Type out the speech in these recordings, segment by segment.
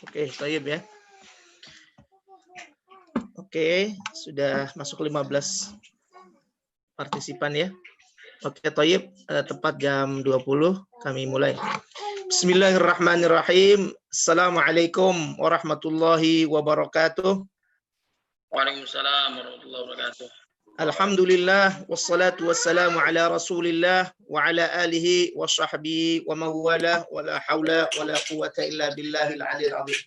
Oke, thayyib ya. Oke, sudah masuk 15 partisipan ya. Oke, thayyib, tepat jam 20 kami mulai. Bismillahirrahmanirrahim. Assalamualaikum warahmatullahi wabarakatuh. Waalaikumsalam warahmatullahi wabarakatuh. Alhamdulillah wassalatu wassalamu ala Rasulillah wa ala alihi wa sahbihi wa mawala wa la haula wa la quwata illa billahil aliyil azim.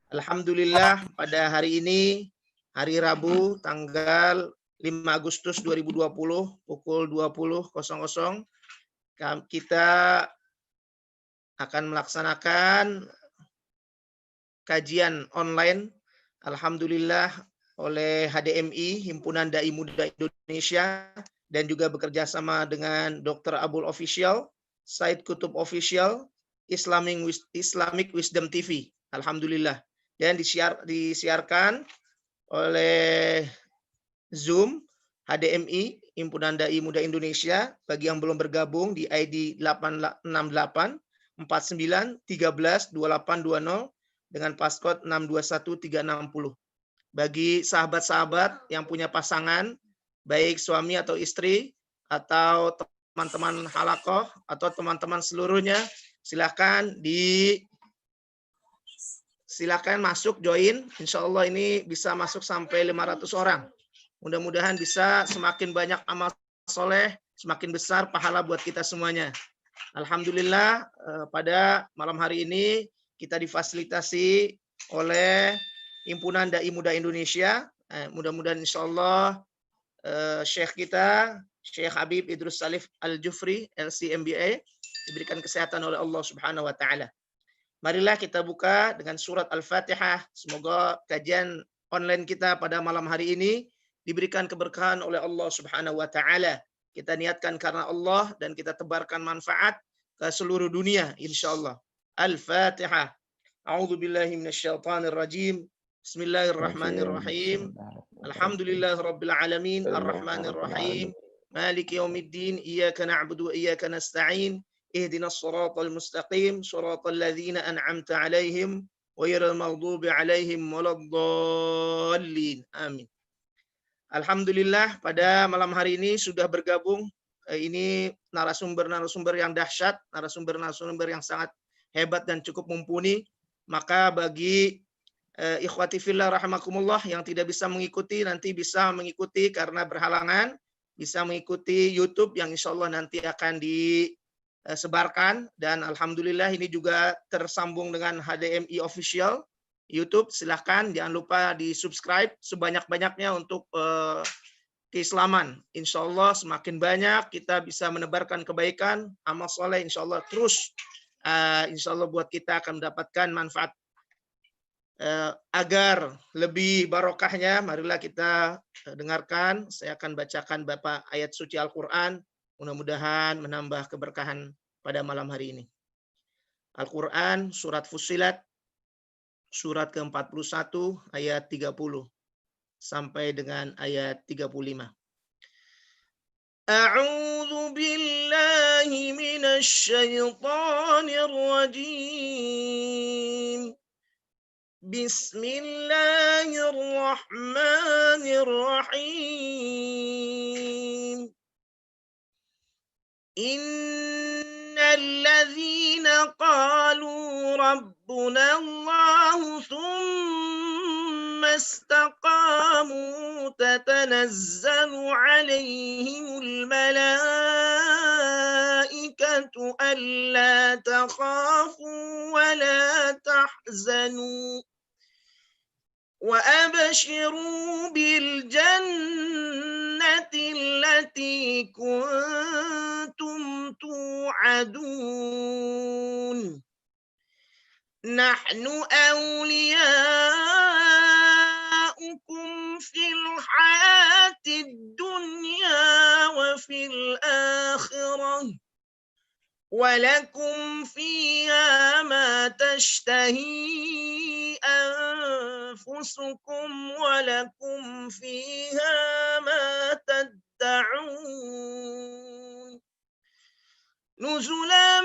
Alhamdulillah pada hari ini hari Rabu tanggal 5 Agustus 2020 pukul 20.00 kita akan melaksanakan kajian online alhamdulillah oleh HDMI, Himpunan Dai Muda Indonesia, dan juga bekerja sama dengan Dr. Abul Official, Said Kutub Official, Islamic Wisdom TV. Alhamdulillah. Dan disiarkan oleh Zoom HDMI, Himpunan Dai Muda Indonesia. Bagi yang belum bergabung di ID 868 49 13 2820 dengan passcode 621360. Bagi sahabat-sahabat yang punya pasangan, baik suami atau istri, atau teman-teman halakoh, atau teman-teman seluruhnya, silakan masuk join. Insya Allah ini bisa masuk sampai 500 orang. Mudah-mudahan bisa semakin banyak amal soleh, semakin besar pahala buat kita semuanya. Alhamdulillah pada malam hari ini kita difasilitasi oleh Himpunan Dai Muda Indonesia. Mudah-mudahan insya Allah Syekh kita, Syekh Habib Idrus Salif Al-Jufri, LCMBA, diberikan kesehatan oleh Allah Subhanahu wa Ta'ala. Marilah kita buka dengan surat Al-Fatihah. Semoga kajian online kita pada malam hari ini diberikan keberkahan oleh Allah Subhanahu wa Ta'ala. Kita niatkan karena Allah dan kita tebarkan manfaat ke seluruh dunia insya Allah. Al-Fatihah. A'udzu billahi minasyaitonir rajim. Bismillahirrahmanirrahim. Alhamdulillahirabbil alamin, arrahmanir rahim, maliki yaumiddin, iyyaka na'budu wa iyyaka nasta'in, ihdinas shiratal mustaqim, shiratal ladzina an'amta 'alaihim ghairil maghdubi 'alaihim waladdallin. Amin. Alhamdulillah pada malam hari ini sudah bergabung ini narasumber-narasumber yang dahsyat, narasumber-narasumber yang sangat hebat dan cukup mumpuni. Maka bagi ikhwati fillah rahimakumullah yang tidak bisa mengikuti, nanti bisa mengikuti karena berhalangan, bisa mengikuti YouTube yang insya Allah nanti akan disebarkan. Dan alhamdulillah ini juga tersambung dengan HDMI Official YouTube. Silahkan jangan lupa di subscribe sebanyak-banyaknya untuk keislaman. Insya Allah semakin banyak kita bisa menebarkan kebaikan, amal soleh insya Allah terus insya Allah buat kita akan mendapatkan manfaat. Agar lebih barokahnya, marilah kita dengarkan. Saya akan bacakan Bapak ayat suci Al-Quran. Mudah-mudahan menambah keberkahan pada malam hari ini. Al-Quran, surat Fussilat, surat ke-41, ayat 30 sampai dengan ayat 35. A'udzu billahi minasy syaithanir rajim. Bismillahirrahmanirrahim. Innal ladzina qalu rabbuna Allah thumma istaqamu tatanazzalu alaihimul malaikatu alla takhafu wa la tahzanu وأبشروا بالجنة التي كنتم توعدون نحن أولياؤكم في الحياة الدنيا وفي الآخرة ولكم فيها ما تشتهي أنفسكم ولكم فيها ما تدعون نزلا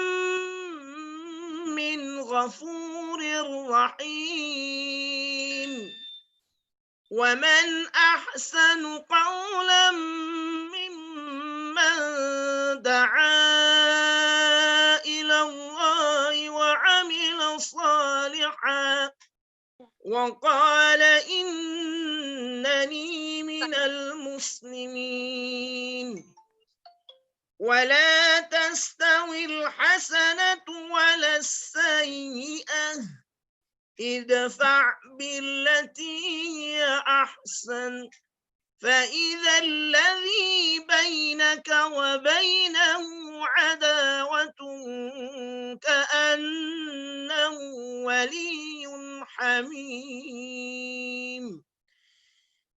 من غفور الرحيم ومن أحسن قولا ممن دعا إلى الله وعمل صالحا وقال إنني من المسلمين ولا تستوي الحسنة ولا السيئة ادفع بالتي هي أحسن فإذا الذي بينك وبينه عداوة كأنه ولي حميم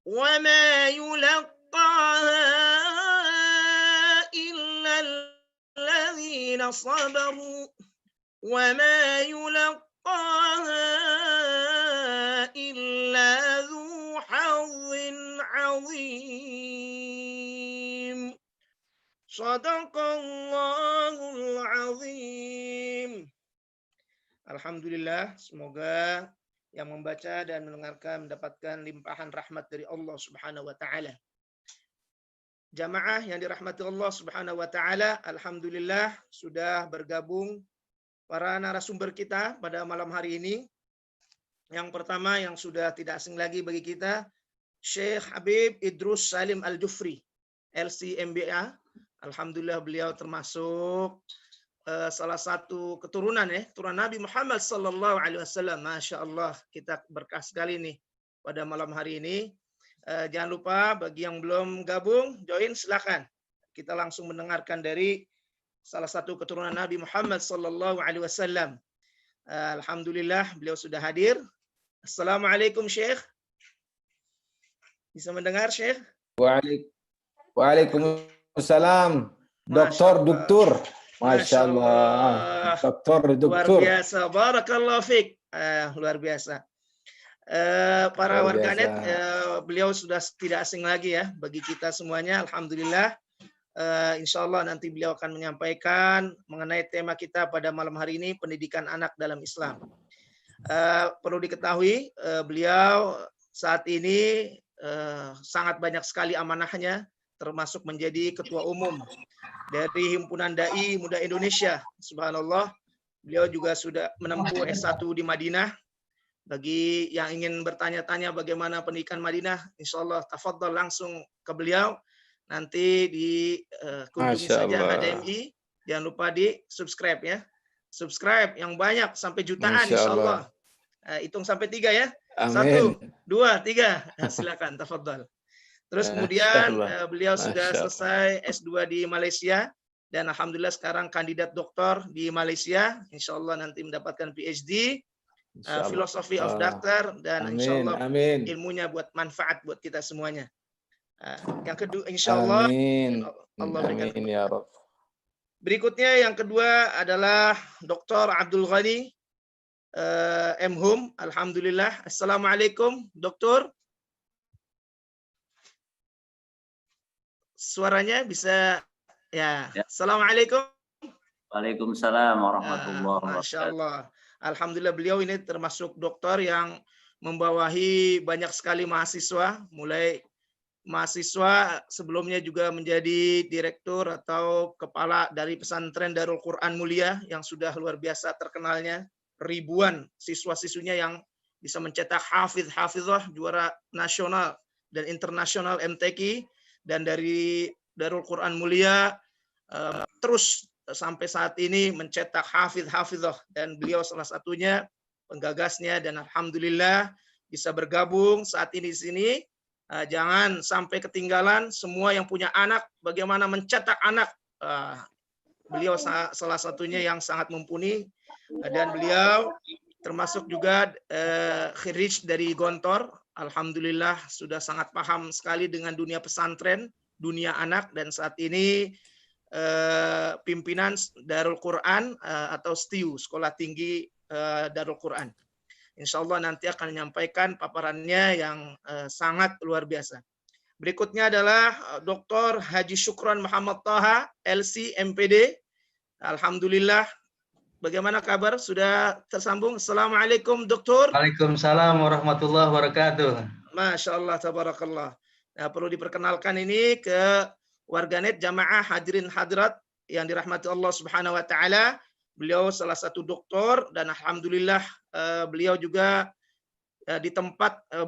وما يلقاها إلا الذين صبروا وما يلقاها إلا ذو حظ عظيم صدق الله العظيم. Alhamdulillah, semoga yang membaca dan mendengarkan mendapatkan limpahan rahmat dari Allah Subhanahu wa taala. Jamaah yang dirahmati Allah Subhanahu wa taala, alhamdulillah sudah bergabung para narasumber kita pada malam hari ini. Yang pertama yang sudah tidak asing lagi bagi kita, Syekh Habib Idrus Salim Al-Jufri, LC-MBA. Alhamdulillah beliau termasuk salah satu keturunan keturunan Nabi Muhammad sallallahu alaihi wasallam. Masya Allah, kita berkah sekali nih pada malam hari ini. Jangan lupa bagi yang belum gabung, join silakan. Kita langsung mendengarkan dari salah satu keturunan Nabi Muhammad sallallahu alaihi wasallam. Alhamdulillah beliau sudah hadir. Assalamualaikum Syekh. Bisa mendengar Syekh? Waalaikumsalam. Doktor. Masya Allah. Doktor. Luar biasa. Barakallahu fiik. Luar biasa. Para warganet, beliau sudah tidak asing lagi ya bagi kita semuanya. Alhamdulillah. Insya Allah nanti beliau akan menyampaikan mengenai tema kita pada malam hari ini, pendidikan anak dalam Islam. Perlu diketahui beliau saat ini sangat banyak sekali amanahnya, termasuk menjadi ketua umum dari Himpunan Dai Muda Indonesia. Subhanallah, beliau juga sudah menempuh S1 di Madinah. Bagi yang ingin bertanya-tanya bagaimana pendidikan Madinah, insya Allah tafadhol langsung ke beliau. Nanti dikunjungi saja HDMI. Jangan lupa di subscribe ya. Subscribe yang banyak sampai jutaan insya Allah. Hitung sampai 3 ya. Amin. 1, 2, 3. Silakan tafadhol. Terus kemudian beliau sudah selesai S2 di Malaysia dan alhamdulillah sekarang kandidat doktor di Malaysia. Insya Allah nanti mendapatkan PhD, Philosophy of Doctor, dan insya Allah ilmunya buat manfaat buat kita semuanya. Yang kedua, insya Allah, Allah berikan. Amin ya Rabb. Berikutnya yang kedua adalah Dr. Abdul Ghani M.Hum. Alhamdulillah. Assalamualaikum, Dokter. Suaranya bisa ya. Assalamualaikum. Waalaikumsalam warahmatullahi wabarakatuh. Masya Allah. Alhamdulillah beliau ini termasuk dokter yang membawahi banyak sekali mahasiswa, mulai mahasiswa sebelumnya juga menjadi direktur atau kepala dari pesantren Darul Quran Mulia yang sudah luar biasa terkenalnya, ribuan siswa-siswinya yang bisa mencetak hafidh-hafidhah juara nasional dan internasional MTQ, dan dari Darul Quran Mulia terus sampai saat ini mencetak hafidh-hafidhah, dan beliau salah satunya penggagasnya, dan alhamdulillah bisa bergabung saat ini di sini. Jangan sampai ketinggalan semua yang punya anak, bagaimana mencetak anak. Beliau salah satunya yang sangat mumpuni, dan beliau termasuk juga khirij dari Gontor. Alhamdulillah sudah sangat paham sekali dengan dunia pesantren, dunia anak, dan saat ini pimpinan Darul Quran atau STIU, Sekolah Tinggi Darul Quran. Insya Allah nanti akan menyampaikan paparannya yang sangat luar biasa. Berikutnya adalah Dr. Haji Syukron Muhammad Taha, LC MPD. Alhamdulillah bagaimana kabar? Sudah tersambung? Assalamualaikum, Dokter. Waalaikumsalam warahmatullahi wabarakatuh. Masya Allah, tabarakallah. Nah, perlu diperkenalkan ini ke warganet jamaah hadirin hadirat yang dirahmati Allah Subhanahu wa taala. Beliau salah satu doktor dan alhamdulillah beliau juga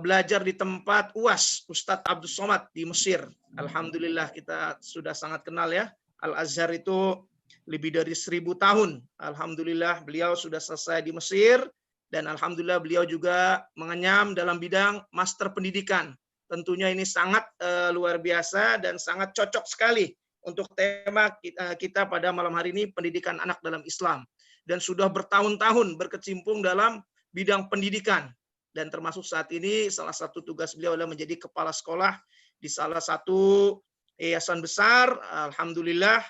belajar di tempat UAS Ustadz Abdul Somad di Mesir. Alhamdulillah kita sudah sangat kenal ya. Al-Azhar itu lebih dari 1000 tahun. Alhamdulillah beliau sudah selesai di Mesir dan alhamdulillah beliau juga mengenyam dalam bidang master pendidikan. Tentunya ini sangat luar biasa dan sangat cocok sekali untuk tema kita pada malam hari ini, pendidikan anak dalam Islam. Dan sudah bertahun-tahun berkecimpung dalam bidang pendidikan. Dan termasuk saat ini salah satu tugas beliau adalah menjadi kepala sekolah di salah satu yayasan besar. Alhamdulillah,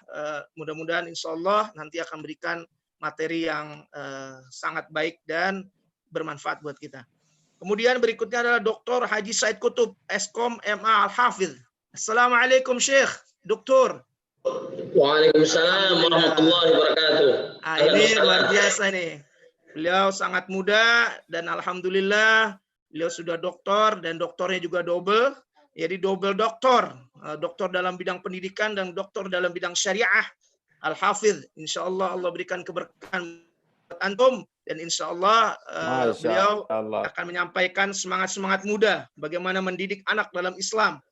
mudah-mudahan insya Allah nanti akan berikan materi yang sangat baik dan bermanfaat buat kita. Kemudian berikutnya adalah Dr. Haji Said Kutub, Eskom MA Al-Hafidh. Assalamualaikum Syekh, Doktor. Waalaikumsalam warahmatullahi wabarakatuh. Ini luar biasa nih. Beliau sangat muda dan alhamdulillah beliau sudah doktor dan doktornya juga double. Jadi double doktor. Doktor dalam bidang pendidikan dan doktor dalam bidang syariah. Al-Hafidh. Insya Allah Allah berikan keberkahan buat antum. Dan insya Allah beliau akan menyampaikan semangat-semangat muda. Bagaimana mendidik anak dalam Islam.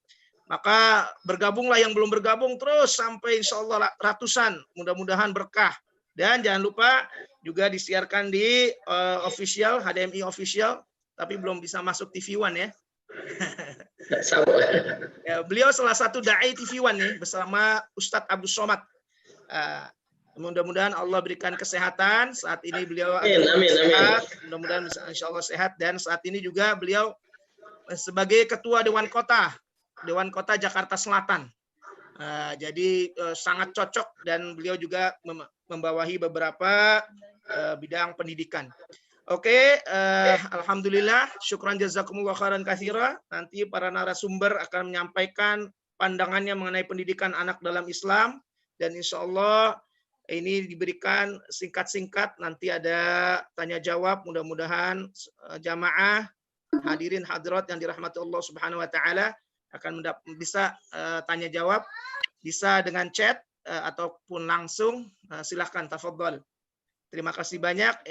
Maka bergabunglah yang belum bergabung terus sampai insya Allah ratusan. Mudah-mudahan berkah. Dan jangan lupa juga disiarkan di official, HDMI official. Tapi belum bisa masuk TV One ya. Ya, beliau salah satu da'i TV One nih bersama Ustadz Abdul Somad. Mudah-mudahan Allah berikan kesehatan. Saat ini beliau sehat. Mudah-mudahan insya Allah sehat. Dan saat ini juga beliau sebagai Ketua Dewan Kota Jakarta Selatan. Jadi sangat cocok dan beliau juga membawahi beberapa bidang pendidikan. Oke, alhamdulillah, syukran jazakumullah khairan katsira. Nanti para narasumber akan menyampaikan pandangannya mengenai pendidikan anak dalam Islam dan insya Allah ini diberikan singkat-singkat. Nanti ada tanya jawab. Mudah-mudahan jamaah hadirin hadirat yang dirahmati Allah Subhanahu wa taala akan bisa tanya jawab, bisa dengan chat ataupun langsung. Silahkan tafadhol. Terima kasih banyak.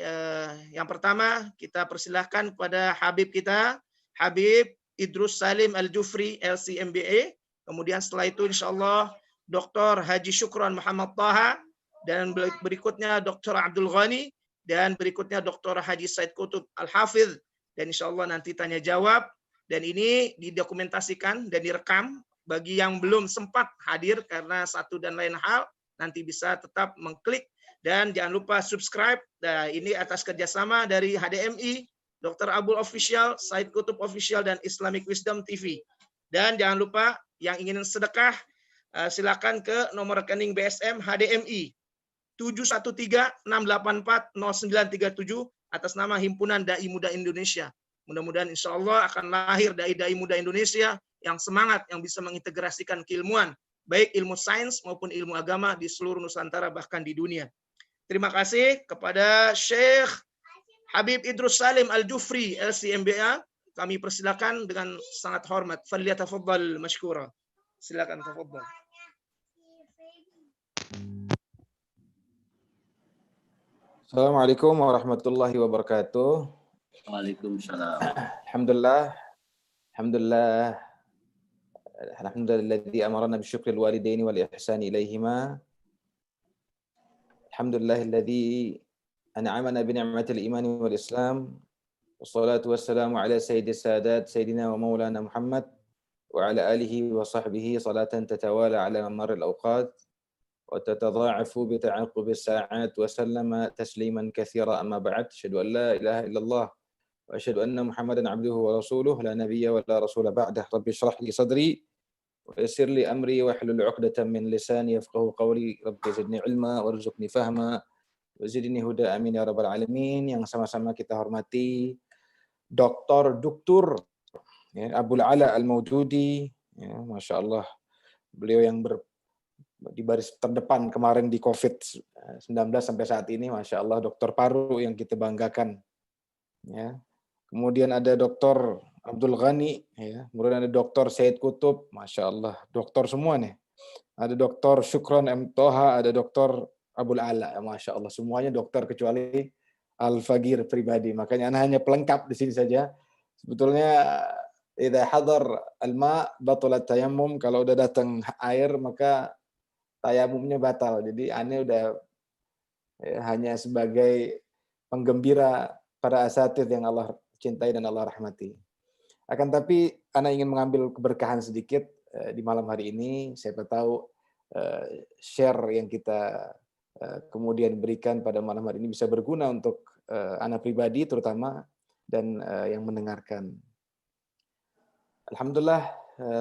Yang pertama kita persilahkan kepada Habib kita, Habib Idrus Salim Al-Jufri LCMBA. Kemudian setelah itu insya Allah Dr. Haji Syukron Muhammad Taha, dan berikutnya Dr. Abdul Ghani, dan berikutnya Dr. Haji Said Kutub Al-Hafidh. Dan insya Allah nanti tanya jawab. Dan ini didokumentasikan dan direkam. Bagi yang belum sempat hadir karena satu dan lain hal, nanti bisa tetap mengklik. Dan jangan lupa subscribe. Nah, ini atas kerjasama dari HDMI, Dr. Abul Official, Said Kutub Official, dan Islamic Wisdom TV. Dan jangan lupa yang ingin sedekah, silakan ke nomor rekening BSM HDMI 713-684-0937 atas nama Himpunan Dai Muda Indonesia. Mudah-mudahan insya Allah akan lahir dai-dai muda Indonesia yang semangat, yang bisa mengintegrasikan keilmuan, baik ilmu sains maupun ilmu agama di seluruh Nusantara, bahkan di dunia. Terima kasih kepada Syekh Habib Idrus Salim Al-Jufri LCMBA. Kami persilakan dengan sangat hormat. Falyatafaddal mashkura. Silakan tafaddal. Assalamualaikum warahmatullahi wabarakatuh. Waalaikumsalam. Alhamdulillah. Alhamdulillah. Alhamdulilladzi amarna bisyukri alwalidaini wal ihsani ilaihima. Alhamdulillahilladzi an'amana bi ni'matil imani wal islam. Wassalatu wassalamu ala sayyidis sadat sayyidina wa maulana Muhammad wa ala alihi wa sahbihi salatan tatawala ala marril awqat wa tatadha'afu bi ta'aqqubi as-sa'at wa sallama tasliman katsira amma ba'd. Asyhadu an la ilaha illallah wa asyhadu anna Muhammadan 'abduhu wa rasuluhu la nabiyya wa la rasula ba'dah. Rabbi shrah li sadri wa yassir li amri wa hlul 'uqdatam min lisani yafqahu qawli. Rabbi zidni ilma warzuqni fahma wa zidni huda, amin ya rabbal alamin. Yang sama-sama kita hormati Dr. ya, Abul Ala Al-Maududi, ya, Masya Allah, beliau yang di baris terdepan kemarin di COVID-19 sampai saat ini, Masya Allah, dokter paru yang kita banggakan. Ya. Kemudian ada Dr. Abdul Ghani, ya. Kemudian ada Dr. Said Kutub, Masya Allah, dokter semua nih. Ada Dr. Syukron M. Toha, ada Dr. Abul Ala, Masya Allah, semuanya dokter kecuali Al-Fagir pribadi. Makanya anak hanya pelengkap di sini saja. Sebetulnya idza hadar al-ma batalat tayammum, kalau udah datang air maka tayamumnya batal. Jadi ane udah hanya sebagai penggembira para asatidz yang Allah cintai dan Allah rahmati. Akan tapi anak ingin mengambil keberkahan sedikit di malam hari ini. Siapa tahu share yang kita kemudian berikan pada malam hari ini bisa berguna untuk anak pribadi terutama dan yang mendengarkan. Alhamdulillah,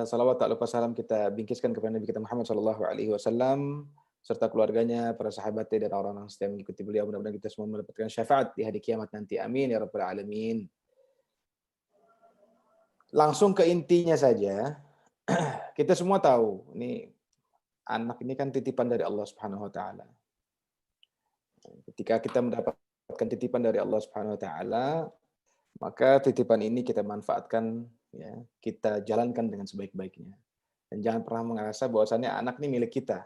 salawat tak lupa salam kita bingkiskan kepada Nabi kita Muhammad SAW serta keluarganya, para sahabatnya dan orang-orang setia mengikuti beliau. Mudah-mudahan kita semua mendapatkan syafaat di hari kiamat nanti. Amin ya rabbal alamin. Langsung ke intinya saja. Kita semua tahu, ini anak ini kan titipan dari Allah Subhanahu wa taala. Ketika kita mendapatkan titipan dari Allah Subhanahu wa taala, maka titipan ini kita manfaatkan, ya, kita jalankan dengan sebaik-baiknya. Dan jangan pernah merasa bahwasannya anak ini milik kita.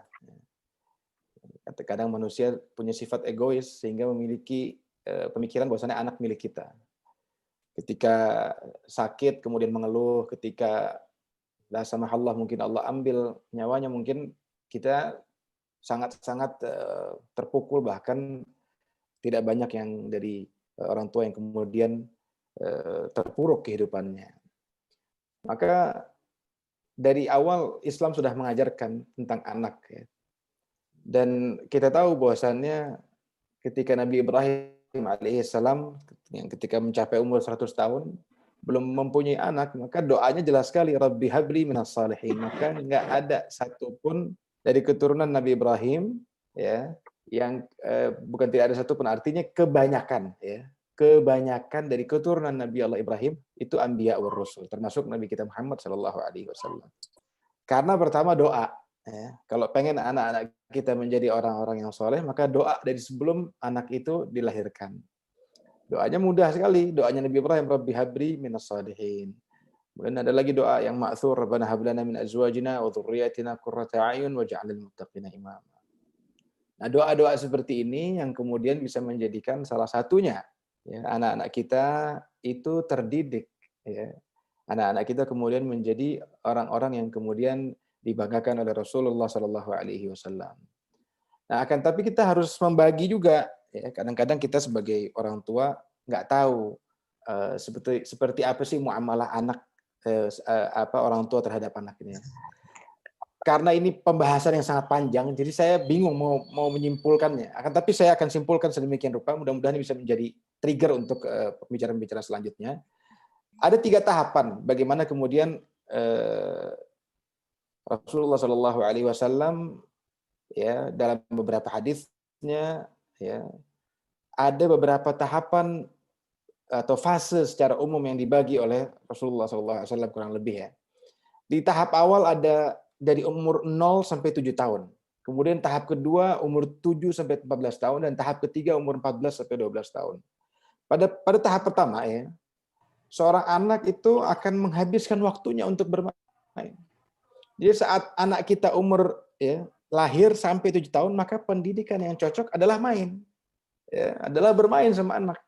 Kadang manusia punya sifat egois sehingga memiliki pemikiran bahwasannya anak milik kita. Ketika sakit kemudian mengeluh, ketika la samahallah mungkin Allah ambil nyawanya, mungkin kita sangat-sangat terpukul, bahkan tidak banyak yang dari orang tua yang kemudian terpuruk kehidupannya. Maka dari awal Islam sudah mengajarkan tentang anak, ya. Dan kita tahu bahwasannya ketika Nabi Ibrahim alaihissalam yang ketika mencapai umur 100 tahun belum mempunyai anak, maka doanya jelas sekali, Rabbi habli minas salihin. Maka nggak ada satupun dari keturunan Nabi Ibrahim, ya, yang bukan tidak ada satupun, artinya kebanyakan, ya, kebanyakan dari keturunan Nabi Allah Ibrahim itu anbiya wa rasul, termasuk Nabi kita Muhammad SAW. Karena pertama doa, ya. Kalau pengen anak-anak kita menjadi orang-orang yang soleh, maka doa dari sebelum anak itu dilahirkan. Doanya mudah sekali, doanya Nabi Ibrahim, Rabbi habli minas salihin. Kemudian ada lagi doa yang ma'thur, Rabbana hab lana min azwajina wa dhurriyyatina qurrata a'yun waj'alnal muttaqina imama. Nah, doa-doa seperti ini yang kemudian bisa menjadikan salah satunya, ya, anak-anak kita itu terdidik, ya. Anak-anak kita kemudian menjadi orang-orang yang kemudian dibanggakan oleh Rasulullah SAW. Nah, akan tapi kita harus membagi juga, ya. Kadang-kadang kita sebagai orang tua nggak tahu seperti apa sih muamalah anak, orang tua terhadap anaknya. Karena ini pembahasan yang sangat panjang, jadi saya bingung mau menyimpulkannya. Akan tapi saya akan simpulkan sedemikian rupa, mudah-mudahan bisa menjadi trigger untuk pembicaraan-pembicaraan selanjutnya. Ada 3 tahapan bagaimana kemudian Rasulullah SAW, ya, dalam beberapa hadisnya, ya, ada beberapa tahapan atau fase secara umum yang dibagi oleh Rasulullah SAW kurang lebih, ya. Di tahap awal ada dari umur 0 sampai 7 tahun. Kemudian tahap kedua umur 7 sampai 14 tahun dan tahap ketiga umur 14 sampai 12 tahun. Pada tahap pertama, ya, seorang anak itu akan menghabiskan waktunya untuk bermain. Jadi saat anak kita umur, ya, lahir sampai 7 tahun, maka pendidikan yang cocok adalah main. Ya, adalah bermain sama anak.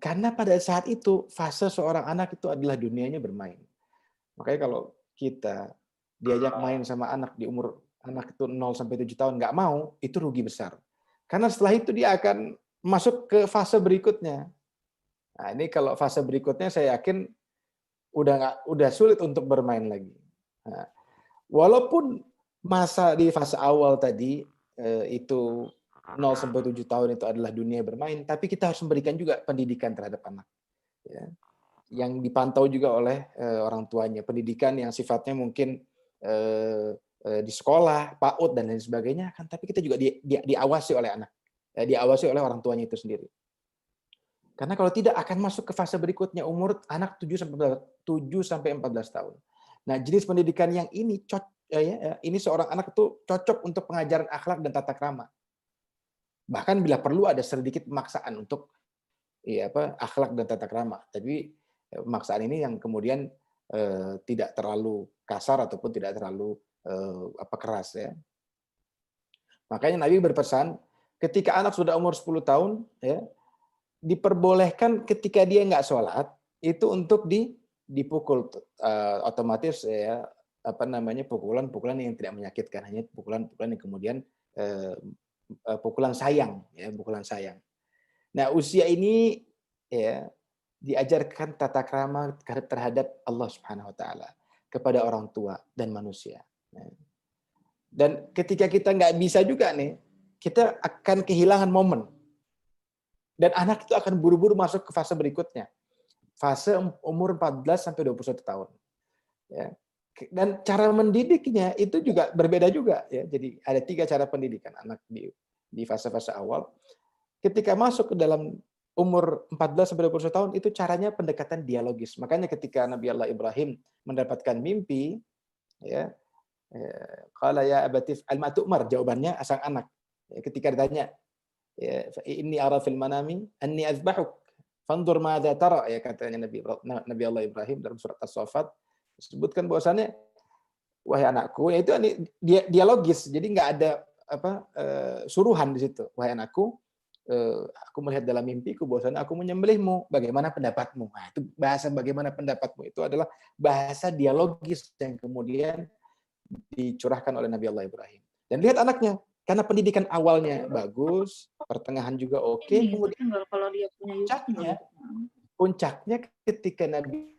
Karena pada saat itu, fase seorang anak itu adalah dunianya bermain. Makanya kalau kita diajak main sama anak di umur anak itu 0 sampai 7 tahun, nggak mau, itu rugi besar. Karena setelah itu dia akan masuk ke fase berikutnya. Nah, ini kalau fase berikutnya saya yakin udah sulit untuk bermain lagi. Nah, walaupun masa di fase awal tadi itu 0 sampai 7 tahun itu adalah dunia bermain, tapi kita harus memberikan juga pendidikan terhadap anak, ya, yang dipantau juga oleh orang tuanya, pendidikan yang sifatnya mungkin di sekolah, PAUD dan lain sebagainya, kan, tapi kita juga diawasi oleh anak, diawasi oleh orang tuanya itu sendiri. Karena kalau tidak akan masuk ke fase berikutnya umur anak 7 sampai 14 tahun. Nah, jenis pendidikan yang ini ini seorang anak itu cocok untuk pengajaran akhlak dan tata krama. Bahkan bila perlu ada sedikit pemaksaan untuk akhlak dan tata krama. Tapi pemaksaan ini yang kemudian tidak terlalu kasar ataupun tidak terlalu keras ya. Makanya Nabi berpesan ketika anak sudah umur 10 tahun ya, diperbolehkan ketika dia nggak sholat itu untuk dipukul otomatis ya pukulan-pukulan yang tidak menyakitkan, hanya pukulan-pukulan yang kemudian pukulan sayang ya, pukulan sayang. Nah, usia ini ya diajarkan tata krama terhadap Allah Subhanahu wa taala kepada orang tua dan manusia. Dan ketika kita nggak bisa juga nih, kita akan kehilangan momen. Dan anak itu akan buru-buru masuk ke fase berikutnya. Fase umur 14 sampai 21 tahun. Ya. Dan cara mendidiknya itu juga berbeda juga ya. Jadi ada 3 cara pendidikan anak di fase-fase awal. Ketika masuk ke dalam umur 14 sampai 21 tahun itu caranya pendekatan dialogis. Makanya ketika Nabi Allah Ibrahim mendapatkan mimpi ya, qala ya abati fa'al ma tu'mar, jawabannya sang anak. Ya, ketika ditanya ya, inni ara fil manami anni azbahuk fanzur madza tara, ya katanya Nabi Allah Ibrahim dalam surat As-Saffat disebutkan bahwasannya wahai anakku, ya itu dialogis. Jadi nggak ada suruhan di situ. Wahai anakku, aku melihat dalam mimpiku bahwasanya aku menyembelihmu, bagaimana pendapatmu? Nah, itu bahasa bagaimana pendapatmu itu adalah bahasa dialogis yang kemudian dicurahkan oleh Nabi Allah Ibrahim. Dan lihat anaknya, karena pendidikan awalnya bagus, pertengahan juga oke, kemudian puncaknya ketika Nabi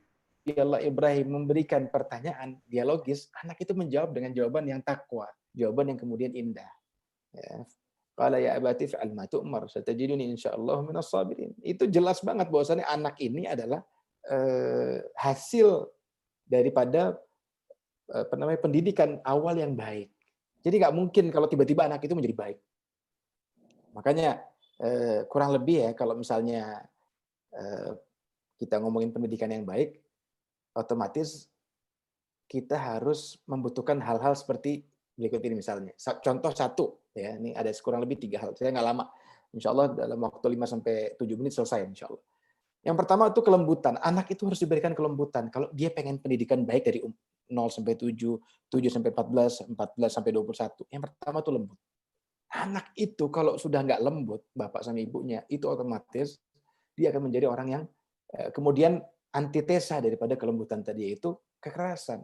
Allah Ibrahim memberikan pertanyaan dialogis, anak itu menjawab dengan jawaban yang takwa, jawaban yang kemudian indah. Ya. Qala ya abati fa'al ma tu'mar satajiduni insyaallah minas sabirin. Itu jelas banget bahwasannya anak ini adalah hasil daripada pendidikan awal yang baik. Jadi nggak mungkin kalau tiba-tiba anak itu menjadi baik. Makanya kurang lebih ya kalau misalnya kita ngomongin pendidikan yang baik, otomatis kita harus membutuhkan hal-hal seperti berikut ini misalnya. Contoh satu, ya, ini ada kurang lebih 3 hal. Saya nggak lama. Insya Allah dalam waktu 5-7 menit selesai insya Allah. Yang pertama itu kelembutan. Anak itu harus diberikan kelembutan. Kalau dia pengen pendidikan baik dari 0-7, 7-14, 14-21. Yang pertama itu lembut. Anak itu kalau sudah nggak lembut, bapak sama ibunya, itu otomatis dia akan menjadi orang yang kemudian antitesa daripada kelembutan tadi, yaitu kekerasan.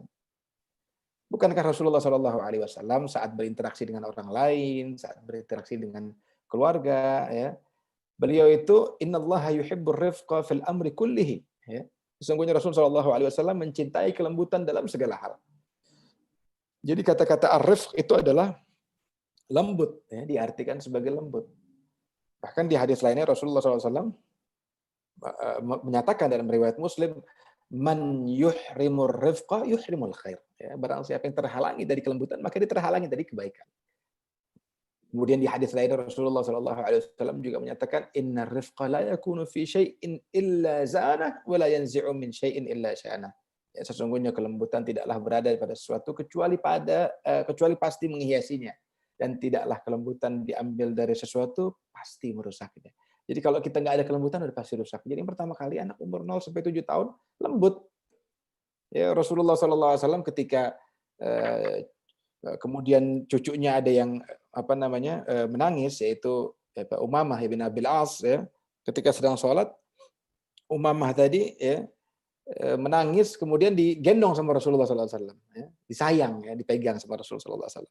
Bukankah Rasulullah SAW saat berinteraksi dengan orang lain, saat berinteraksi dengan keluarga, ya, beliau itu innallaha yuhibbur rifqa fil amri kullihi, ya. Sesungguhnya Rasulullah SAW mencintai kelembutan dalam segala hal. Jadi kata-kata ar-rifq itu adalah lembut, ya, diartikan sebagai lembut. Bahkan di hadis lainnya Rasulullah SAW menyatakan dalam riwayat Muslim, man yuhrimur rifqa yuhrimul khair. Ya, barang siapa yang terhalangi dari kelembutan, maka dia terhalangi dari kebaikan. Kemudian di hadis lain Rasulullah SAW juga menyatakan, innar rifqa la yakunu fi syai'in illa zanah wa la yanzi'u min syai'in illa sya'nah. Ya, sesungguhnya kelembutan tidaklah berada pada sesuatu kecuali pasti menghiasinya, dan tidaklah kelembutan diambil dari sesuatu pasti merusaknya. Jadi kalau kita nggak ada kelembutan udah pasti rusak. Jadi yang pertama kali anak umur 0-7 tahun lembut. Ya, Rasulullah SAW ketika kemudian cucunya ada yang menangis, yaitu Umamah bin Abil As, ya, ketika sedang sholat, Umamah tadi ya menangis, kemudian digendong sama Rasulullah SAW, ya, disayang, ya, dipegang sama Rasulullah SAW.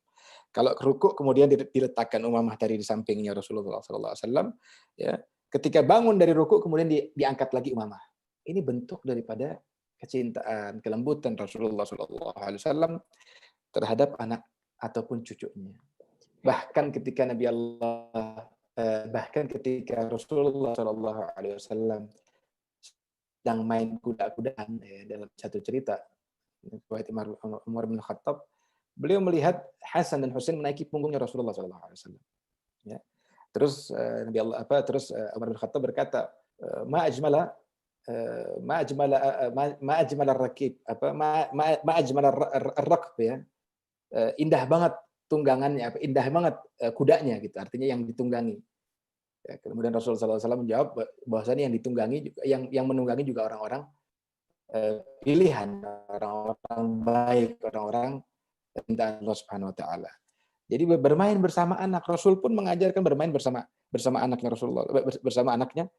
Kalau rukuk kemudian diletakkan Umamah tadi di sampingnya Rasulullah SAW, ya. Ketika bangun dari rukuk kemudian diangkat lagi Umamah. Ini bentuk daripada kecintaan, kelembutan Rasulullah SAW terhadap anak ataupun cucunya. Bahkan ketika Rasulullah SAW sedang main kuda-kudaan, ya, dalam satu cerita riwayat Umar bin Khattab, beliau melihat Hasan dan Husain menaiki punggungnya Rasulullah SAW. Ya. Terus Umar bin Khattab berkata, ma ajmala ma ajmal ar-rakib, ma ajmal ar-rakb ya. Indah banget tunggangannya, indah banget kudanya gitu. Artinya yang ditunggangi. Ya, kemudian Rasulullah SAW menjawab bahwasanya yang ditunggangi juga, yang menunggangi juga orang-orang pilihan, orang-orang baik, orang-orang cinta Allah Subhanahu wa taala. Jadi bermain bersama anak, Rasul pun mengajarkan bermain bersama anaknya Rasulullah, bersama anaknya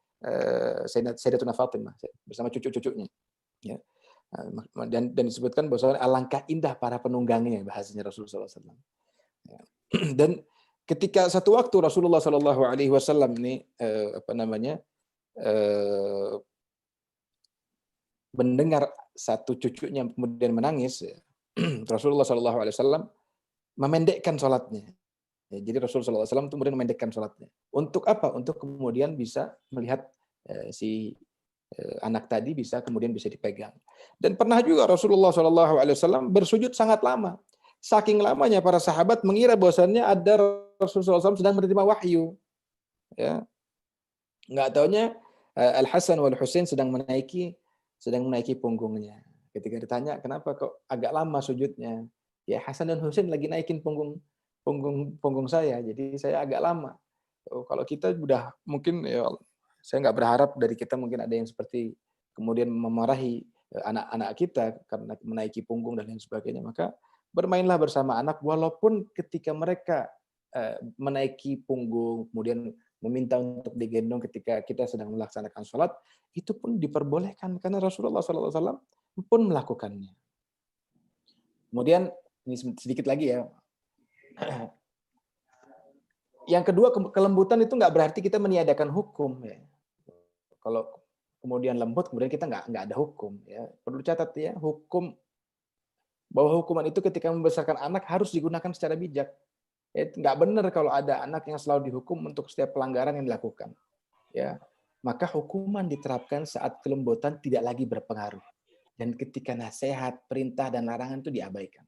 Sayyidatuna Fatimah, bersama cucu-cucunya. Ya. Dan disebutkan bahwa alangkah indah para penunggangnya, bahasanya Rasulullah SAW. Ya. Dan ketika satu waktu Rasulullah SAW ini mendengar satu cucunya kemudian menangis, Rasulullah SAW memendekkan sholatnya. Ya, jadi Rasulullah SAW kemudian memendekkan sholatnya. Untuk apa? Untuk kemudian bisa melihat si anak tadi kemudian bisa dipegang. Dan pernah juga Rasulullah SAW bersujud sangat lama. Saking lamanya para sahabat mengira bahwasannya ada Rasulullah SAW sedang menerima wahyu. Ya. Nggak taunya Al Hasan wal Husain sedang menaiki punggungnya. Ketika ditanya kenapa kok agak lama sujudnya, ya Hasan dan Husain lagi naikin punggung saya, jadi saya agak lama. Kalau kita udah mungkin ya, saya nggak berharap dari kita mungkin ada yang seperti kemudian memarahi anak-anak kita karena menaiki punggung dan lain sebagainya. Maka bermainlah bersama anak walaupun ketika mereka menaiki punggung kemudian meminta untuk digendong ketika kita sedang melaksanakan sholat, itu pun diperbolehkan karena Rasulullah SAW pun melakukannya. Kemudian ini sedikit lagi ya. Yang kedua, kelembutan itu nggak berarti kita meniadakan hukum. Ya. Kalau kemudian lembut, kemudian kita nggak ada hukum. Ya. Perlu catat ya, bahwa hukuman itu ketika membesarkan anak harus digunakan secara bijak. Ya, nggak benar kalau ada anak yang selalu dihukum untuk setiap pelanggaran yang dilakukan. Ya, maka hukuman diterapkan saat kelembutan tidak lagi berpengaruh. Dan ketika nasihat, perintah, dan larangan itu diabaikan.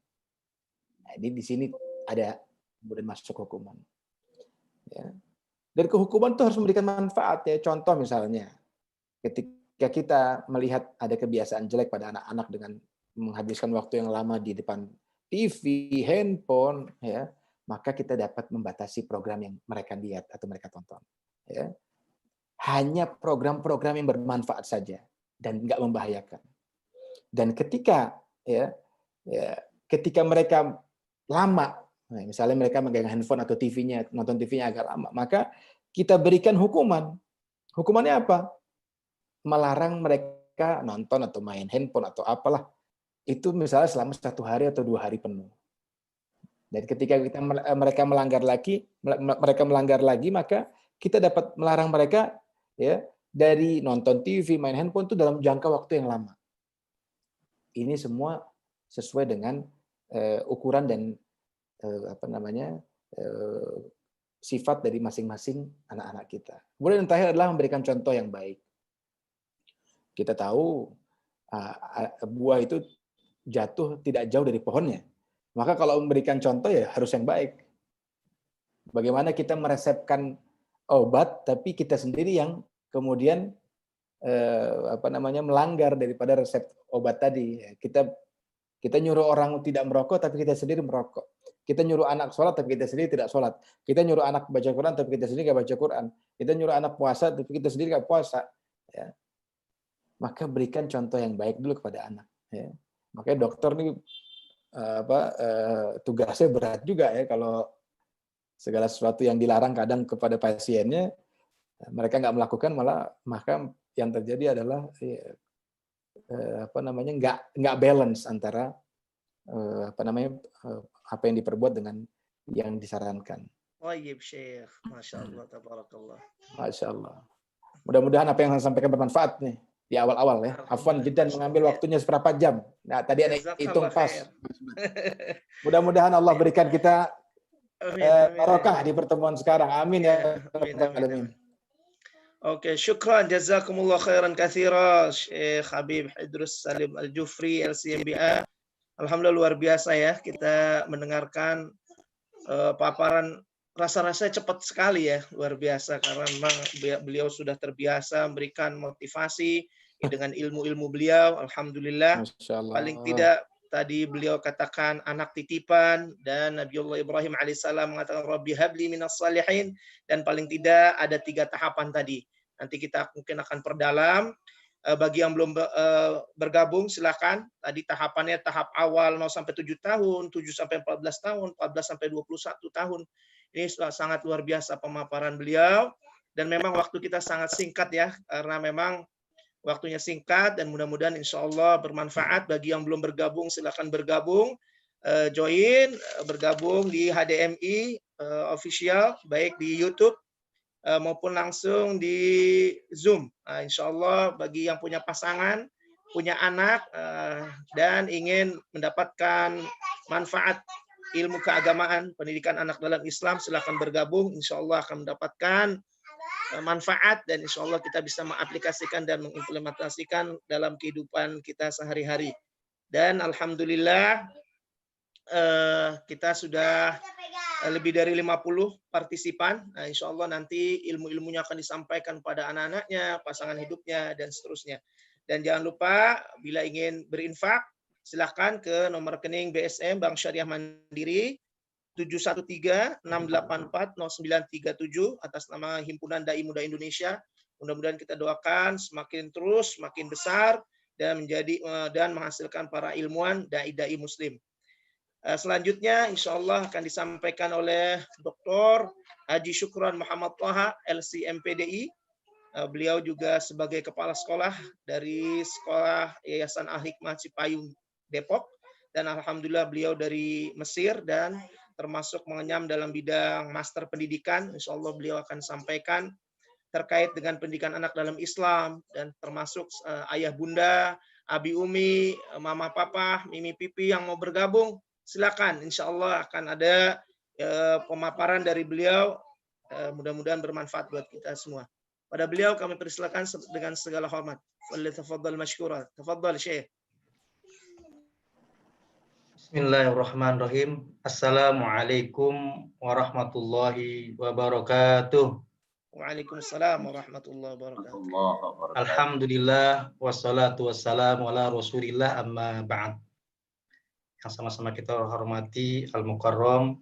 Jadi di sini ada kemudian masuk hukuman. Ya. Dan kehukuman itu harus memberikan manfaat ya. Contoh misalnya, ketika kita melihat ada kebiasaan jelek pada anak-anak dengan menghabiskan waktu yang lama di depan TV, handphone, ya, maka kita dapat membatasi program yang mereka lihat atau mereka tonton. Ya. Hanya program-program yang bermanfaat saja dan nggak membahayakan. Dan ketika ketika mereka lama, misalnya mereka megang handphone atau TV-nya, nonton TV-nya agak lama, maka kita berikan hukuman. Hukumannya apa? Melarang mereka nonton atau main handphone atau apalah. Itu misalnya selama 1 hari atau 2 hari penuh. Dan ketika mereka melanggar lagi, maka kita dapat melarang mereka ya dari nonton TV, main handphone itu dalam jangka waktu yang lama. Ini semua sesuai dengan ukuran dan sifat dari masing-masing anak-anak kita. Kemudian yang terakhir adalah memberikan contoh yang baik. Kita tahu buah itu jatuh tidak jauh dari pohonnya. Maka kalau memberikan contoh ya harus yang baik. Bagaimana kita meresepkan obat tapi kita sendiri yang kemudian melanggar daripada resep obat tadi. Kita nyuruh orang tidak merokok tapi kita sendiri merokok. Kita nyuruh anak sholat tapi kita sendiri tidak sholat. Kita nyuruh anak baca Quran tapi kita sendiri nggak baca Quran. Kita nyuruh anak puasa tapi kita sendiri nggak puasa. Ya. Maka berikan contoh yang baik dulu kepada anak. Ya. Makanya dokter nih tugasnya berat juga ya kalau segala sesuatu yang dilarang kadang kepada pasiennya mereka nggak melakukan maka yang terjadi adalah nggak balance antara apa yang diperbuat dengan yang disarankan. Wajib Syekh, Masya Allah, tabarakallah. Masya Allah. Mudah-mudahan apa yang saya sampaikan bermanfaat nih di awal-awal ya. Afwan Jidan mengambil waktunya seberapa jam. Nah tadi ada hitung pas. Mudah-mudahan Allah berikan kita barokah di pertemuan sekarang. Amin ya. Amin. Oke, syukran jazakumullah khairan katsira Syekh Habib Idrus Salim Al-Jufri LCMBA. Alhamdulillah luar biasa ya kita mendengarkan paparan, rasa-rasanya cepat sekali ya, luar biasa karena memang beliau sudah terbiasa memberikan motivasi dengan ilmu-ilmu beliau. Alhamdulillah. Masya Allah. Paling tidak tadi beliau katakan anak titipan, dan Nabiullah Ibrahim alaihissalam mengatakan Rabbi habli minas salihin, dan paling tidak ada 3 tahapan tadi. Nanti kita mungkin akan perdalam. Bagi yang belum bergabung silakan. Tadi tahapannya tahap awal 0 sampai 7 tahun, 7 sampai 14 tahun, 14 sampai 21 tahun. Ini sangat luar biasa pemaparan beliau, dan memang waktu kita sangat singkat ya, karena memang waktunya singkat, dan mudah-mudahan insya Allah bermanfaat. Bagi yang belum bergabung silakan bergabung, join, bergabung di HDMI official, baik di YouTube maupun langsung di Zoom. Insya Allah bagi yang punya pasangan, punya anak, dan ingin mendapatkan manfaat ilmu keagamaan, pendidikan anak dalam Islam, silakan bergabung. Insya Allah akan mendapatkan manfaat, dan insya Allah kita bisa mengaplikasikan dan mengimplementasikan dalam kehidupan kita sehari-hari. Dan alhamdulillah kita sudah lebih dari 50 partisipan. Nah, insya Allah nanti ilmu-ilmunya akan disampaikan pada anak-anaknya, pasangan hidupnya, dan seterusnya. Dan jangan lupa bila ingin berinfak, silakan ke nomor rekening BSM Bank Syariah Mandiri 713-684-0937 atas nama Himpunan Dai Muda Indonesia. Mudah-mudahan kita doakan semakin terus, semakin besar, dan menghasilkan para ilmuwan dai-dai Muslim. Selanjutnya insya Allah akan disampaikan oleh Dr. Haji Syukron Muhammad Thaha, LC-MPDI. Beliau juga sebagai kepala sekolah dari Sekolah Yayasan Al-Hikmah Cipayung, Depok. Dan alhamdulillah beliau dari Mesir dan termasuk mengenyam dalam bidang master pendidikan. Insya Allah beliau akan sampaikan terkait dengan pendidikan anak dalam Islam, dan termasuk ayah bunda, abi umi, mama papa, mimi pipi yang mau bergabung. Silakan, insya Allah akan ada pemaparan dari beliau. Mudah-mudahan bermanfaat buat kita semua. Pada beliau kami persilakan dengan segala hormat. Tafadhal mashkura. Tafadhal Syekh. Bismillahirrahmanirrahim. Assalamualaikum warahmatullahi wabarakatuh. Waalaikumsalam warahmatullahi wabarakatuh. Allah wabarakatuh. Alhamdulillah wassalatu wassalamu ala Rasulillah, amma ba'd. Yang sama-sama kita hormati Al-Mukarram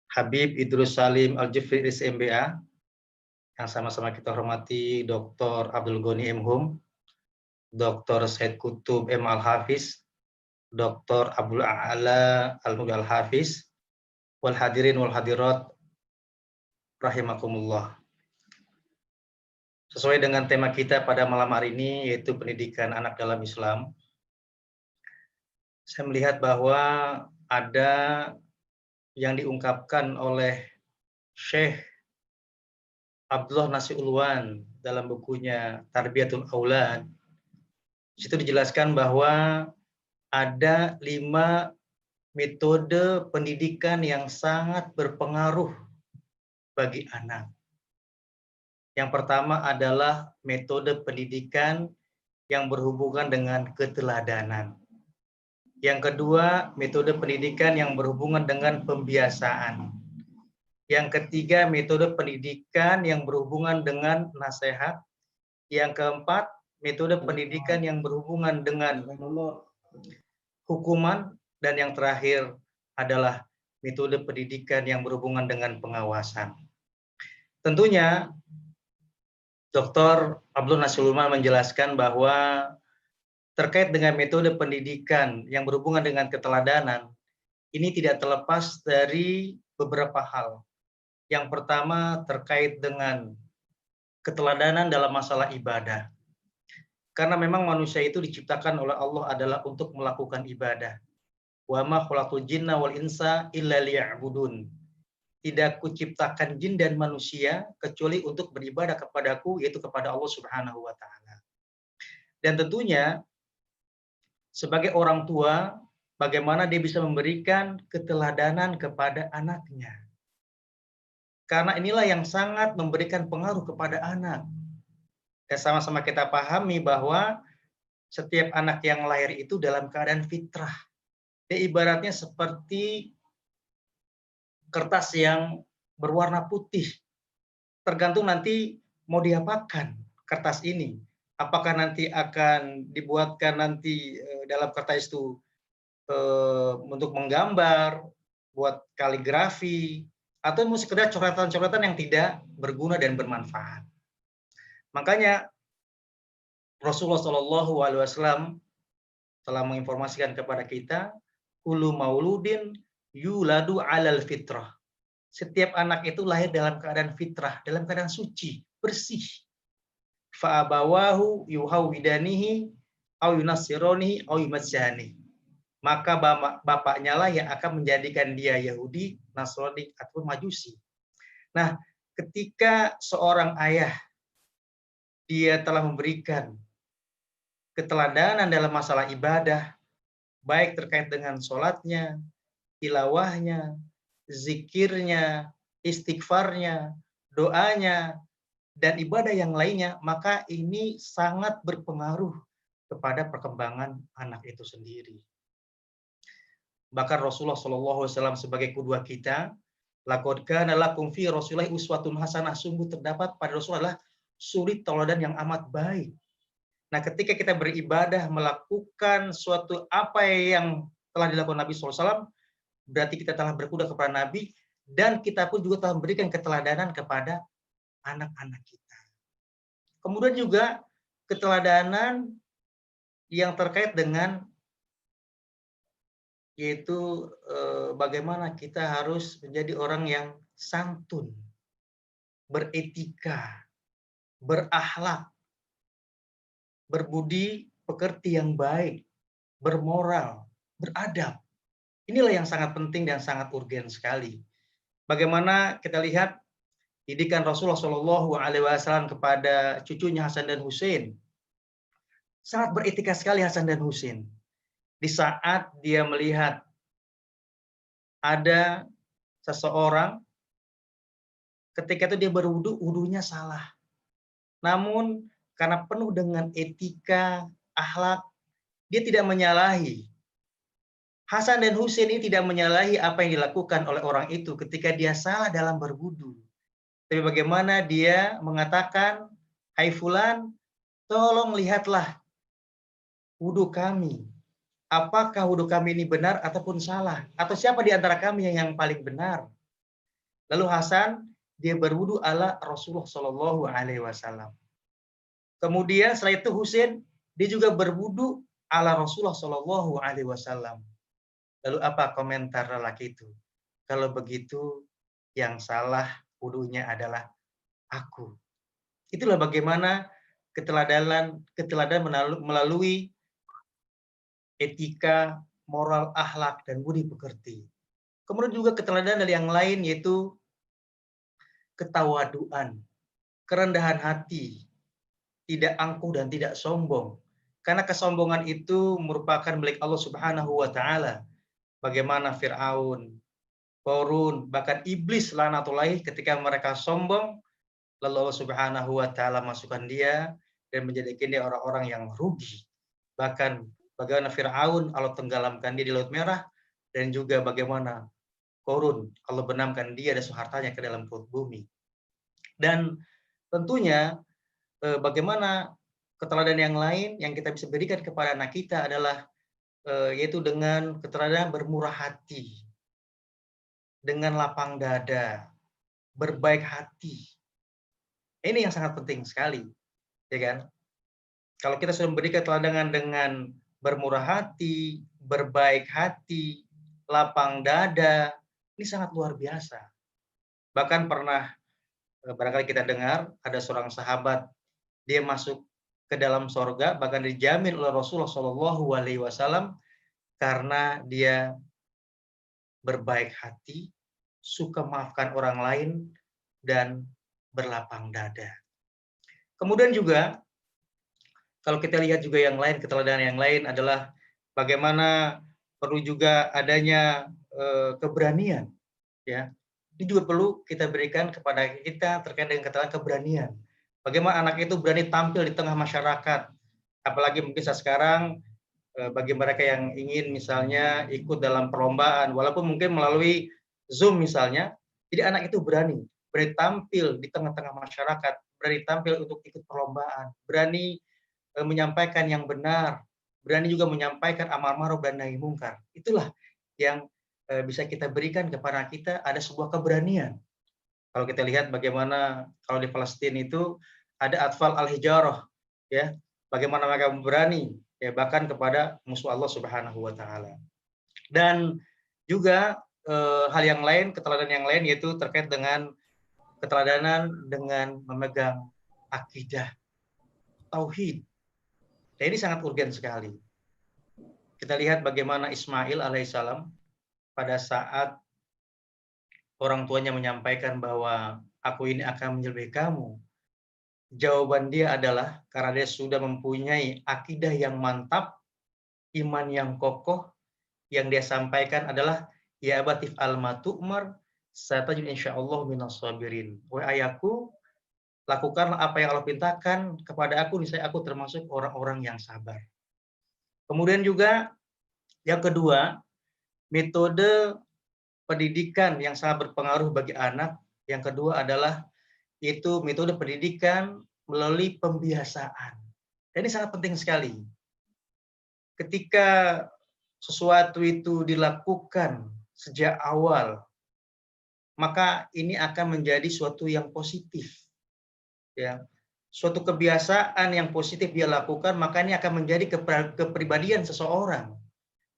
Habib Idrus Salim Al-Jufri SMBA, yang sama-sama kita hormati Dr. Abdul Ghani M. Hum, Dr. Said Kutub M. Al-Hafiz, Dr. Abdul A'la Al-Mudi Al-Hafiz, wal hadirin wal hadirat rahimakumullah. Sesuai dengan tema kita pada malam hari ini, yaitu pendidikan anak dalam Islam, saya melihat bahwa ada yang diungkapkan oleh Syekh Abdullah Nasir Ulwan dalam bukunya Tarbiyatul Aulad. Di situ dijelaskan bahwa ada 5 metode pendidikan yang sangat berpengaruh bagi anak. Yang pertama adalah metode pendidikan yang berhubungan dengan keteladanan. Yang kedua, metode pendidikan yang berhubungan dengan pembiasaan. Yang ketiga, metode pendidikan yang berhubungan dengan nasihat. Yang keempat, metode pendidikan yang berhubungan dengan hukuman. Dan yang terakhir adalah metode pendidikan yang berhubungan dengan pengawasan. Tentunya, Dr. Abdul Nasir Ulwan menjelaskan bahwa terkait dengan metode pendidikan yang berhubungan dengan keteladanan, ini tidak terlepas dari beberapa hal. Yang pertama terkait dengan keteladanan dalam masalah ibadah. Karena memang manusia itu diciptakan oleh Allah adalah untuk melakukan ibadah. Wa ma khalaqtul jinna wal insa illa liya'budun. Tidak kuciptakan jin dan manusia kecuali untuk beribadah kepadaku, yaitu kepada Allah Subhanahu wa taala. Dan tentunya sebagai orang tua, bagaimana dia bisa memberikan keteladanan kepada anaknya. Karena inilah yang sangat memberikan pengaruh kepada anak. Dan sama-sama kita pahami bahwa setiap anak yang lahir itu dalam keadaan fitrah. Dia ibaratnya seperti kertas yang berwarna putih. Tergantung nanti mau diapakan kertas ini. apakah nanti akan dibuatkan nanti dalam kertas itu untuk menggambar, buat kaligrafi, atau sekedar coretan-coretan yang tidak berguna dan bermanfaat. Makanya Rasulullah Shallallahu Alaihi Wasallam telah menginformasikan kepada kita, kullu mauludin yuladu alal fitrah. Setiap anak itu lahir dalam keadaan fitrah, dalam keadaan suci, bersih. Fa'abawahu yuhawidanihi au yunassironihi au yumajjanihi. Maka bapaknya lah yang akan menjadikan dia Yahudi, Nasrani, atau Majusi. Nah, ketika seorang ayah dia telah memberikan keteladanan dalam masalah ibadah, baik terkait dengan sholatnya, tilawahnya, zikirnya, istighfarnya, doanya, dan ibadah yang lainnya, maka ini sangat berpengaruh kepada perkembangan anak itu sendiri. Bahkan Rasulullah SAW sebagai qudwah kita, laqad kana lakum fi Rasulillahi uswatun hasanah, sungguh terdapat pada Rasulullah suri tauladan yang amat baik. Nah, ketika kita beribadah melakukan suatu apa yang telah dilakukan Nabi SAW, berarti kita telah berkuda kepada Nabi, dan kita pun juga telah memberikan keteladanan kepada anak-anak kita. Kemudian juga keteladanan yang terkait dengan yaitu bagaimana kita harus menjadi orang yang santun, beretika, berakhlak, berbudi pekerti yang baik, bermoral, beradab. Inilah yang sangat penting dan sangat urgen sekali. Bagaimana kita lihat didikan Rasulullah Shallallahu Alaihi Wasallam kepada cucunya Hasan dan Husain. Sangat beretika sekali Hasan dan Husain. Di saat dia melihat ada seseorang, ketika itu dia berwudu, wudunya salah. Namun karena penuh dengan etika, akhlak, dia tidak menyalahi. Hasan dan Husain ini tidak menyalahi apa yang dilakukan oleh orang itu ketika dia salah dalam berwudu. Tapi bagaimana dia mengatakan, hai fulan, tolong lihatlah wudu kami. Apakah wudu kami ini benar ataupun salah? Atau siapa di antara kami yang paling benar? Lalu Hasan, dia berwudu ala Rasulullah Shallallahu Alaihi Wasallam. Kemudian setelah itu Husain, dia juga berwudu ala Rasulullah Shallallahu Alaihi Wasallam. Lalu apa komentar lelaki itu? Kalau begitu, yang salah wudunya adalah aku. Itulah bagaimana keteladanan melalui etika, moral, akhlak, dan budi pekerti. Kemudian juga keteladanan yang lain yaitu ketawaduan, kerendahan hati, tidak angkuh dan tidak sombong. Karena kesombongan itu merupakan milik Allah Subhanahu wa taala. Bagaimana Firaun, Qarun, bahkan iblis laknatullahi ketika mereka sombong, lalu Allah Subhanahu wa taala masukkan dia dan menjadikan dia orang-orang yang rugi. Bahkan bagaimana Firaun Allah tenggelamkan dia di Laut Merah, dan juga bagaimana Qarun Allah benamkan dia dan hartanya ke dalam perut bumi. Dan tentunya bagaimana keteladanan yang lain yang kita bisa berikan kepada anak kita adalah yaitu dengan keteladanan bermurah hati, dengan lapang dada, berbaik hati. Ini yang sangat penting sekali, ya kan? Kalau kita sudah memberikan keteladanan dengan bermurah hati, berbaik hati, lapang dada, ini sangat luar biasa. Bahkan pernah barangkali kita dengar ada seorang sahabat, dia masuk ke dalam sorga, bahkan dijamin oleh Rasulullah Shallallahu Alaihi Wasallam karena dia berbaik hati, suka maafkan orang lain, dan berlapang dada. Kemudian juga kalau kita lihat juga yang lain, keteladanan yang lain adalah bagaimana perlu juga adanya keberanian, ya. Ini juga perlu kita berikan kepada kita terkait dengan keteladanan keberanian. Bagaimana anak itu berani tampil di tengah masyarakat, apalagi mungkin saat sekarang bagi mereka yang ingin misalnya ikut dalam perlombaan, walaupun mungkin melalui Zoom misalnya, jadi anak itu berani tampil di tengah-tengah masyarakat, berani tampil untuk ikut perlombaan, berani menyampaikan yang benar, berani juga menyampaikan amar ma'ruf dan nahi mungkar. Itulah yang bisa kita berikan kepada kita, ada sebuah keberanian. Kalau kita lihat bagaimana kalau di Palestina itu ada atfal al-hijarah, ya, bagaimana mereka berani, ya, bahkan kepada musuh Allah Subhanahu wa taala. Dan juga hal yang lain, keteladanan yang lain yaitu terkait dengan keteladanan dengan memegang akidah tauhid. Dan ini sangat urgen sekali. Kita lihat bagaimana Ismail alaihissalam pada saat orang tuanya menyampaikan bahwa aku ini akan menyembelih kamu. Jawaban dia adalah karena dia sudah mempunyai akidah yang mantap, iman yang kokoh, yang dia sampaikan adalah ya abatif alma tu'mar satajid insyaallah minas sabirin. Wahai ayahku, lakukanlah apa yang Allah perintahkan kepada aku, niscaya aku termasuk orang-orang yang sabar. Kemudian juga yang kedua, metode pendidikan yang sangat berpengaruh bagi anak. Yang kedua adalah itu metode pendidikan melalui pembiasaan. Dan ini sangat penting sekali. Ketika sesuatu itu dilakukan sejak awal, maka ini akan menjadi suatu yang positif. Ya, suatu kebiasaan yang positif dia lakukan, maka ini akan menjadi kepribadian seseorang.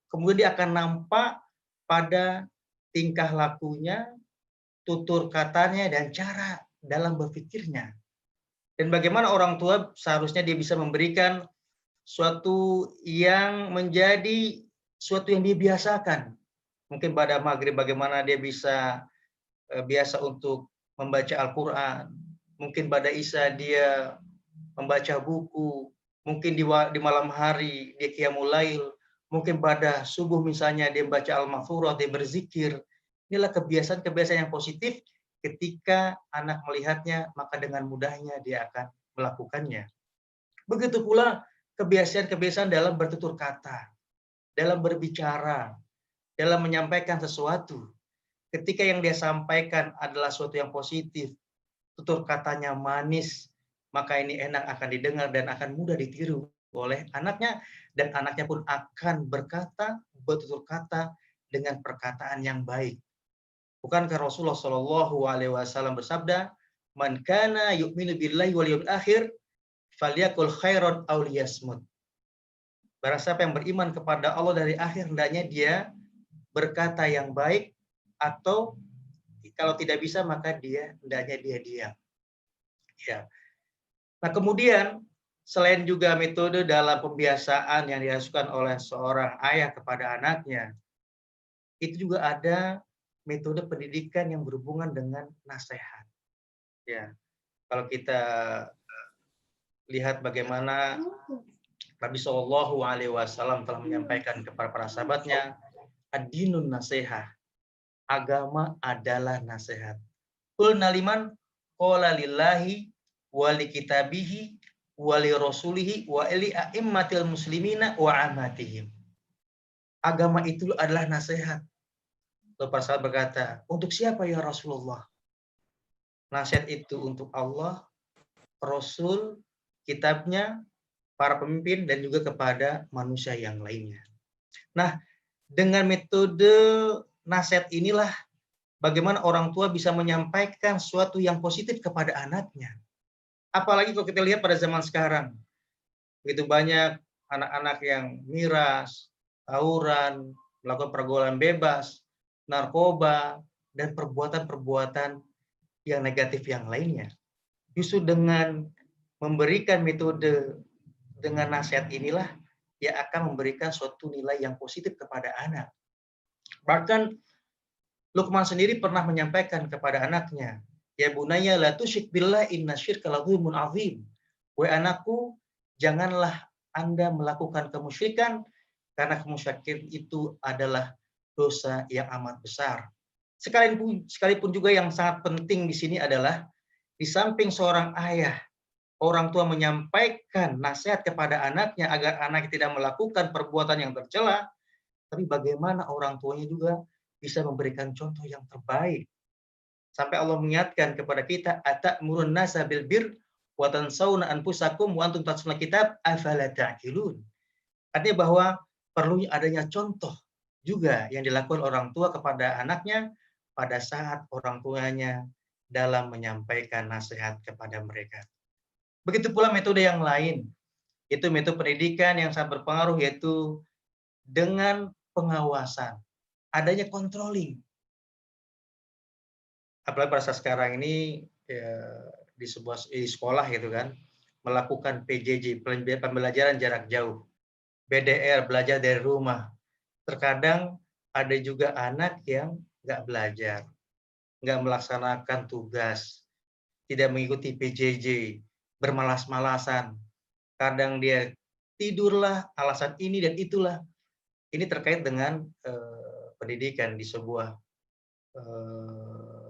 Kemudian dia akan nampak pada tingkah lakunya, tutur katanya, dan cara dalam berpikirnya. Dan bagaimana orang tua seharusnya dia bisa memberikan suatu yang menjadi suatu yang dibiasakan. Mungkin pada maghrib bagaimana dia bisa biasa untuk membaca Al-Quran. Mungkin pada Isya dia membaca buku. Mungkin di malam hari dia qiyamul lail. Mungkin pada subuh misalnya dia membaca Al-Maghfurah, dia berzikir. Inilah kebiasaan-kebiasaan yang positif. Ketika anak melihatnya, maka dengan mudahnya dia akan melakukannya. Begitu pula kebiasaan-kebiasaan dalam bertutur kata, dalam berbicara, dalam menyampaikan sesuatu. Ketika yang dia sampaikan adalah sesuatu yang positif, tutur katanya manis, maka ini enak akan didengar dan akan mudah ditiru oleh anaknya, dan anaknya pun akan bertutur kata dengan perkataan yang baik. Bukankah Rasulullah Shallallahu Alaihi Wasallam bersabda, "Man kana yu'minu billahi wal yawmil akhir, falyakul khairan aw liyasmut." Barang siapa yang beriman kepada Allah dari akhir, hendaknya dia berkata yang baik, atau kalau tidak bisa maka hendaknya dia diam. Ya. Nah, kemudian selain juga metode dalam pembiasaan yang dilakukan oleh seorang ayah kepada anaknya, itu juga ada metode pendidikan yang berhubungan dengan nasihat. Ya, kalau kita lihat bagaimana Nabi Shallallahu Alaihi Wasallam telah menyampaikan kepada para sahabatnya, ad-dinun nasihah, agama adalah nasihat. Qulna liman qala lillahi wa li kitabihi wa li rasulihi wa li a'immatil muslimina wa amatihim. Agama itu adalah nasihat. Lalu para sahabat berkata, untuk siapa ya Rasulullah? Nasihat itu untuk Allah, Rasul, kitabnya, para pemimpin, dan juga kepada manusia yang lainnya. Nah, dengan metode nasihat inilah bagaimana orang tua bisa menyampaikan sesuatu yang positif kepada anaknya. Apalagi kalau kita lihat pada zaman sekarang, begitu banyak anak-anak yang miras, tawuran, melakukan pergaulan bebas, narkoba, dan perbuatan-perbuatan yang negatif yang lainnya. Justru dengan memberikan metode dengan nasihat inilah, dia akan memberikan suatu nilai yang positif kepada anak. Bahkan Luqman sendiri pernah menyampaikan kepada anaknya, ya bunayya la tusyrik billah inna syirka la dzulmun azim. Wahai anakku, janganlah Anda melakukan kemusyrikan karena kemusyrikan itu adalah dosa yang amat besar. Sekalipun juga yang sangat penting di sini adalah di samping seorang ayah, orang tua menyampaikan nasihat kepada anaknya agar anak tidak melakukan perbuatan yang tercela, tapi bagaimana orang tuanya juga bisa memberikan contoh yang terbaik. Sampai Allah mengingatkan kepada kita, atamurun nasa bil bir wa tansawna anfusakum wa antum tatluna kitab afala ta'qilun. Artinya bahwa perlu adanya contoh juga yang dilakukan orang tua kepada anaknya pada saat orang tuanya dalam menyampaikan nasihat kepada mereka. Begitu pula metode yang lain, itu metode pendidikan yang sangat berpengaruh, yaitu dengan pengawasan, adanya controlling. Apalagi pada saat sekarang ini ya, di sekolah gitu kan, melakukan PJJ, pembelajaran jarak jauh, BDR, belajar dari rumah. Terkadang ada juga anak yang nggak belajar, nggak melaksanakan tugas, tidak mengikuti PJJ, bermalas-malasan. Kadang dia tidurlah, alasan ini dan itulah. Ini terkait dengan pendidikan di sebuah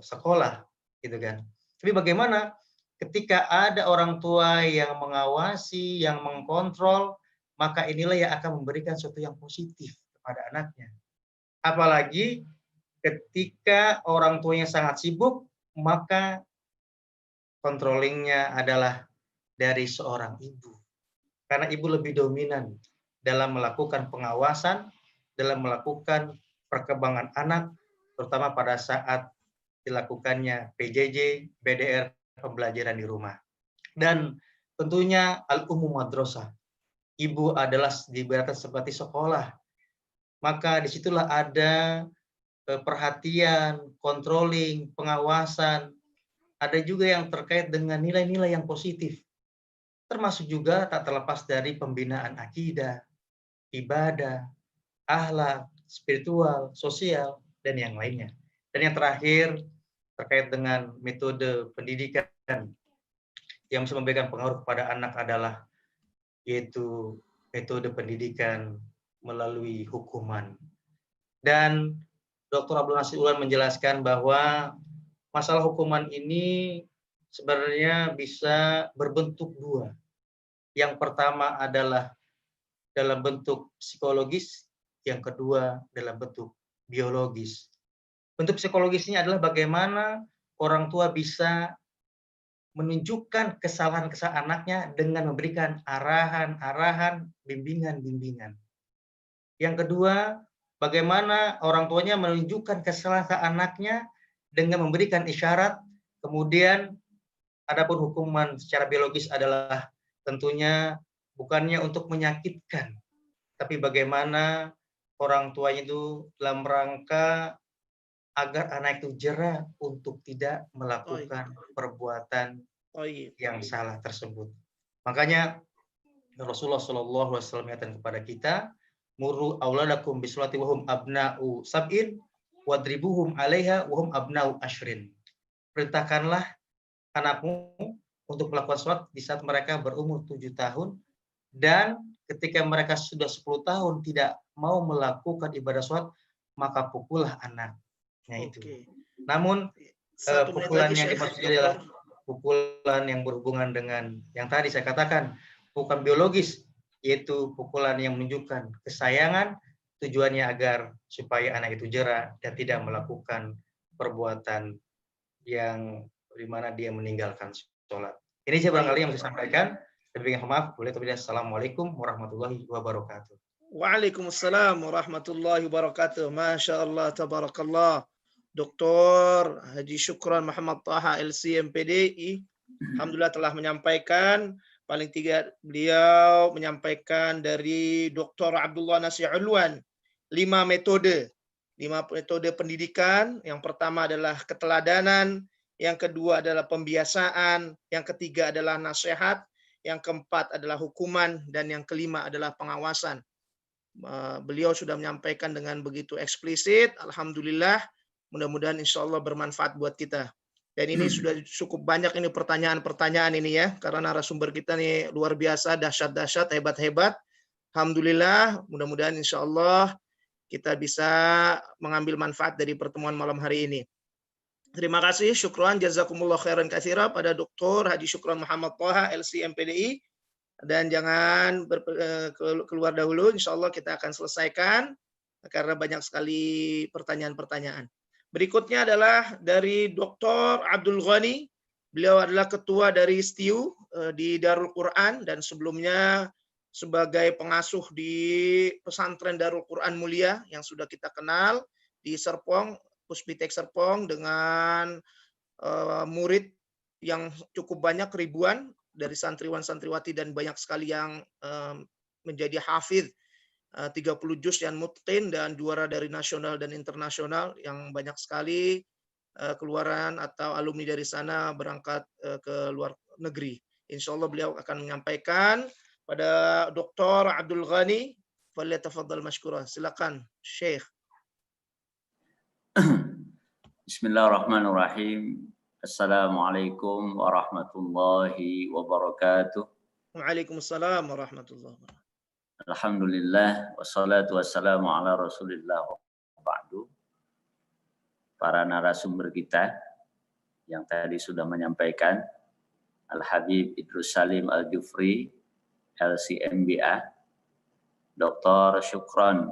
sekolah, gitu kan. Tapi bagaimana ketika ada orang tua yang mengawasi, yang mengkontrol, maka inilah yang akan memberikan sesuatu yang positif kepada anaknya. Apalagi ketika orang tuanya sangat sibuk, maka controllingnya adalah dari seorang ibu. Karena ibu lebih dominan dalam melakukan pengawasan, dalam melakukan perkembangan anak, terutama pada saat dilakukannya PJJ, BDR, pembelajaran di rumah. Dan tentunya al-ummu madrasah. Ibu adalah diibaratkan seperti sekolah. Maka disitulah ada perhatian, controlling, pengawasan. Ada juga yang terkait dengan nilai-nilai yang positif. Termasuk juga tak terlepas dari pembinaan akidah, ibadah, akhlak, spiritual, sosial, dan yang lainnya. Dan yang terakhir, terkait dengan metode pendidikan yang bisa memberikan pengaruh kepada anak adalah yaitu metode pendidikan melalui hukuman. Dan Dr. Abdul Nasir Ulan menjelaskan bahwa masalah hukuman ini sebenarnya bisa berbentuk dua. Yang pertama adalah dalam bentuk psikologis, yang kedua dalam bentuk biologis. Bentuk psikologisnya adalah bagaimana orang tua bisa menunjukkan kesalahan-kesalahan anaknya dengan memberikan arahan-arahan, bimbingan-bimbingan. Yang kedua, bagaimana orang tuanya menunjukkan kesalahan anaknya dengan memberikan isyarat. Kemudian, adapun hukuman secara biologis adalah tentunya bukannya untuk menyakitkan, tapi bagaimana orang tuanya itu dalam rangka agar anak itu jera untuk tidak melakukan perbuatan yang salah tersebut. Makanya Rasulullah SAW mengatakan kepada kita, muru auladakum bisolati wahum abna'u sab'in wadribuhum 'alaiha wahum abna'u ashrin. Perintahkanlah anakmu untuk melakukan sholat di saat mereka berumur 7 tahun, dan ketika mereka sudah 10 tahun tidak mau melakukan ibadah sholat, maka pukullah anaknya itu. Namun pukulan yang dimaksud adalah pukulan yang berhubungan dengan yang tadi saya katakan, bukan biologis, yaitu pukulan yang menunjukkan kesayangan, tujuannya agar supaya anak itu jera dan tidak melakukan perbuatan yang di mana dia meninggalkan sholat. Ini saya barangkali yang saya sampaikan. Lebih maaf, boleh tapi assalamualaikum warahmatullahi wabarakatuh. Waalaikumsalam warahmatullahi wabarakatuh. Masya Allah, tabarakallah. Dr. Haji Syukron Muhammad Taha LC MPDI, alhamdulillah telah menyampaikan, paling tiga beliau menyampaikan dari Dr. Abdullah Nasir Ulwan 5 metode pendidikan. Yang pertama adalah keteladanan, yang kedua adalah pembiasaan, yang ketiga adalah nasihat, yang keempat adalah hukuman, dan yang kelima adalah pengawasan. Beliau sudah menyampaikan dengan begitu eksplisit, alhamdulillah. Mudah-mudahan insya Allah bermanfaat buat kita. Dan ini sudah cukup banyak ini pertanyaan-pertanyaan ini ya, karena narasumber kita nih luar biasa, dahsyat-dahsyat, hebat-hebat. Alhamdulillah, mudah-mudahan insya Allah kita bisa mengambil manfaat dari pertemuan malam hari ini. Terima kasih, syukran, jazakumullah khairan katsira pada Dr. Haji Syukron Muhammad Taha LC MPDI. Dan jangan keluar dahulu, insya Allah kita akan selesaikan karena banyak sekali pertanyaan-pertanyaan. Berikutnya adalah dari Dr. Abdul Ghani. Beliau adalah ketua dari STIU, di Darul Quran dan sebelumnya sebagai pengasuh di pesantren Darul Quran Mulia yang sudah kita kenal di Serpong, Puspitek Serpong, dengan murid yang cukup banyak, ribuan dari santriwan santriwati dan banyak sekali yang menjadi hafidh 30 juz yang mutqin dan juara dari nasional dan internasional, yang banyak sekali keluaran atau alumni dari sana berangkat ke luar negeri. Insya Allah beliau akan menyampaikan pada Dr. Abdul Ghani. Falyatafaddal mashkura. Silakan Syekh. Bismillahirrahmanirrahim. Assalamualaikum warahmatullahi wabarakatuh. Waalaikumsalam warahmatullahi wabarakatuh. Alhamdulillah wassalatu wassalamu ala Rasulillah wa ba'du. Para narasumber kita yang tadi sudah menyampaikan, Al-Habib Idrus Salim Al-Jufri, LCMBA, Dr. Syukron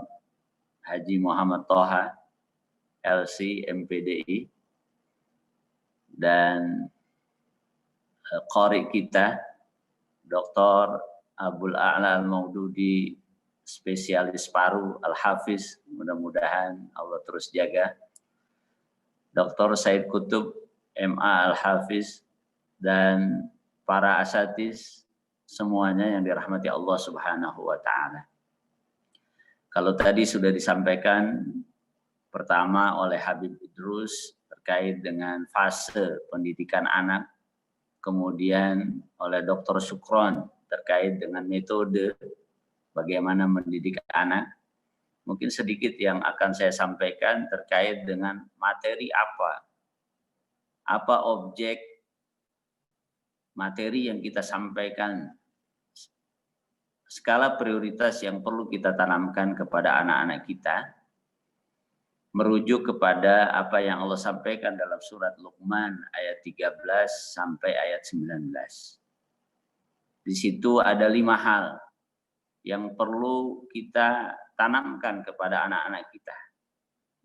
Haji Muhammad Toha, LC MPDI, dan qari kita Dr. Abul A'la Al-Maududi, spesialis paru, Al-Hafiz, mudah-mudahan Allah terus jaga. Dr. Said Kutub, MA Al-Hafiz, dan para asatiz semuanya yang dirahmati Allah Subhanahu wa Ta'ala. Kalau tadi sudah disampaikan pertama oleh Habib Idrus terkait dengan fase pendidikan anak, kemudian oleh Dr. Syukron terkait dengan metode bagaimana mendidik anak. Mungkin sedikit yang akan saya sampaikan terkait dengan materi apa objek materi yang kita sampaikan, skala prioritas yang perlu kita tanamkan kepada anak-anak kita, merujuk kepada apa yang Allah sampaikan dalam surat Luqman ayat 13 sampai ayat 19. Di situ ada 5 hal yang perlu kita tanamkan kepada anak-anak kita.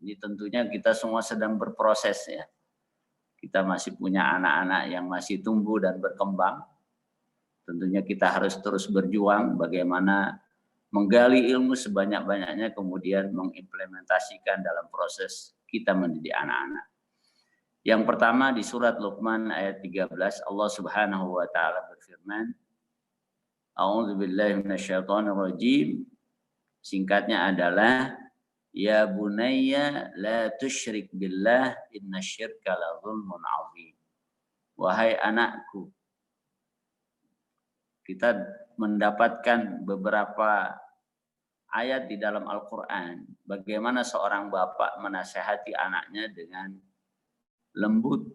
Ini tentunya kita semua sedang berproses ya. Kita masih punya anak-anak yang masih tumbuh dan berkembang. Tentunya kita harus terus berjuang bagaimana menggali ilmu sebanyak-banyaknya, kemudian mengimplementasikan dalam proses kita mendidik anak-anak. Yang pertama di surat Luqman ayat 13, Allah Subhanahu wa Ta'ala berfirman, A'udzubillahi minasyaitonirrajim. Singkatnya adalah, Ya bunayya la tusyrik billah innasyirka la zulmun azim. Wahai anakku, kita mendapatkan beberapa ayat di dalam Al-Quran, bagaimana seorang bapak menasehati anaknya dengan lembut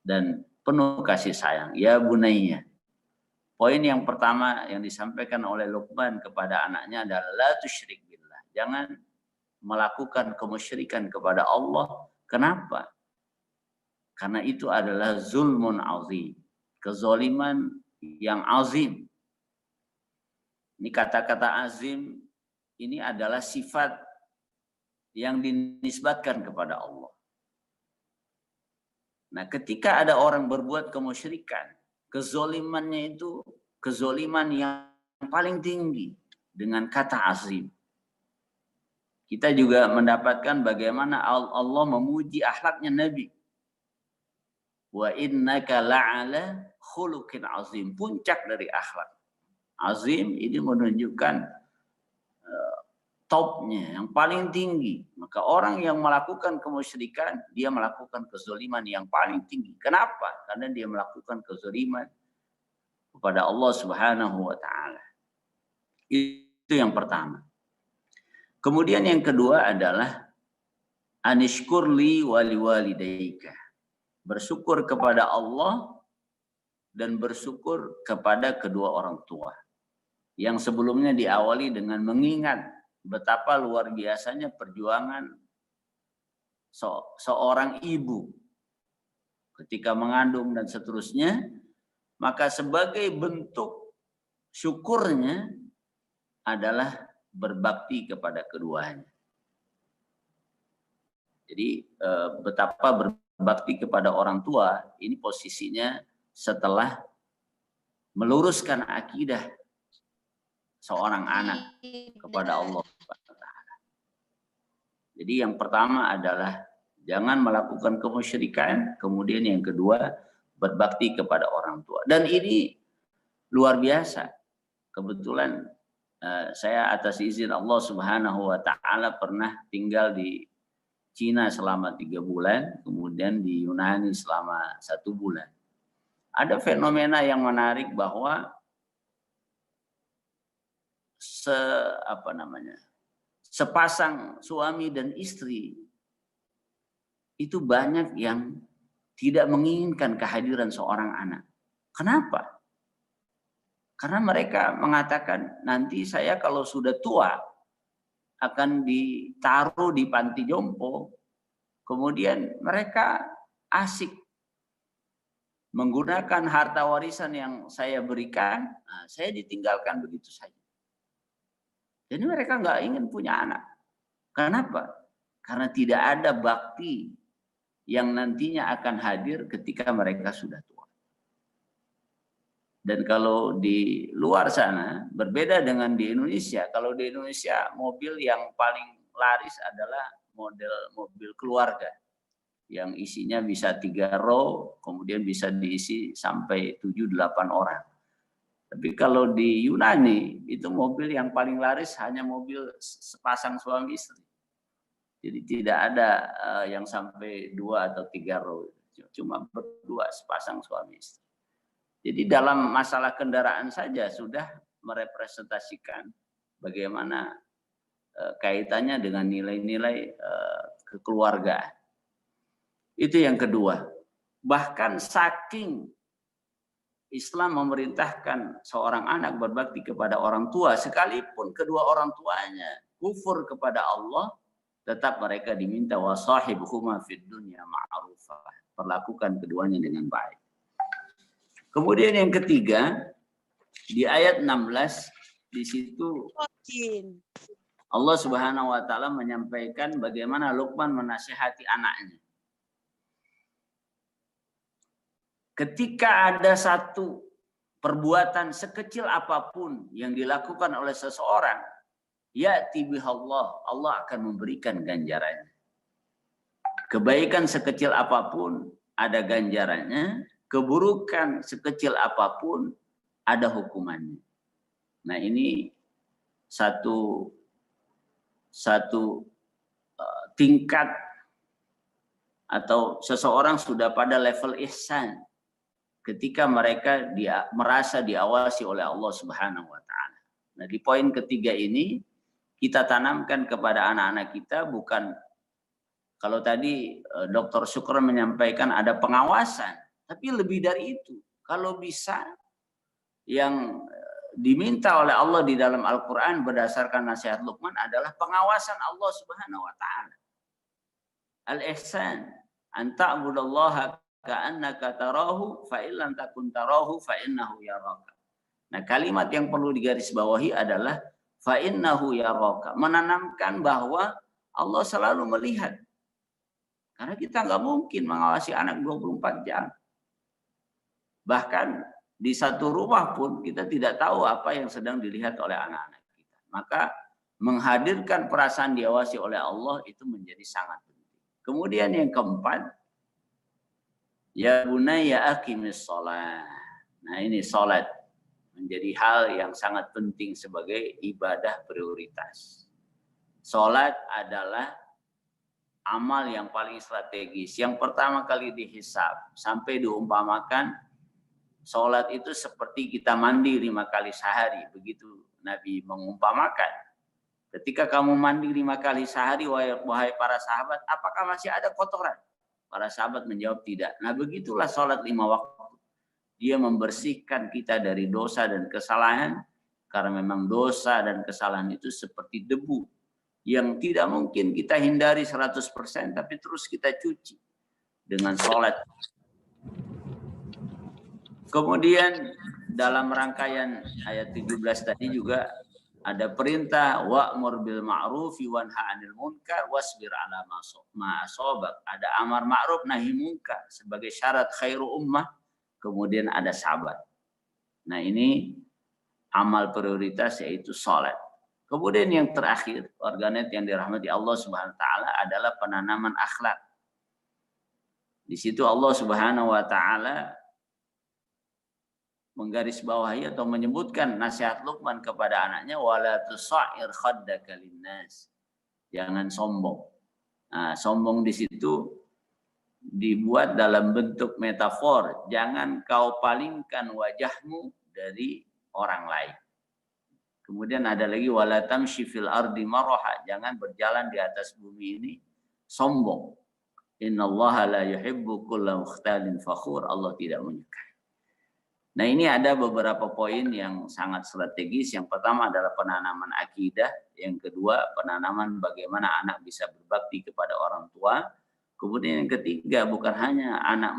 dan penuh kasih sayang. Ya bunayya. Poin yang pertama yang disampaikan oleh Luqman kepada anaknya adalah la tusyrik billah. Jangan melakukan kemusyrikan kepada Allah. Kenapa? Karena itu adalah zulmun azim. Kezaliman yang azim. Ini kata-kata azim ini adalah sifat yang dinisbatkan kepada Allah. Nah, ketika ada orang berbuat kemusyrikan, kezolimannya itu kezoliman yang paling tinggi dengan kata azim. Kita juga mendapatkan bagaimana Allah memuji akhlaknya Nabi. Wa innaka la'ala khuluqin azim. Puncak dari akhlak. Azim ini menunjukkan topnya, yang paling tinggi. Maka orang yang melakukan kemusyrikan, dia melakukan kezaliman yang paling tinggi. Kenapa? Karena dia melakukan kezaliman kepada Allah Subhanahu wa Ta'ala. Itu yang pertama. Kemudian yang kedua adalah anishkurli wali walidayka. Bersyukur kepada Allah dan bersyukur kepada kedua orang tua. Yang sebelumnya diawali dengan mengingat betapa luar biasanya perjuangan seorang ibu ketika mengandung dan seterusnya, maka sebagai bentuk syukurnya adalah berbakti kepada keduanya. Jadi betapa berbakti kepada orang tua ini posisinya setelah meluruskan akidah seorang anak kepada Allah. Jadi yang pertama adalah jangan melakukan kemusyrikan, kemudian yang kedua berbakti kepada orang tua. Dan ini luar biasa. Kebetulan saya atas izin Allah Subhanahu wa taala pernah tinggal di Cina selama 3 bulan, kemudian di Yunani selama 1 bulan. Ada fenomena yang menarik bahwa sepasang suami dan istri itu banyak yang tidak menginginkan kehadiran seorang anak. Kenapa? Karena mereka mengatakan nanti saya kalau sudah tua akan ditaruh di panti jompo, kemudian mereka asik menggunakan harta warisan yang saya berikan, saya ditinggalkan begitu saja. Jadi mereka nggak ingin punya anak. Kenapa? Karena tidak ada bakti yang nantinya akan hadir ketika mereka sudah tua. Dan kalau di luar sana, berbeda dengan di Indonesia. Kalau di Indonesia, mobil yang paling laris adalah model mobil keluarga. Yang isinya bisa 3 row, kemudian bisa diisi sampai 7-8 orang. Tapi kalau di Yunani, itu mobil yang paling laris hanya mobil sepasang suami istri. Jadi tidak ada yang sampai 2 atau 3 row. Cuma berdua sepasang suami istri. Jadi dalam masalah kendaraan saja sudah merepresentasikan bagaimana kaitannya dengan nilai-nilai kekeluargaan. Itu yang kedua. Bahkan saking Islam memerintahkan seorang anak berbakti kepada orang tua, sekalipun kedua orang tuanya kufur kepada Allah, tetap mereka diminta wasahibuhuma fid dunya ma'rufah. Perlakukan keduanya dengan baik. Kemudian yang ketiga, di ayat 16 di situ Allah Subhanahu wa taala menyampaikan bagaimana Luqman menasihati anaknya. Ketika ada satu perbuatan sekecil apapun yang dilakukan oleh seseorang, ya'ti bihallah, Allah akan memberikan ganjarannya. Kebaikan sekecil apapun ada ganjarannya, keburukan sekecil apapun ada hukumannya. Nah, ini satu tingkat atau seseorang sudah pada level ihsan ketika mereka merasa diawasi oleh Allah Subhanahu wa taala. Nah, di poin ketiga ini kita tanamkan kepada anak-anak kita, bukan kalau tadi Dr. Syukron menyampaikan ada pengawasan, tapi lebih dari itu. Kalau bisa yang diminta oleh Allah di dalam Al-Qur'an berdasarkan nasihat Luqman adalah pengawasan Allah Subhanahu wa taala. Al-ihsan, an ta'budallaha ka'annaka tarahu fa illam takun tarahu fa innahu yaraka. Nah, kalimat yang perlu digarisbawahi adalah fa innahu yaraka, menanamkan bahwa Allah selalu melihat. Karena kita nggak mungkin mengawasi anak 24 jam. Bahkan di satu rumah pun kita tidak tahu apa yang sedang dilihat oleh anak-anak kita. Maka menghadirkan perasaan diawasi oleh Allah itu menjadi sangat penting. Kemudian yang keempat, ya bunayya aqimis shalah. Nah, ini salat menjadi hal yang sangat penting sebagai ibadah prioritas. Salat adalah amal yang paling strategis. Yang pertama kali dihisab sampai diumpamakan salat itu seperti kita mandi 5 kali sehari. Begitu Nabi mengumpamakan. Ketika kamu mandi 5 kali sehari, wahai para sahabat, apakah masih ada kotoran? Para sahabat menjawab tidak. Nah, begitulah sholat 5 waktu. Dia membersihkan kita dari dosa dan kesalahan. Karena memang dosa dan kesalahan itu seperti debu. Yang tidak mungkin kita hindari 100%. Tapi terus kita cuci dengan sholat. Kemudian dalam rangkaian ayat 17 tadi juga ada perintah wa'mur bil ma'rufi wanha 'anil munkar wasbir 'ala ma asabak. Ada amar ma'ruf nahi munkar sebagai syarat khairu ummah, kemudian ada sabar. Nah ini amal prioritas yaitu sholat. Kemudian yang terakhir, warganet yang dirahmati Allah Subhanahu wa taala adalah penanaman akhlak. Di situ Allah Subhanahu wa taala menggarisbawahi atau menyebutkan nasihat Luqman kepada anaknya, wala tusair khaddaka linnas. Jangan sombong. Nah, sombong di situ dibuat dalam bentuk metafor, jangan kau palingkan wajahmu dari orang lain. Kemudian ada lagi wala tamshi fil ardi maraha, jangan berjalan di atas bumi ini sombong. Innallaha la yuhibbu kulla mukhtalin fakhur, Allah tidak menyukai. Nah, ini ada beberapa poin yang sangat strategis. Yang pertama adalah penanaman akidah, yang kedua penanaman bagaimana anak bisa berbakti kepada orang tua. Kemudian yang ketiga, bukan hanya anak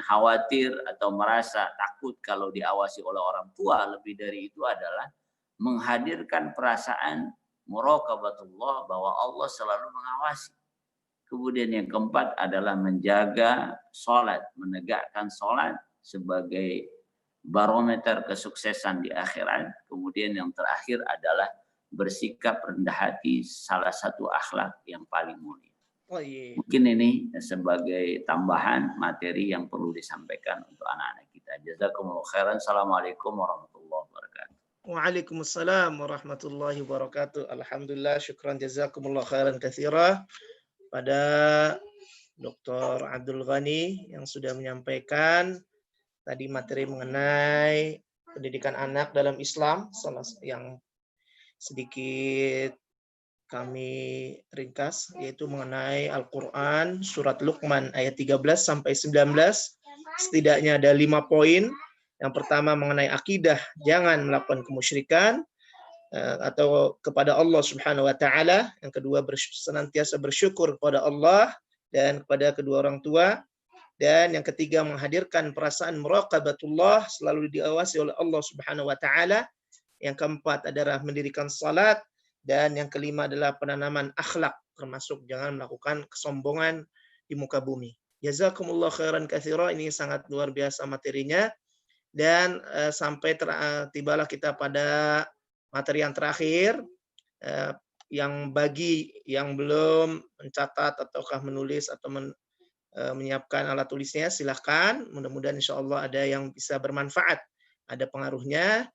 khawatir atau merasa takut kalau diawasi oleh orang tua, lebih dari itu adalah menghadirkan perasaan muraqabatullah bahwa Allah selalu mengawasi. Kemudian yang keempat adalah menjaga sholat, menegakkan sholat sebagai barometer kesuksesan di akhirat. Kemudian yang terakhir adalah bersikap rendah hati, salah satu akhlak yang paling mulia. Mungkin ini sebagai tambahan materi yang perlu disampaikan untuk anak-anak kita. Jazakumullah khairan. Assalamualaikum warahmatullahi wabarakatuh. Waalaikumsalam warahmatullahi wabarakatuh. Alhamdulillah, syukran jazakumullah khairan katsira pada Dr. Abdul Ghani yang sudah menyampaikan tadi materi mengenai pendidikan anak dalam Islam, yang sedikit kami ringkas, yaitu mengenai Al-Quran, surat Luqman ayat 13 sampai 19. Setidaknya ada 5 poin. Yang pertama mengenai akidah, jangan melakukan kemusyrikan atau kepada Allah Subhanahu wa taala. Yang kedua, senantiasa bersyukur kepada Allah dan kepada kedua orang tua. Dan yang ketiga, menghadirkan perasaan muraqabatullah, selalu diawasi oleh Allah Subhanahu wa taala. Yang keempat adalah mendirikan salat, dan yang kelima adalah penanaman akhlak, termasuk jangan melakukan kesombongan di muka bumi. Jazakumullah khairan katsira, ini sangat luar biasa materinya. Dan sampai tibalah kita pada materi yang terakhir, yang bagi yang belum mencatat ataukah menulis atau menyiapkan alat tulisnya, silahkan. Mudah-mudahan insya Allah ada yang bisa bermanfaat, ada pengaruhnya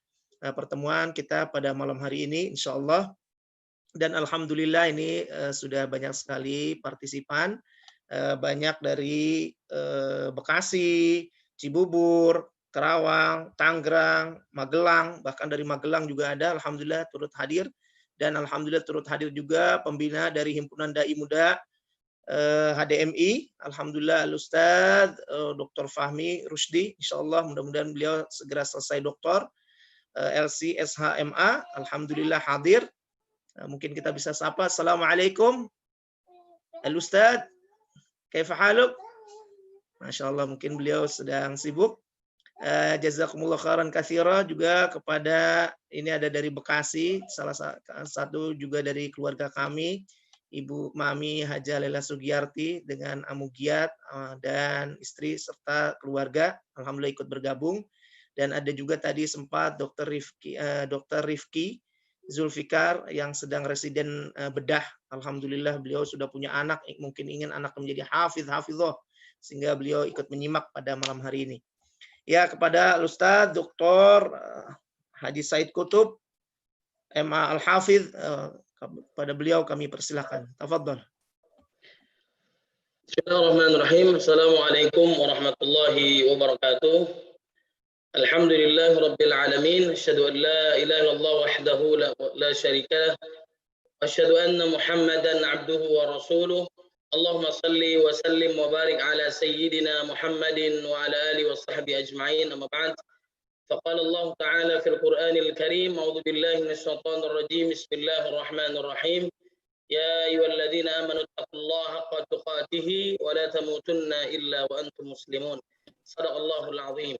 pertemuan kita pada malam hari ini insya Allah. Dan alhamdulillah ini sudah banyak sekali partisipan, banyak dari Bekasi, Cibubur, Karawang, Tangerang, Magelang, bahkan dari Magelang juga ada, alhamdulillah turut hadir. Dan alhamdulillah turut hadir juga pembina dari Himpunan Dai Muda HDMI, alhamdulillah Al-Ustadz Dr. Fahmi Rusdi, insyaallah mudah-mudahan beliau segera selesai doktor, LC SHMA, alhamdulillah hadir. Mungkin kita bisa sapa. Assalamualaikum Al-Ustadz, kaifa haluk? Masya Allah, mungkin beliau sedang sibuk. Jazakumullah khairan katsira juga kepada, ini ada dari Bekasi, salah satu juga dari keluarga kami, Ibu Mami Haja Lela Sugiyarti dengan Amu Giat dan istri serta keluarga, alhamdulillah ikut bergabung. Dan ada juga tadi sempat Dr. Rifki Zulfikar yang sedang residen bedah, alhamdulillah beliau sudah punya anak, mungkin ingin anak menjadi hafidhah, sehingga beliau ikut menyimak pada malam hari ini. Ya, kepada Ustadz Dr. Haji Said Kutub, MA Al-Hafidh, pada beliau kami persilakan. Tafadhol. Bismillahirrahmanirrahim. Assalamualaikum warahmatullahi wabarakatuh. Alhamdulillah rabbil alamin. Asyhadu an la ilaha illallah wahdahu la syarika lah. Asyhadu anna Muhammadan abduhu wa rasuluh. Allahumma salli wa sallim wa barik ala sayyidina Muhammadin wa ala alihi wa sahbihi ajma'in, amma ba'd. Faqala Allah ta'ala fil Qur'anil Karim, a'udzu billahi minasy syaithanir rajim, bismillahirrahmanirrahim. Ya ayyuhalladzina amanu taqullaha haqqa tuqatih wa la tamutunna illa wa antum muslimun. Shadaqallahul azim.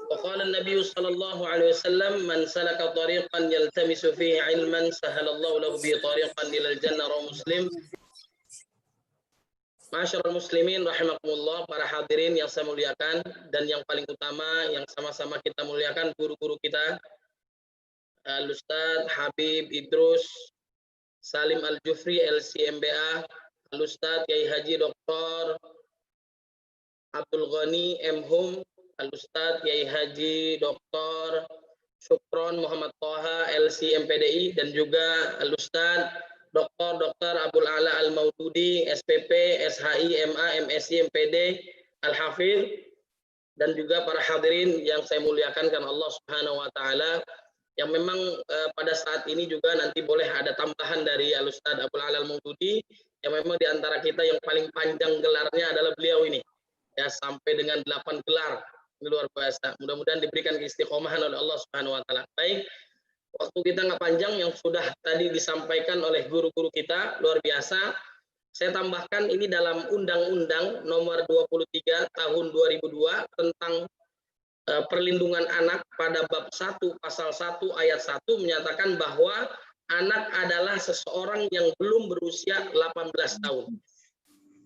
Wa qala an-nabiy sallallahu alaihi wasallam, man salaka tariqan yaltamisu fihi 'ilman sahalallahu lahu bihi tariqan ilal jannah, rawahu Muslim. Masyarul muslimin rahimakumullah, para hadirin yang saya muliakan, dan yang paling utama yang sama-sama kita muliakan guru-guru kita, Al-Ustadz Habib Idrus Salim Al-Jufri LCMBA, Al-Ustadz Kiai Haji Dr. Abdul Ghani M. Hum, Al-Ustadz Kiai Haji Dr. Syukron Muhammad Toha LCMPDI, dan juga Al-Ustadz Dr. Abdul Ala Al-Maududi, SPP, SHI, MA, MSI, MPD, Al-Hafidh, dan juga para hadirin yang saya muliakan karena Allah Subhanahu wa taala, yang memang pada saat ini juga nanti boleh ada tambahan dari Al-Ustadz Abdul Ala Al-Maududi, yang memang di antara kita yang paling panjang gelarnya adalah beliau ini. Ya, sampai dengan 8 gelar. Ini luar biasa. Mudah-mudahan diberikan keistiqomahan oleh Allah Subhanahu wa taala. Baik. Waktu kita nggak panjang, yang sudah tadi disampaikan oleh guru-guru kita luar biasa. Saya tambahkan ini dalam Undang-Undang Nomor 23 Tahun 2002 tentang perlindungan anak, pada bab 1 pasal 1 ayat 1 menyatakan bahwa anak adalah seseorang yang belum berusia 18 tahun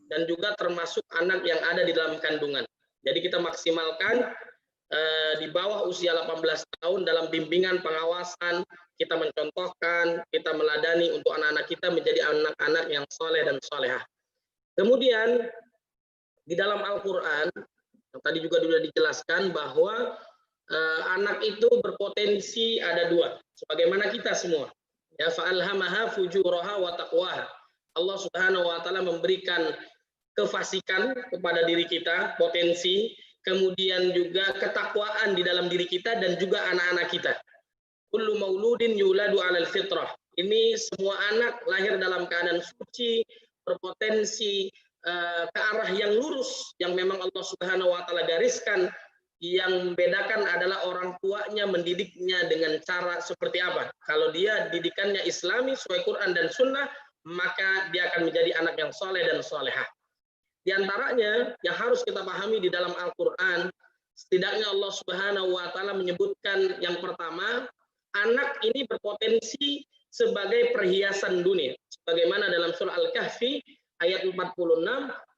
dan juga termasuk anak yang ada di dalam kandungan. Jadi kita maksimalkan di bawah usia 18 tahun dalam bimbingan pengawasan, kita mencontohkan, kita meladani untuk anak-anak kita menjadi anak-anak yang soleh dan solehah. Kemudian di dalam Al-Quran, yang tadi juga sudah dijelaskan bahwa anak itu berpotensi ada 2, sebagaimana kita semua. Ya, fa'alhamaha fujuraha wa taqwaha. Allah Subhanahu wa taala memberikan kefasikan kepada diri kita, potensi, kemudian juga ketakwaan di dalam diri kita dan juga anak-anak kita. Kullu mauludin yuladu 'alal fitrah. Ini semua anak lahir dalam keadaan suci, berpotensi ke arah yang lurus yang memang Allah Subhanahu wa taala gariskan. Yang membedakan adalah orang tuanya mendidiknya dengan cara seperti apa. Kalau dia didikannya Islami sesuai Quran dan Sunnah, maka dia akan menjadi anak yang soleh dan solehah. Di antaranya yang harus kita pahami di dalam Al-Quran, setidaknya Allah Subhanahu wa taala menyebutkan yang pertama, anak ini berpotensi sebagai perhiasan dunia. Sebagaimana dalam surah Al-Kahfi ayat 46,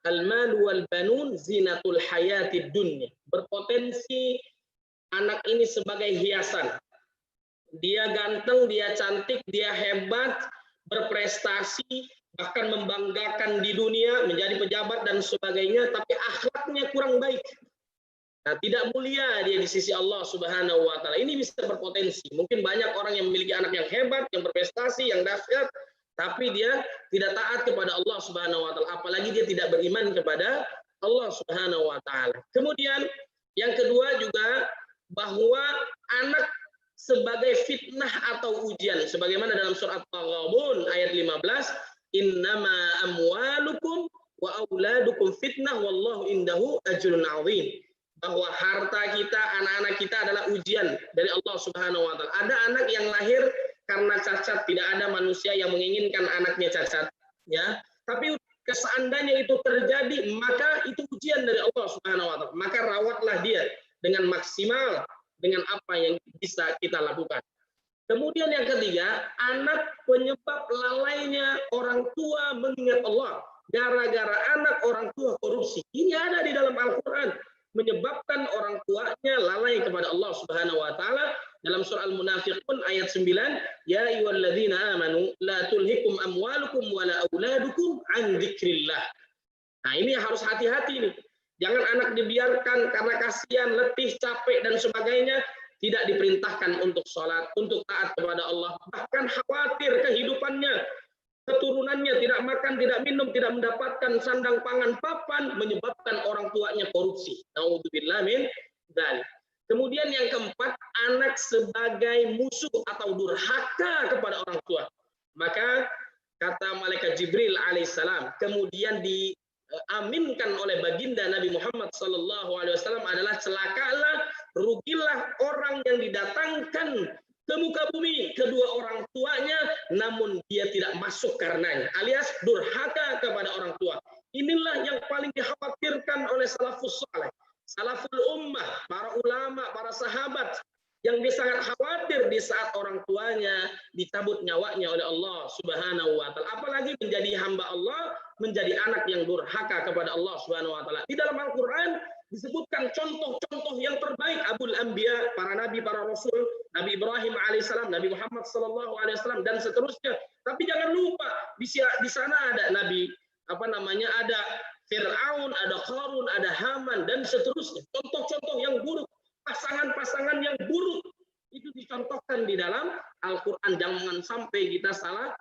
al-malu wal banun zinatul hayatid dunya. Berpotensi anak ini sebagai hiasan. Dia ganteng, dia cantik, dia hebat, berprestasi, bahkan membanggakan di dunia, menjadi pejabat dan sebagainya, tapi akhlaknya kurang baik. Nah, tidak mulia dia di sisi Allah Subhanahu wa taala. Ini bisa berpotensi. Mungkin banyak orang yang memiliki anak yang hebat, yang berprestasi, yang dahsyat, tapi dia tidak taat kepada Allah Subhanahu wa taala, apalagi dia tidak beriman kepada Allah Subhanahu wa taala. Kemudian yang kedua juga bahwa anak sebagai fitnah atau ujian, sebagaimana dalam surat At-Taghabun ayat 15, innama amwalukum wa auladukum fitnah wallahu indahu ajrun 'azim. Bahwa harta kita, anak-anak kita adalah ujian dari Allah Subhanahu wa taala. Ada anak yang lahir karena cacat, tidak ada manusia yang menginginkan anaknya cacat, ya. Tapi seandainya itu terjadi, maka itu ujian dari Allah Subhanahu wa taala. Maka rawatlah dia dengan maksimal dengan apa yang bisa kita lakukan. Kemudian yang ketiga, anak penyebab lalainya orang tua mengingat Allah. Gara-gara anak orang tua korupsi. Ini ada di dalam Al-Quran. Menyebabkan orang tuanya lalai kepada Allah Subhanahu wa taala. Dalam surah Al-Munafiqun ayat 9, ya ayyuhalladzina amanu la tulhikum amwalukum wala auladukum an dzikrillah. Nah, ini harus hati-hati nih. Jangan anak dibiarkan karena kasihan, letih, capek dan sebagainya, tidak diperintahkan untuk sholat, untuk taat kepada Allah, bahkan khawatir kehidupannya, keturunannya tidak makan, tidak minum, tidak mendapatkan sandang pangan papan, menyebabkan orang tuanya korupsi. Nauzubillah min dzalik. Kemudian yang keempat, anak sebagai musuh atau durhaka kepada orang tua. Maka kata malaikat Jibril alaihissalam, kemudian diaminkan oleh baginda Nabi Muhammad SAW adalah celakalah, rugilah orang yang didatangkan ke muka bumi kedua orang tuanya, namun dia tidak masuk karenanya, alias durhaka kepada orang tua. Inilah yang paling dikhawatirkan oleh salafus saleh, salaful ummah, para ulama, para sahabat, yang dia sangat khawatir di saat orang tuanya dicabut nyawanya oleh Allah Subhanahu wa taala. Apalagi menjadi hamba Allah menjadi anak yang durhaka kepada Allah Subhanahu wa taala. Di dalam Al-Qur'an disebutkan contoh-contoh yang terbaik Abul Anbiya, para nabi, para rasul, Nabi Ibrahim alaihissalam, Nabi Muhammad sallallahu alaihi wasallam dan seterusnya. Tapi jangan lupa di sana ada nabi ada Fir'aun, ada Qarun, ada Haman dan seterusnya. Contoh-contoh yang buruk, pasangan-pasangan yang buruk itu dicontohkan di dalam Al-Qur'an. Jangan sampai kita salah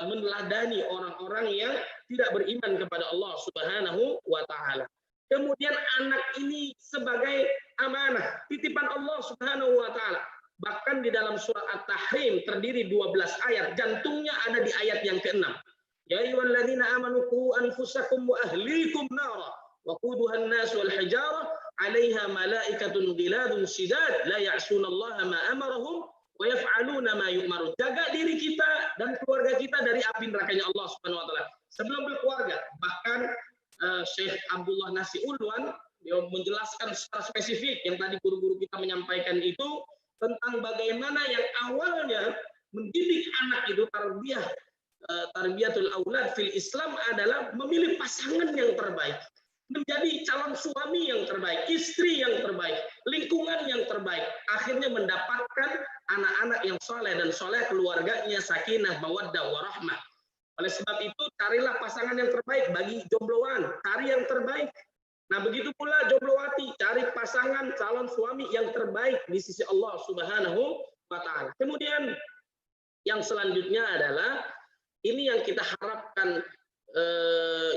meneladani orang-orang yang tidak beriman kepada Allah Subhanahu wa taala. Kemudian anak ini sebagai amanah, titipan Allah Subhanahu wa taala. Bahkan di dalam surah At-Tahrim terdiri 12 ayat, jantungnya ada di ayat yang ke-6. Ya ayyuhalladzina amanu qu anfusakum wa ahlikum nara wa quduha an-nas wal hijarah 'alaiha malaikatun ghiladun shidad la ya'sunallaha ma amarahum wa yaf'aluna ma yu'marun. Jaga diri kita dan keluarga kita dari api nerakanya Allah Subhanahu wa taala. Sebelum berkeluarga, bahkan Syekh Abdullah Nasi Ulwan dia menjelaskan secara spesifik yang tadi guru-guru kita menyampaikan itu tentang bagaimana yang awalnya mendidik anak itu tarbiyatul aulad fil Islam adalah memilih pasangan yang terbaik, menjadi calon suami yang terbaik, istri yang terbaik, lingkungan yang terbaik, akhirnya mendapatkan anak-anak yang soleh dan soleh, keluarganya sakinah, mawaddah, warahmah. Oleh sebab itu carilah pasangan yang terbaik. Bagi jombloan, cari yang terbaik. Nah begitu pula jomblowati, cari pasangan calon suami yang terbaik di sisi Allah Subhanahu wa taala. Kemudian yang selanjutnya adalah ini yang kita harapkan,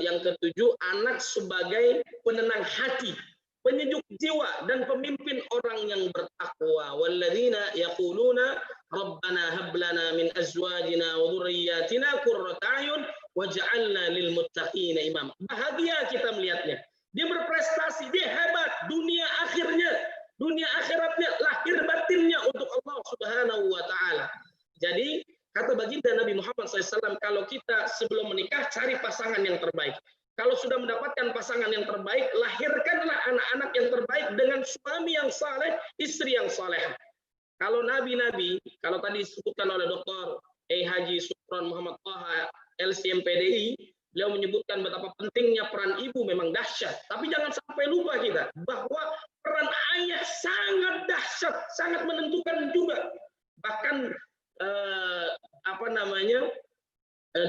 yang ketujuh, anak sebagai penenang hati, penyejuk jiwa dan pemimpin orang yang bertakwa. Walladzina yaquluna rabbana hab lana min azwajina wa dhurriyyatina qurrata a'yun waj'alna lil muttaqina imam. Bahagia kita melihatnya. Dia berprestasi, dia hebat dunia akhiratnya, lahir batinnya untuk Allah Subhanahu wa taala. Jadi kata baginda Nabi Muhammad SAW, kalau kita sebelum menikah cari pasangan yang terbaik. Kalau sudah mendapatkan pasangan yang terbaik, lahirkanlah anak-anak yang terbaik dengan suami yang saleh, istri yang saleh. Kalau nabi-nabi, kalau tadi disebutkan oleh Dr. Haji Supron Muhammad Taha, LCMPDI, beliau menyebutkan betapa pentingnya peran ibu memang dahsyat. Tapi jangan sampai lupa kita bahwa peran ayah sangat dahsyat, sangat menentukan juga. Bahkan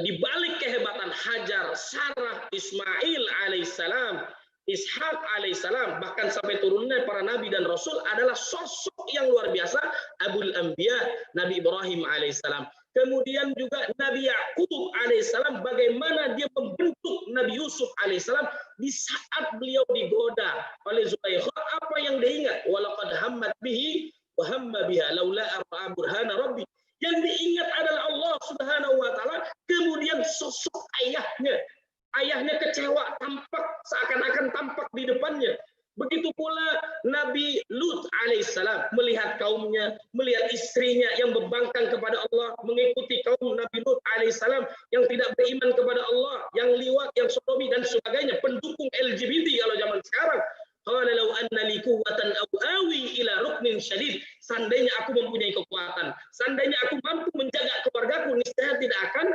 di balik kehebatan Hajar, Sarah, Ismail alaihissalam, Ishak alaihissalam, bahkan sampai turunnya para nabi dan rasul adalah sosok yang luar biasa. Abul Anbiya, Nabi Ibrahim alaihissalam. Kemudian juga Nabi Yakub alaihissalam, bagaimana dia membentuk Nabi Yusuf alaihissalam di saat beliau digoda oleh Zulaikha. Apa yang dia ingat? Walaqad hammat bihi wa hamma biha laula ar'a burhana rabbi. Yang diingat adalah Allah Subhanahu wa taala. Kemudian sosok ayahnya kecewa, tampak seakan-akan tampak di depannya. Begitu pula Nabi Lut alaihissalam melihat kaumnya, melihat istrinya yang membangkang kepada Allah, mengikuti kaum Nabi Lut alaihissalam yang tidak beriman kepada Allah, yang liwat, yang sodomi dan sebagainya, pendukung LGBT kalau zaman sekarang. Qala law anna li quwwatan aw awi ila ruknin syadid. Seandainya aku mempunyai kekuatan, seandainya aku mampu menjaga keluargaku, niscaya tidak akan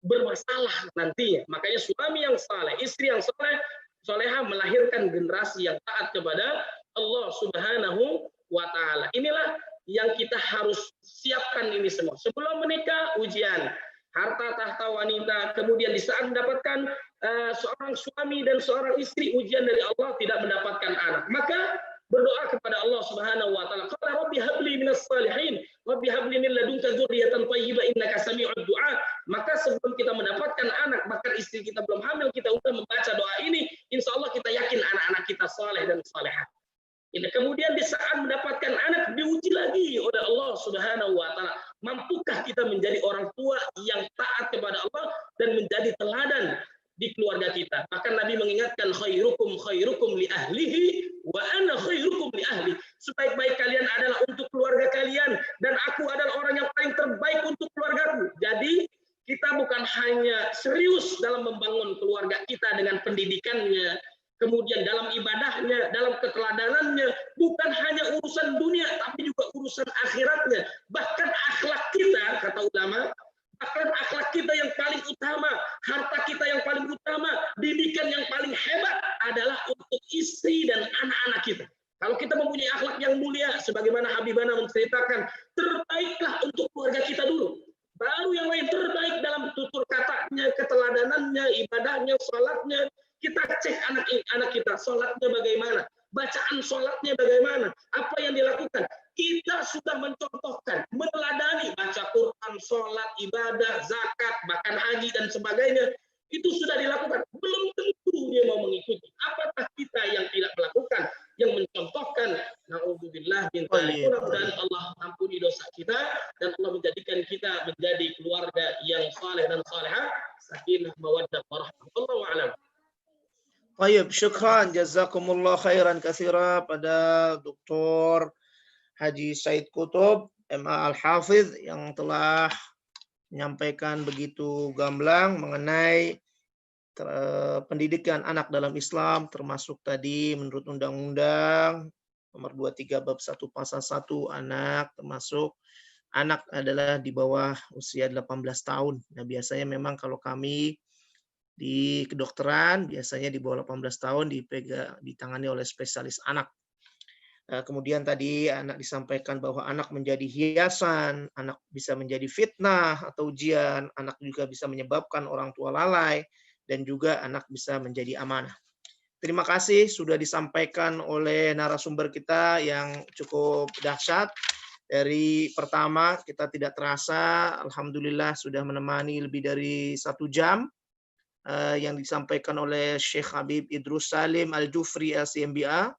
bermasalah nantinya. Makanya suami yang saleh, istri yang solehah melahirkan generasi yang taat kepada Allah Subhanahu wa taala. Inilah yang kita harus siapkan ini semua. Sebelum menikah, ujian harta tahta wanita, kemudian di saat mendapatkan seorang suami dan seorang istri, ujian dari Allah tidak mendapatkan anak, maka berdoa kepada Allah Subhanahu wa taala. Qala rabbi habli minas salihin, rabbi habli min ladunka dzurriyyatan thayyibah innaka sami'ud du'a. Maka sebelum kita mendapatkan anak, bahkan istri kita belum hamil, kita sudah membaca doa ini, insya Allah kita yakin anak-anak kita saleh dan salehah. Kemudian di saat mendapatkan anak diuji lagi oleh Allah Subhanahu wa taala. Mampukah kita menjadi orang tua yang taat kepada Allah dan menjadi teladan di keluarga kita? Bahkan Nabi mengingatkan khairukum li ahlihi wa ana khairukum li ahli. Sebaik-baik kalian adalah untuk keluarga kalian dan aku adalah orang yang paling terbaik untuk keluargaku. Jadi kita bukan hanya serius dalam membangun keluarga kita dengan pendidikannya, kemudian dalam ibadahnya, dalam keteladanannya, bukan hanya urusan dunia, tapi juga urusan akhiratnya. Bahkan akhlak kita, kata ulama, bahkan akhlak kita yang paling utama, harta kita yang paling utama, ceritakan terbaiklah untuk keluarga kita dulu. Baru yang lain terbaik dalam tutur katanya, keteladanannya, ibadahnya, sholatnya. Kita cek anak kita, sholatnya bagaimana, bacaan sholatnya bagaimana, apa yang dilakukan. Kita sudah mencontohkan, meneladani baca Quran, sholat, ibadah, zakat, bahkan haji dan sebagainya. Itu sudah dilakukan. Belum tentu dia mau mengikuti. Apakah kita yang tidak melakukan, yang mencontohkan? Na'udzubillah min dzalik. Mudah-mudahan Allah ampuni dosa kita dan Allah menjadikan kita menjadi keluarga yang saleh dan salehah, sakinah, mawaddah, warahmah. Wallahu a'lam. Baik, syukran, jazakumullah khairan katsira pada Dr. Haji Said Qutb, MA Al-Hafidh, yang telah menyampaikan begitu gamblang mengenai pendidikan anak dalam Islam, termasuk tadi menurut Undang-Undang nomor 23 bab 1 pasal 1 anak, termasuk anak adalah di bawah usia 18 tahun. Nah, biasanya memang kalau kami di kedokteran biasanya di bawah 18 tahun ditangani oleh spesialis anak. Kemudian tadi anak disampaikan bahwa anak menjadi hiasan, anak bisa menjadi fitnah atau ujian, anak juga bisa menyebabkan orang tua lalai, dan juga anak bisa menjadi amanah. Terima kasih sudah disampaikan oleh narasumber kita yang cukup dahsyat. Dari pertama kita tidak terasa, alhamdulillah sudah menemani lebih dari 1 jam. Yang disampaikan oleh Syekh Habib Idrus Salim Al-Jufri LCMBA,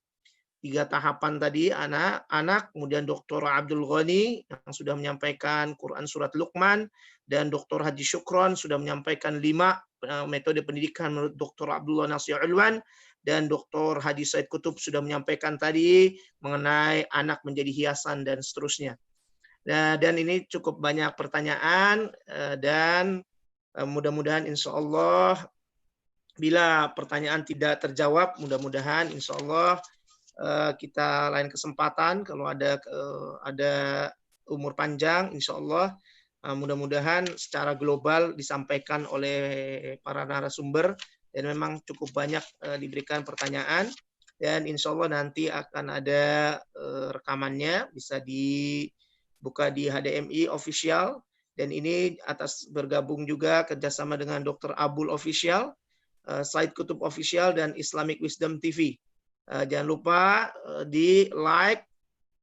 3 tahapan tadi anak, kemudian Dr. Abdul Ghani yang sudah menyampaikan Quran Surat Luqman, dan Dr. Haji Syukron sudah menyampaikan 5 metode pendidikan menurut Dr. Abdullah Nasir Ulwan, dan Dr. Haji Said Qutb sudah menyampaikan tadi mengenai anak menjadi hiasan dan seterusnya. Nah, dan ini cukup banyak pertanyaan dan mudah-mudahan insya Allah bila pertanyaan tidak terjawab, mudah-mudahan insya Allah kita lain kesempatan kalau ada umur panjang, insya Allah mudah-mudahan secara global disampaikan oleh para narasumber, dan memang cukup banyak diberikan pertanyaan, dan insya Allah nanti akan ada rekamannya bisa dibuka di HDMI official. Dan ini atas bergabung juga kerjasama dengan Dr. Abul Official, Said Qutb Official, dan Islamic Wisdom TV. Jangan lupa di like,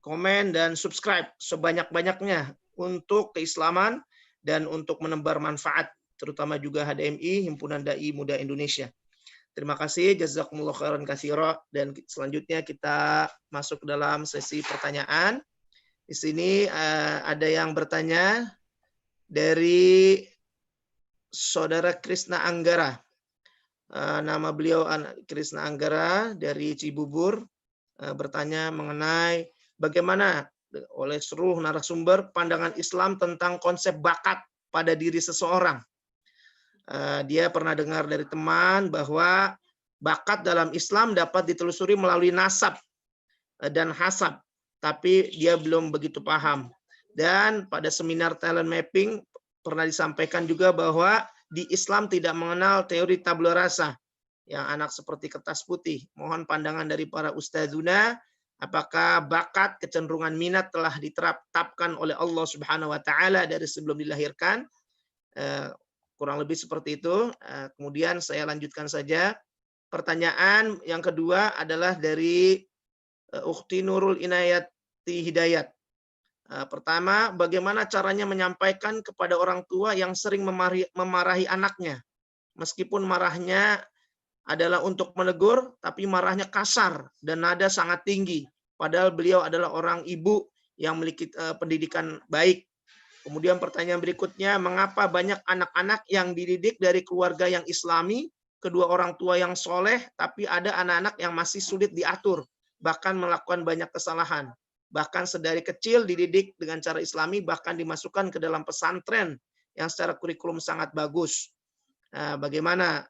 komen, dan subscribe sebanyak-banyaknya untuk keislaman dan untuk menebar manfaat, terutama juga HDMI, Himpunan Dai Muda Indonesia. Terima kasih, jazakumullah khairan katsira, dan selanjutnya kita masuk ke dalam sesi pertanyaan. Di sini ada yang bertanya dari Saudara Krisna Anggara. Nama beliau Krisna Anggara dari Cibubur, bertanya mengenai bagaimana oleh seluruh narasumber pandangan Islam tentang konsep bakat pada diri seseorang. Dia pernah dengar dari teman bahwa bakat dalam Islam dapat ditelusuri melalui nasab dan hasab, tapi dia belum begitu paham. Dan pada seminar talent mapping pernah disampaikan juga bahwa di Islam tidak mengenal teori tabula rasa yang anak seperti kertas putih. Mohon pandangan dari para ustadzuna, apakah bakat, kecenderungan minat telah ditetapkan oleh Allah Subhanahu wa taala dari sebelum dilahirkan? Kurang lebih seperti itu. Kemudian saya lanjutkan saja. Pertanyaan yang kedua adalah dari Ukhti Nurul Inayati Hidayat. Pertama, bagaimana caranya menyampaikan kepada orang tua yang sering memarahi anaknya, meskipun marahnya adalah untuk menegur, tapi marahnya kasar dan nada sangat tinggi, padahal beliau adalah orang ibu yang memiliki pendidikan baik. Kemudian pertanyaan berikutnya, mengapa banyak anak-anak yang dididik dari keluarga yang Islami, kedua orang tua yang soleh, tapi ada anak-anak yang masih sulit diatur, bahkan melakukan banyak kesalahan. Bahkan sedari kecil dididik dengan cara Islami, bahkan dimasukkan ke dalam pesantren yang secara kurikulum sangat bagus. Bagaimana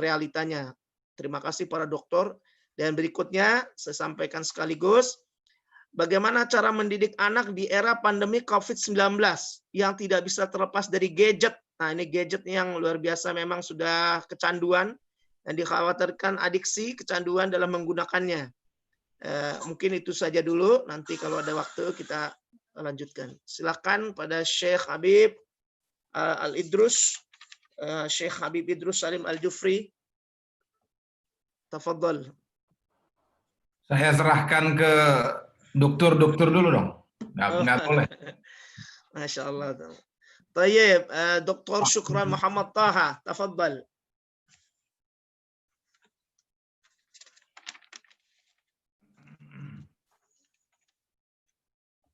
realitanya? Terima kasih para dokter. Dan berikutnya saya sampaikan sekaligus, bagaimana cara mendidik anak di era pandemi COVID-19 yang tidak bisa terlepas dari gadget. Nah, ini gadget yang luar biasa, memang sudah kecanduan dan dikhawatirkan adiksi, kecanduan dalam menggunakannya. Mungkin itu saja dulu, nanti kalau ada waktu kita lanjutkan. Silakan pada Syekh Habib Al-Idrus, Syekh Habib Idrus Salim Al-Jufri. Tafadhal. Saya serahkan ke dokter dulu dong. Nggak boleh. Masya Allah. Tayyib, Dr. Syukran Muhammad Taha, tafadhal.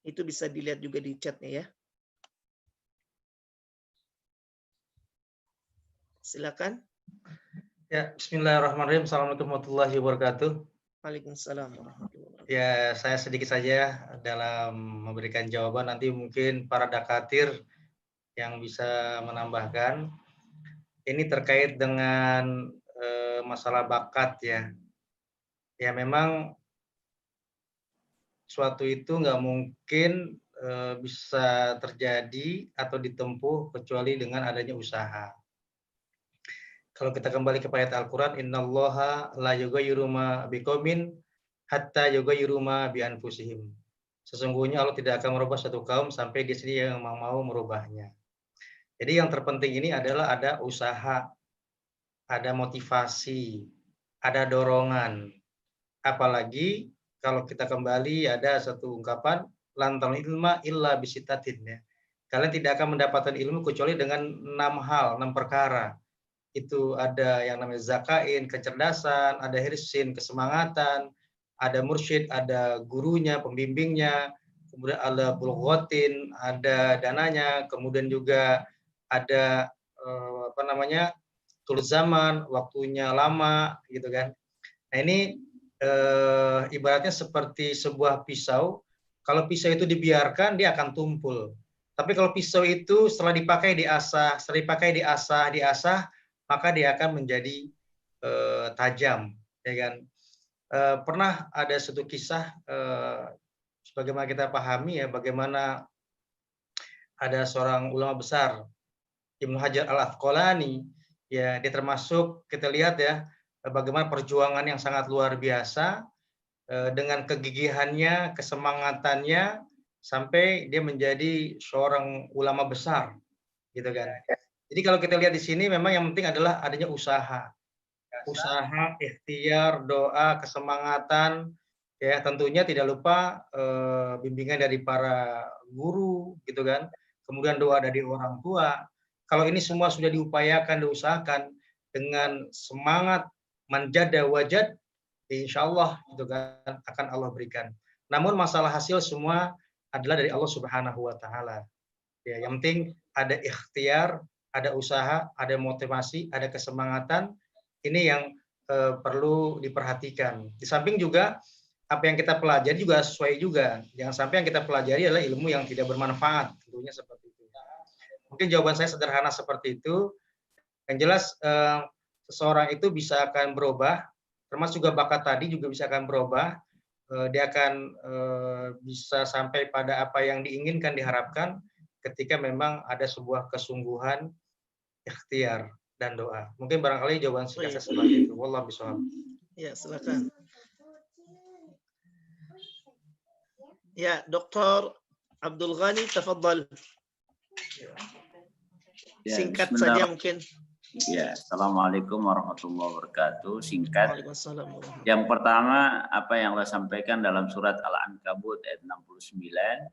Itu bisa dilihat juga di chatnya ya. Silakan. Ya, bismillahirrahmanirrahim. Assalamualaikum warahmatullahi wabarakatuh. Waalaikumsalam warahmatullahi wabarakatuh. Ya, saya sedikit saja dalam memberikan jawaban, nanti mungkin para dakatir yang bisa menambahkan. Ini terkait dengan masalah bakat ya. Ya memang suatu itu nggak mungkin bisa terjadi atau ditempuh kecuali dengan adanya usaha. Kalau kita kembali ke ayat Al-Quran, innallaha la yughayyiru ma biqaumin hatta yughayyiru ma bi anfusihim. Sesungguhnya Allah tidak akan merubah satu kaum sampai dia sendiri yang mau merubahnya. Jadi yang terpenting ini adalah ada usaha, ada motivasi, ada dorongan. Apalagi kalau kita kembali ada satu ungkapan, lantal ilma illa bisitatin ya. Kalian tidak akan mendapatkan ilmu kecuali dengan 6 hal, 6 perkara. Itu ada yang namanya zakain, kecerdasan, ada hirsin, kesemangatan, ada mursyid, ada gurunya, pembimbingnya, kemudian ada bulghatin, ada dananya, kemudian juga ada tul zaman, waktunya lama gitu kan. Nah ini ibaratnya seperti sebuah pisau. Kalau pisau itu dibiarkan dia akan tumpul. Tapi kalau pisau itu setelah dipakai diasah, maka dia akan menjadi tajam, ya kan? Pernah ada satu kisah, sebagaimana kita pahami ya, bagaimana ada seorang ulama besar, Ibnu Hajar Al-Asqalani, ya dia termasuk, kita lihat ya, bagaimana perjuangan yang sangat luar biasa, dengan kegigihannya, kesemangatannya, sampai dia menjadi seorang ulama besar, gitu kan? Jadi kalau kita lihat di sini memang yang penting adalah adanya usaha, ikhtiar, doa, kesemangatan, ya tentunya tidak lupa bimbingan dari para guru, gitu kan. Kemudian doa dari orang tua. Kalau ini semua sudah diupayakan, diusahakan dengan semangat manjada wajad, insya Allah gitu kan akan Allah berikan. Namun masalah hasil semua adalah dari Allah Subhanahu Wa Taala. Ya, yang penting ada ikhtiar, ada usaha, ada motivasi, ada kesemangatan. Ini yang perlu diperhatikan. Di samping juga apa yang kita pelajari juga sesuai juga. Jangan sampai yang kita pelajari adalah ilmu yang tidak bermanfaat. Tentunya seperti itu. Mungkin jawaban saya sederhana seperti itu. Yang jelas seseorang itu bisa akan berubah, termasuk juga bakat tadi juga bisa akan berubah. Dia akan bisa sampai pada apa yang diinginkan, diharapkan ketika memang ada sebuah kesungguhan, ikhtiar dan doa. Mungkin barangkali jawaban singkat saya seperti itu. Wallahu bishawab. Ya, silakan. Ya, Dr. Abdul Ghani, tafadhal. Ya, Singkat saja mungkin. Ya, Assalamualaikum warahmatullahi wabarakatuh. Singkat. Waalaikumsalam. Yang pertama, apa yang Allah sampaikan dalam surat Al-Ankabut ayat 69.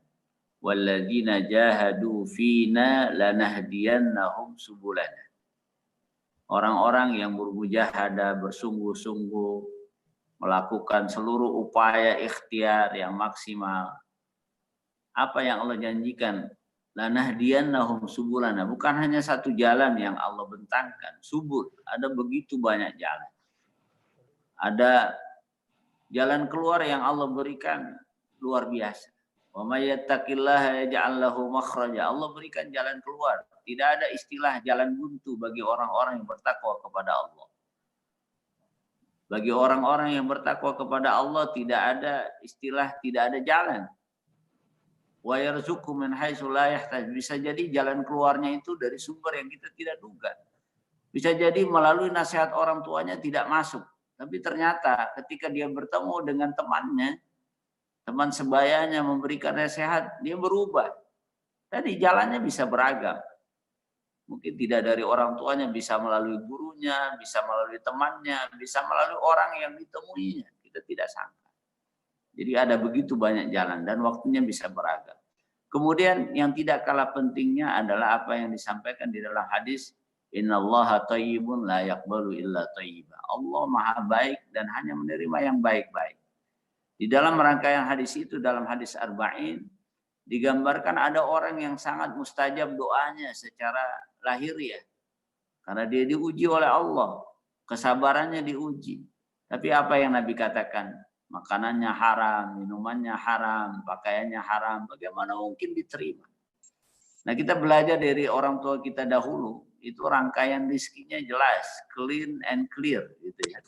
Walladzina jahadu fina lanahdiyannahum subulana. Orang-orang yang bermujahadah, bersungguh-sungguh, melakukan seluruh upaya ikhtiar yang maksimal. Apa yang Allah janjikan? Lanahdiyannahum subulana. Bukan hanya satu jalan yang Allah bentangkan. Subul. Ada begitu banyak jalan. Ada jalan keluar yang Allah berikan luar biasa. Wa may yattaqillaha yaj'al lahu makhraja. Allah berikan jalan keluar. Tidak ada istilah jalan buntu bagi orang-orang yang bertakwa kepada Allah. Bagi orang-orang yang bertakwa kepada Allah tidak ada istilah tidak ada jalan. Wa yarzuqu min haitsu la yahtaj. Bisa jadi jalan keluarnya itu dari sumber yang kita tidak duga. Bisa jadi melalui nasihat orang tuanya tidak masuk. Tapi ternyata ketika dia bertemu dengan temannya, teman sebayanya memberikan nasihat, dia berubah. Tadi jalannya bisa beragam. Mungkin tidak dari orang tuanya, bisa melalui gurunya, bisa melalui temannya, bisa melalui orang yang ditemuinya. Kita tidak sangka. Jadi ada begitu banyak jalan dan waktunya bisa beragam. Kemudian yang tidak kalah pentingnya adalah apa yang disampaikan di dalam hadis, innallaha thayyibun la yaqbalu illa thayyiba. Allah Maha baik dan hanya menerima yang baik-baik. Di dalam rangkaian hadis itu, dalam hadis Arba'in, digambarkan ada orang yang sangat mustajab doanya secara lahiriah. Karena dia diuji oleh Allah. Kesabarannya diuji. Tapi apa yang Nabi katakan? Makanannya haram, minumannya haram, pakaiannya haram. Bagaimana mungkin diterima? Nah, kita belajar dari orang tua kita dahulu. Itu rangkaian rizkinya jelas. Clean and clear. Gitu ya.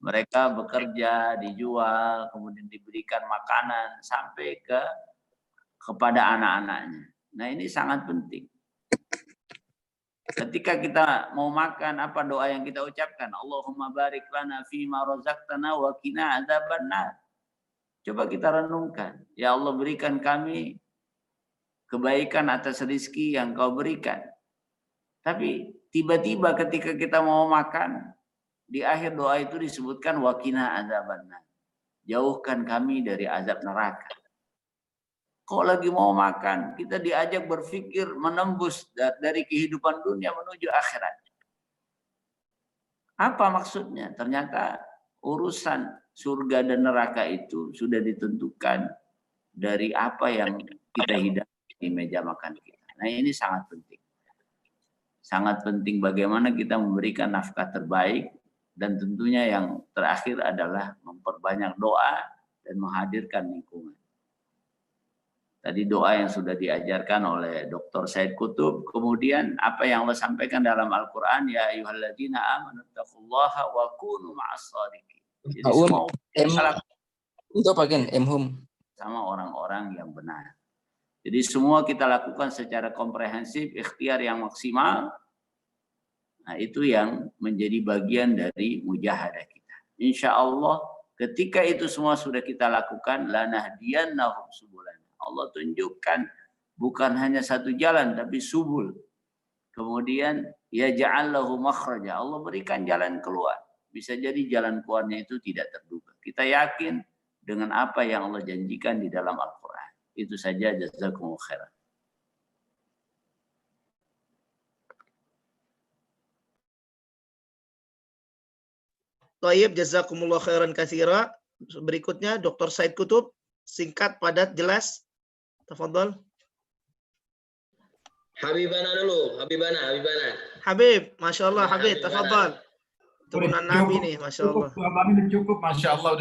Mereka bekerja, dijual, kemudian diberikan makanan sampai kepada anak-anaknya. Nah, ini sangat penting. Ketika kita mau makan, apa doa yang kita ucapkan? Allahumma barik lana fima razaqtana wa qina adzabannar. Coba kita renungkan. Ya Allah, berikan kami kebaikan atas rezeki yang Kau berikan. Tapi tiba-tiba ketika kita mau makan, di akhir doa itu disebutkan wa qina adzabannar. Jauhkan kami dari azab neraka. Kok lagi mau makan, kita diajak berpikir menembus dari kehidupan dunia menuju akhirat. Apa maksudnya? Ternyata urusan surga dan neraka itu sudah ditentukan dari apa yang kita hidupi di meja makan kita. Nah, ini sangat penting. Sangat penting bagaimana kita memberikan nafkah terbaik, dan tentunya yang terakhir adalah memperbanyak doa dan menghadirkan lingkungan. Tadi doa yang sudah diajarkan oleh Dr. Said Qutb. Kemudian apa yang Allah sampaikan dalam Al-Quran, ya ayyuhalladzina amanu taqullaha wa kunu ma'as shadiqin. Jadi semua Untuk bagian emhum sama orang-orang yang benar. Jadi semua kita lakukan secara komprehensif, ikhtiar yang maksimal. Nah, itu yang menjadi bagian dari mujahadah kita. Insya Allah ketika itu semua sudah kita lakukan, lanahdiyannahum subulana. Allah tunjukkan bukan hanya satu jalan tapi subul. Kemudian ya ja'allahu makhraja. Allah berikan jalan keluar. Bisa jadi jalan keluarnya itu tidak terduga. Kita yakin dengan apa yang Allah janjikan di dalam Al-Quran. Itu saja, jazakumullah khairan. Thayyib, jazakumullah khairan katsira. Berikutnya Dr. Said Qutb, singkat, padat, jelas. Tafadhol. Habibana dulu, Habibana. Habib, Masya Allah, Habib, tafadhol. Turunan Nabi nih, Masya Allah. Cukup, Masya Allah,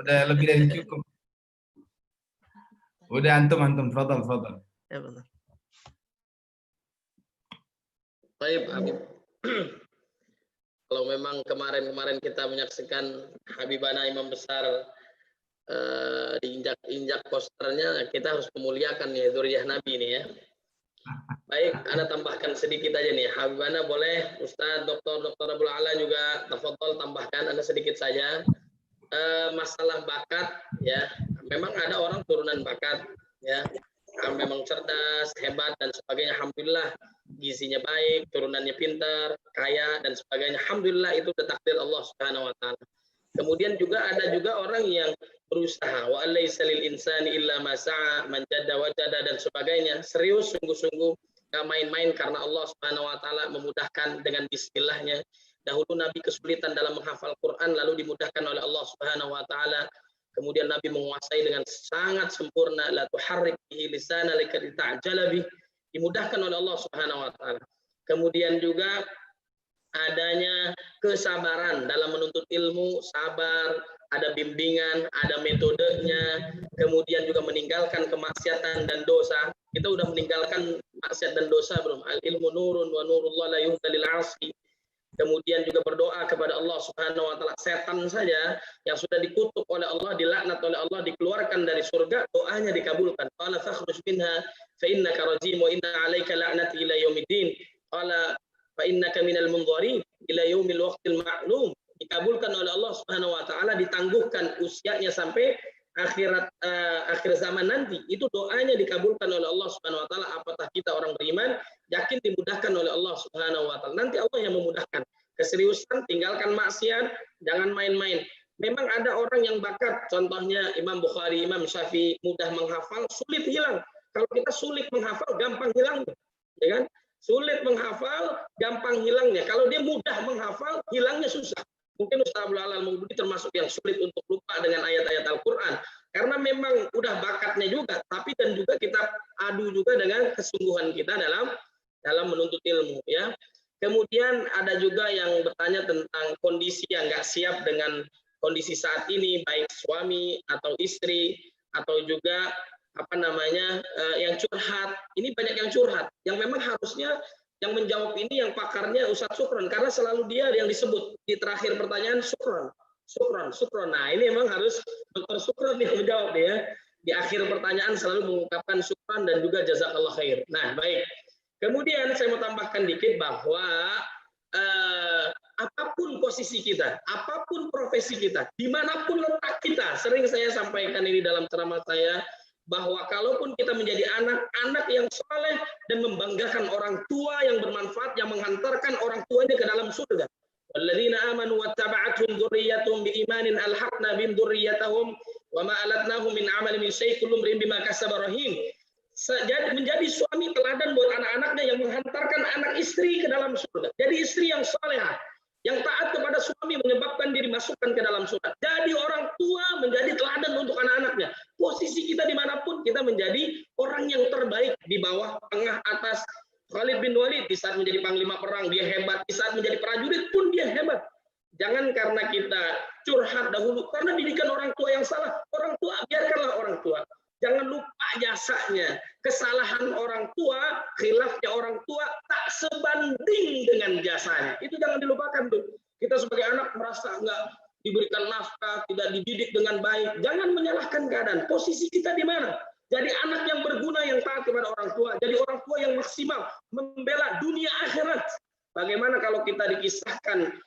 udah lebih dari cukup. Udah antum, fadhal. Ya, betul. Baik, Habib. Kalau memang kemarin kita menyaksikan Habibana Imam Besar diinjak posternya, kita harus memuliakan ya dzurriyyah Nabi ini ya. Baik, Anda tambahkan sedikit aja nih. Habibana boleh, Ustaz Dr. Abdul Ala juga tafadhol tambahkan Anda sedikit saja. Masalah bakat ya, memang ada orang turunan bakat ya, memang cerdas, hebat dan sebagainya. Alhamdulillah gizinya baik, turunannya pintar, kaya dan sebagainya. Alhamdulillah itu takdir Allah Subhanahu wa taala. Kemudian juga ada orang yang berusaha, wa alaysa lil insani illa ma sa'a, man jadda wajada dan sebagainya. Serius, sungguh-sungguh, enggak main-main, karena Allah Subhanahu wa taala memudahkan dengan bismillahnya. Dahulu Nabi kesulitan dalam menghafal Quran, lalu dimudahkan oleh Allah Subhanahu wa taala. Kemudian Nabi menguasai dengan sangat sempurna, la tuharrik bihi lisanaka lita'jala bih, dimudahkan oleh Allah Subhanahu wa taala. Kemudian juga adanya kesabaran dalam menuntut ilmu, sabar, ada bimbingan, ada metodenya, kemudian juga meninggalkan kemaksiatan dan dosa. Kita udah meninggalkan maksiat dan dosa belum? Al ilmu nurun wa nurullah la yuhda lil 'asi. Kemudian juga berdoa kepada Allah Subhanahu wa taala. Setan saja yang sudah dikutuk oleh Allah, dilaknat oleh Allah, dikeluarkan dari surga, doanya dikabulkan. Qala fakhruj minha fa innaka rajim wa inna 'alaika la'nati ila yaumiddin. Qala fa innaka minal munzarin ila yaumil waqtil ma'lum. Dikabulkan oleh Allah Subhanahu wa taala, ditangguhkan usianya sampai akhir zaman nanti, itu doanya dikabulkan oleh Allah Subhanahu wa taala. Apatah kita orang beriman, yakin dimudahkan oleh Allah Subhanahu wa taala. Nanti Allah yang memudahkan. Keseriusan, tinggalkan maksiat, jangan main-main. Memang ada orang yang bakat, contohnya Imam Bukhari, Imam Syafi'i, mudah menghafal, sulit hilang. Kalau kita sulit menghafal, gampang hilangnya, ya kan? Sulit menghafal, gampang hilangnya. Kalau dia mudah menghafal, hilangnya susah. Mungkin Ustaz Abdul Alal Mubudi termasuk yang sulit untuk lupa dengan ayat-ayat Al-Quran. Karena memang udah bakatnya juga, tapi dan juga kita adu juga dengan kesungguhan kita dalam menuntut ilmu. Ya. Kemudian ada juga yang bertanya tentang kondisi yang nggak siap dengan kondisi saat ini, baik suami atau istri, atau juga yang curhat. Ini banyak yang curhat, yang memang harusnya yang menjawab ini yang pakarnya Ustadz Sukron, karena selalu dia yang disebut di terakhir pertanyaan Sukron. Nah ini memang harus Dr. Sukron yang menjawab ya. Di akhir pertanyaan selalu mengungkapkan Sukron dan juga jazakallah khair. Nah baik. Kemudian saya mau tambahkan dikit bahwa apapun posisi kita, apapun profesi kita, dimanapun letak kita, sering saya sampaikan ini dalam ceramah saya, bahwa kalaupun kita menjadi anak yang saleh dan membanggakan orang tua yang bermanfaat, yang menghantarkan orang tuanya ke dalam surga. Walladzina amanu wattaba'athum dzurriyyatuhum biimanin alhaqna bihim dzurriyyatahum wa ma alatnahum min 'amalihim min syai' kullu imrin bima kasaba rahim. Menjadi suami teladan buat anak-anaknya yang menghantarkan anak istri ke dalam surga. Jadi istri yang salehah, yang taat kepada suami menyebabkan diri masukkan ke dalam surga. Jadi orang tua menjadi teladan untuk anak-anaknya. Posisi kita dimanapun, kita menjadi orang yang terbaik di bawah, tengah, atas. Khalid bin Walid di saat menjadi panglima perang, dia hebat. Di saat menjadi prajurit pun dia hebat. Jangan karena kita curhat dahulu, karena didikan orang tua yang salah. Orang tua, biarkanlah orang tua. Jangan lupa jasanya. Kesalahan orang tua, khilafnya orang tua tak sebanding dengan jasanya. Itu jangan dilupakan tuh. Kita sebagai anak merasa nggak diberikan nafkah, tidak dididik dengan baik. Jangan menyalahkan keadaan. Posisi kita di mana? Jadi anak yang berguna, yang taat kepada orang tua. Jadi orang tua yang maksimal membela dunia akhirat. Bagaimana kalau kita dikisahkan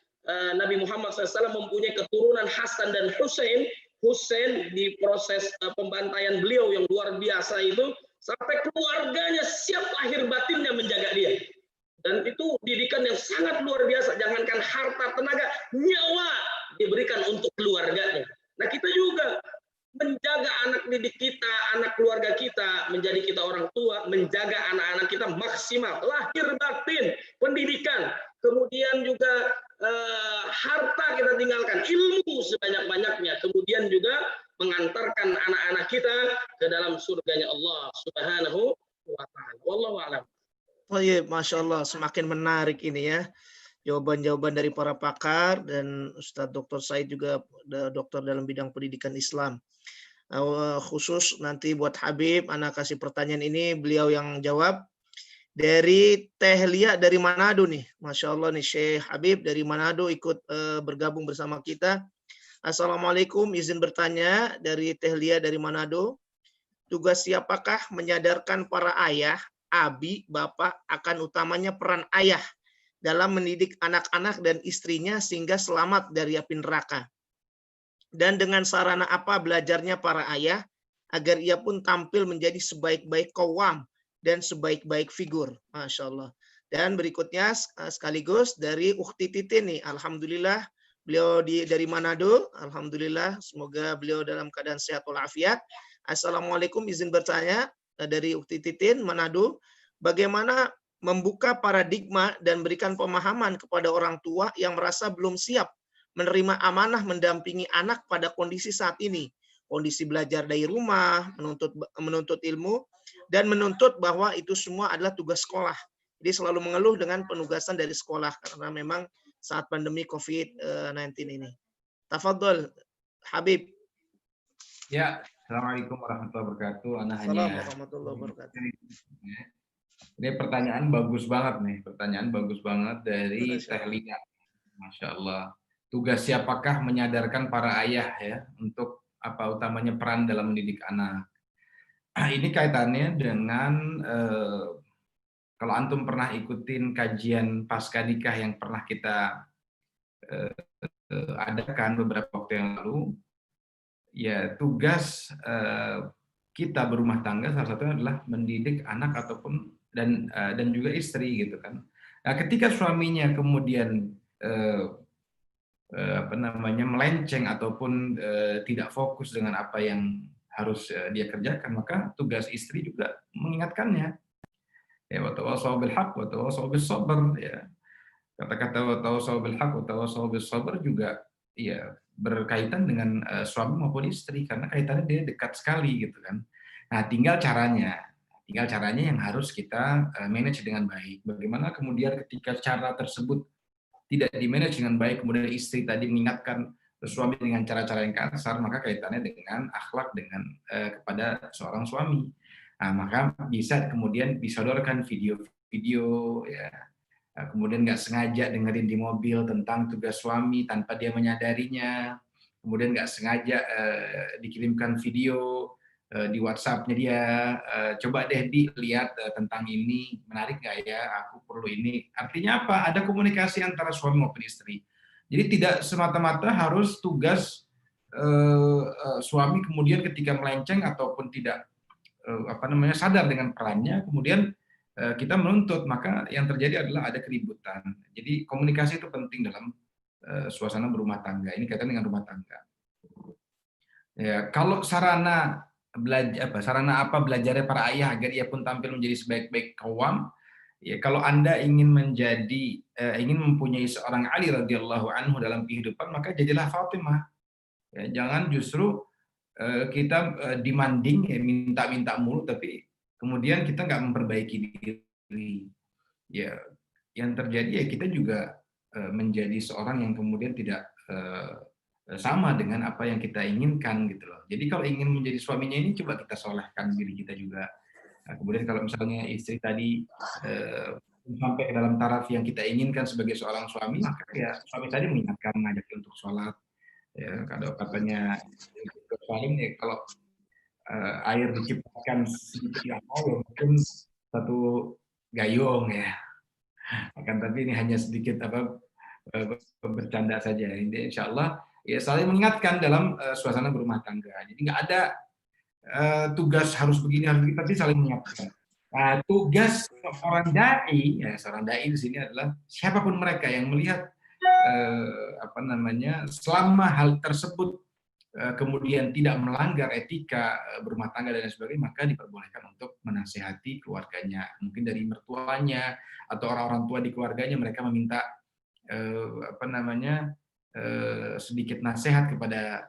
Nabi Muhammad SAW mempunyai keturunan Hasan dan Husain. Husain di proses pembantaian beliau yang luar biasa itu, sampai keluarganya siap lahir batinnya menjaga dia. Dan itu didikan yang sangat luar biasa. Jangankan harta, tenaga, nyawa diberikan untuk keluarganya. Nah kita juga menjaga anak didik kita, anak keluarga kita, menjadi kita orang tua, menjaga anak-anak kita maksimal, lahir batin, pendidikan, kemudian juga harta kita tinggalkan, ilmu sebanyak-banyaknya, kemudian juga mengantarkan anak-anak kita ke dalam surganya Allah Subhanahu wa ta'ala. Wallahu a'lam. Oh iya, Masya Allah, semakin menarik ini ya. Jawaban-jawaban dari para pakar dan Ustadz Dr. Said juga dokter dalam bidang pendidikan Islam. Khusus nanti buat Habib, anak kasih pertanyaan ini, beliau yang jawab. Dari Teh Lia dari Manado nih, Masya Allah nih, Syekh Habib dari Manado ikut bergabung bersama kita. Assalamualaikum, izin bertanya dari Teh Lia dari Manado. Tugas siapakah menyadarkan para ayah, abi, bapak akan utamanya peran ayah dalam mendidik anak-anak dan istrinya sehingga selamat dari api neraka? Dan dengan sarana apa belajarnya para ayah agar ia pun tampil menjadi sebaik-baik qawwam dan sebaik-baik figur? Masya Allah. Dan berikutnya sekaligus dari Ukhti Titin nih. Alhamdulillah beliau dari Manado. Alhamdulillah, semoga beliau dalam keadaan sehat walafiat. Assalamualaikum, izin bertanya dari Ukhti Titin Manado. Bagaimana membuka paradigma dan berikan pemahaman kepada orang tua yang merasa belum siap menerima amanah mendampingi anak pada kondisi saat ini, kondisi belajar dari rumah, menuntut ilmu, dan menuntut bahwa itu semua adalah tugas sekolah. Jadi selalu mengeluh dengan penugasan dari sekolah karena memang saat pandemi COVID-19 ini. Tafadhol, Habib. Ya, Assalamualaikum warahmatullahi wabarakatuh. Assalamualaikum warahmatullahi wabarakatuh. Ini pertanyaan bagus banget nih, pertanyaan bagus banget dari Teh Lia. Masya Allah. Tugas siapakah menyadarkan para ayah ya untuk apa utamanya peran dalam mendidik anak. Ini kaitannya dengan kalau antum pernah ikutin kajian pasca nikah yang pernah kita adakan beberapa waktu yang lalu, ya tugas kita berumah tangga salah satunya adalah mendidik anak ataupun dan juga istri gitu kan. Nah, ketika suaminya kemudian melenceng ataupun tidak fokus dengan apa yang harus dia kerjakan, maka tugas istri juga mengingatkannya. Ya, wa tawassaw bil haqq wa tawassaw bis sabr, ya. Kata-kata wa tawassaw bil haqq wa tawassaw bis sabr juga ya berkaitan dengan suami maupun istri karena kaitannya dia dekat sekali gitu kan. Nah, tinggal caranya yang harus kita manage dengan baik. Bagaimana kemudian ketika cara tersebut tidak di-manage dengan baik, kemudian istri tadi mengingatkan suami dengan cara-cara yang kasar, maka kaitannya dengan akhlak dengan kepada seorang suami. Nah, maka bisa kemudian disodorkan video-video ya. Nah, kemudian nggak sengaja dengerin di mobil tentang tugas suami tanpa dia menyadarinya. Kemudian nggak sengaja dikirimkan video di WhatsApp-nya dia, coba deh dilihat tentang ini, menarik nggak ya, aku perlu ini. Artinya apa? Ada komunikasi antara suami maupun istri. Jadi tidak semata-mata harus tugas suami kemudian ketika melenceng ataupun tidak sadar dengan perannya, kemudian kita menuntut, maka yang terjadi adalah ada keributan. Jadi komunikasi itu penting dalam suasana berumah tangga. Ini kaitan dengan rumah tangga. Ya, kalau sarana belajarnya para ayah agar ia pun tampil menjadi sebaik-baik kaum, ya kalau Anda ingin mempunyai seorang Ali radhiyallahu anhu dalam kehidupan, maka jadilah Fatimah. Ya, jangan justru kita demanding, ya, minta-minta mulu, tapi kemudian kita nggak memperbaiki diri. Ya, yang terjadi ya kita juga menjadi seorang yang kemudian tidak sama dengan apa yang kita inginkan gitu loh. Jadi kalau ingin menjadi suaminya ini coba kita solehkan diri kita juga. Nah, kemudian kalau misalnya istri tadi sampai ke dalam taraf yang kita inginkan sebagai seorang suami, maka ya suami tadi mengingatkan, mengajak untuk sholat. Ya, kalau katanya suami ya kalau air diciptakan sedikit yang ya mungkin satu gayung ya. Akan tapi ini hanya sedikit bercanda saja. Ini insya Allah ya saling mengingatkan dalam suasana berumah tangga. Jadi nggak ada tugas harus begini harus begitu, tapi saling mengingatkan. Nah, tugas seorang dai di sini adalah siapapun mereka yang melihat selama hal tersebut kemudian tidak melanggar etika berumah tangga dan sebagainya, maka diperbolehkan untuk menasihati keluarganya, mungkin dari mertuanya atau orang-orang tua di keluarganya, mereka meminta sedikit nasihat kepada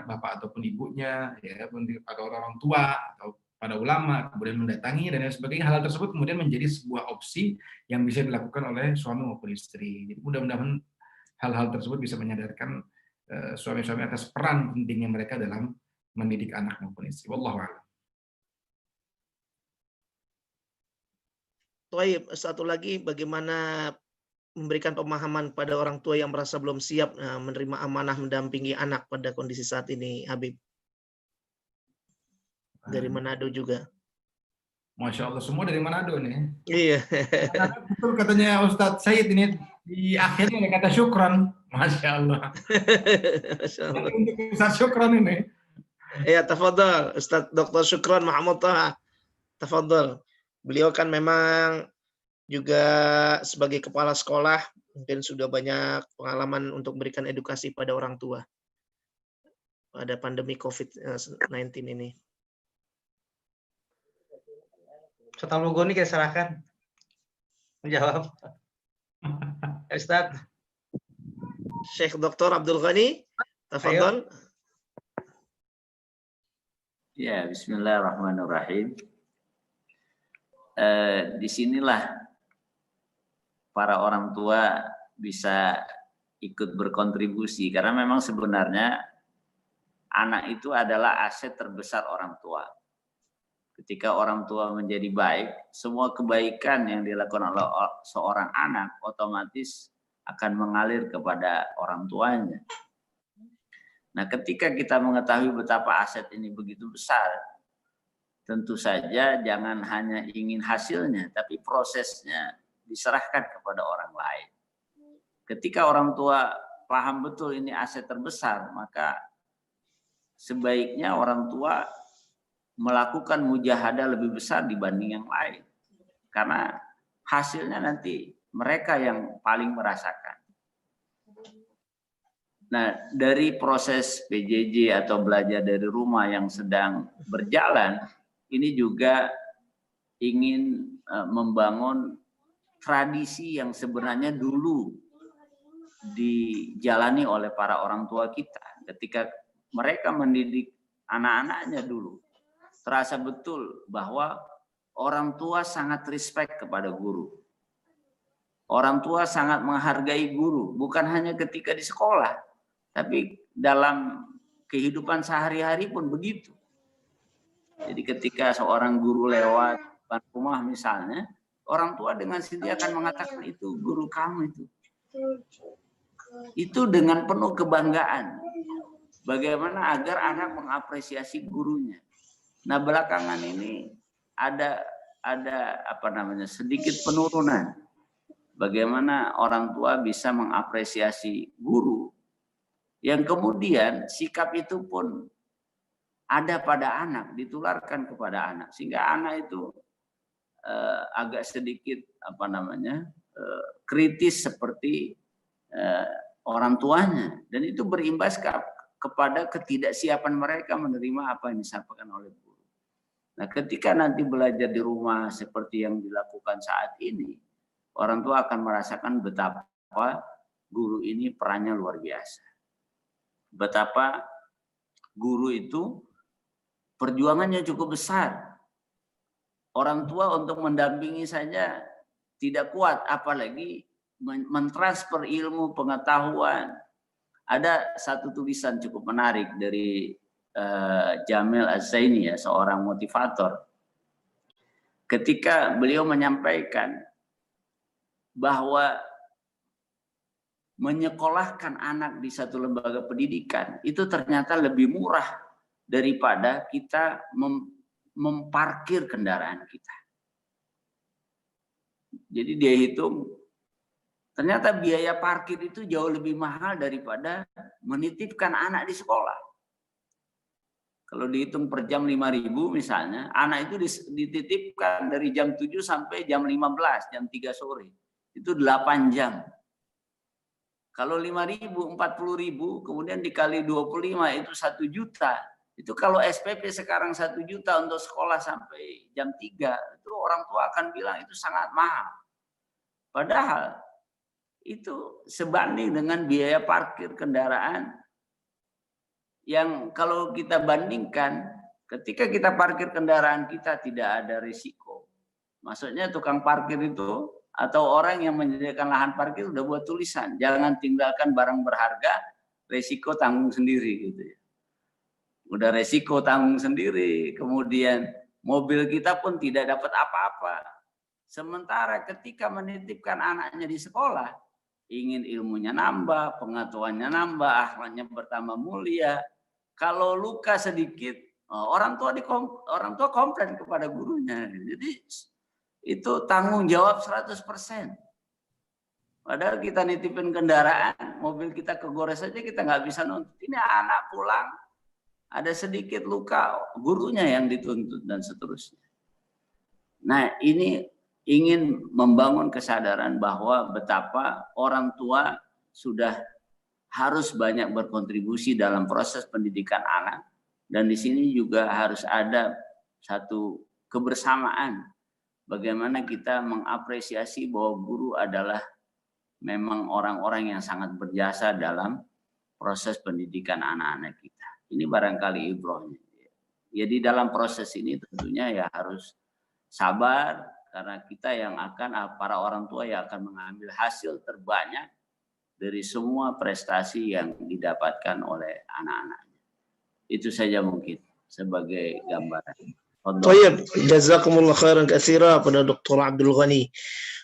bapak ataupun ibunya, ya, atau orang tua atau pada ulama, kemudian mendatangi dan lain sebagainya. Hal tersebut kemudian menjadi sebuah opsi yang bisa dilakukan oleh suami maupun istri. Jadi mudah-mudahan hal-hal tersebut bisa menyadarkan suami-suami atas peran pentingnya mereka dalam mendidik anak maupun istri. Wallahu a'lam. Baik, satu lagi, bagaimana memberikan pemahaman pada orang tua yang merasa belum siap menerima amanah mendampingi anak pada kondisi saat ini, Habib? Dari Manado juga. Masya Allah, semua dari Manado nih. Iya. Betul katanya Ustadz Said ini, di akhirnya ada kata syukran. Masya Allah. Masya Allah. Untuk Ustadz Syukran ini. Ya, tafadhal Ustadz Dr. Syukran Mahmud Taha. Tafadhal. Beliau kan memang juga sebagai kepala sekolah mungkin sudah banyak pengalaman untuk memberikan edukasi pada orang tua pada pandemi COVID-19 ini. Ustaz Al-Ghani kita serahkan menjawab. Ustaz. Syekh Dr. Abdul Ghani, tafadhal. Ya, bismillahirrahmanirrahim. Disinilah para orang tua bisa ikut berkontribusi, karena memang sebenarnya anak itu adalah aset terbesar orang tua. Ketika orang tua menjadi baik, semua kebaikan yang dilakukan oleh seorang anak otomatis akan mengalir kepada orang tuanya. Nah, ketika kita mengetahui betapa aset ini begitu besar, tentu saja jangan hanya ingin hasilnya, tapi prosesnya diserahkan kepada orang lain. Ketika orang tua paham betul ini aset terbesar, maka sebaiknya orang tua melakukan mujahadah lebih besar dibanding yang lain. Karena hasilnya nanti mereka yang paling merasakan. Nah, dari proses PJJ atau belajar dari rumah yang sedang berjalan, ini juga ingin membangun tradisi yang sebenarnya dulu dijalani oleh para orang tua kita. Ketika mereka mendidik anak-anaknya dulu, terasa betul bahwa orang tua sangat respect kepada guru. Orang tua sangat menghargai guru, bukan hanya ketika di sekolah, tapi dalam kehidupan sehari-hari pun begitu. Jadi ketika seorang guru lewat depan rumah misalnya, orang tua dengan sendiri akan mengatakan itu guru kamu itu. Itu dengan penuh kebanggaan. Bagaimana agar anak mengapresiasi gurunya. Nah, belakangan ini ada sedikit penurunan. Bagaimana orang tua bisa mengapresiasi guru. Yang kemudian sikap itu pun ada pada anak, ditularkan kepada anak, sehingga anak itu agak sedikit kritis seperti orang tuanya, dan itu berimbas kepada ketidaksiapan mereka menerima apa yang disampaikan oleh guru. Nah, ketika nanti belajar di rumah seperti yang dilakukan saat ini, orang tua akan merasakan betapa guru ini perannya luar biasa. Betapa guru itu perjuangannya cukup besar. Orang tua untuk mendampingi saja tidak kuat, apalagi mentransfer ilmu pengetahuan. Ada satu tulisan cukup menarik dari Jamil Az-Zaini, ya, seorang motivator. Ketika beliau menyampaikan bahwa menyekolahkan anak di satu lembaga pendidikan itu ternyata lebih murah daripada kita memparkir kendaraan kita. Jadi dia hitung, ternyata biaya parkir itu jauh lebih mahal daripada menitipkan anak di sekolah. Kalau dihitung per jam 5.000 misalnya, anak itu dititipkan dari jam 7 sampai jam 15, jam 3 sore. Itu 8 jam. Kalau 5.000, 40.000, kemudian dikali 25 itu 1 juta. Itu kalau SPP sekarang 1 juta untuk sekolah sampai jam 3, itu orang tua akan bilang itu sangat mahal. Padahal itu sebanding dengan biaya parkir kendaraan yang kalau kita bandingkan, ketika kita parkir kendaraan kita tidak ada risiko. Maksudnya tukang parkir itu atau orang yang menyediakan lahan parkir udah buat tulisan, jangan tinggalkan barang berharga, risiko tanggung sendiri gitu ya. Udah resiko tanggung sendiri, kemudian mobil kita pun tidak dapat apa-apa. Sementara ketika menitipkan anaknya di sekolah, ingin ilmunya nambah, pengetahuannya nambah, akhlaknya bertambah mulia. Kalau luka sedikit, orang tua komplain kepada gurunya. Jadi itu tanggung jawab 100%. Padahal kita nitipin kendaraan, mobil kita kegores saja kita nggak bisa nuntut. Ini anak pulang, ada sedikit luka, gurunya yang dituntut dan seterusnya. Nah, ini ingin membangun kesadaran bahwa betapa orang tua sudah harus banyak berkontribusi dalam proses pendidikan anak, dan di sini juga harus ada satu kebersamaan bagaimana kita mengapresiasi bahwa guru adalah memang orang-orang yang sangat berjasa dalam proses pendidikan anak-anak kita. Ini barangkali ibrohnya. Ya, di dalam proses ini tentunya ya harus sabar, karena kita yang akan, para orang tua yang akan mengambil hasil terbanyak dari semua prestasi yang didapatkan oleh anak-anaknya. Itu saja mungkin sebagai gambaran. Baik, jazakumullah khairan katsira pada Dr. Abdul Ghani.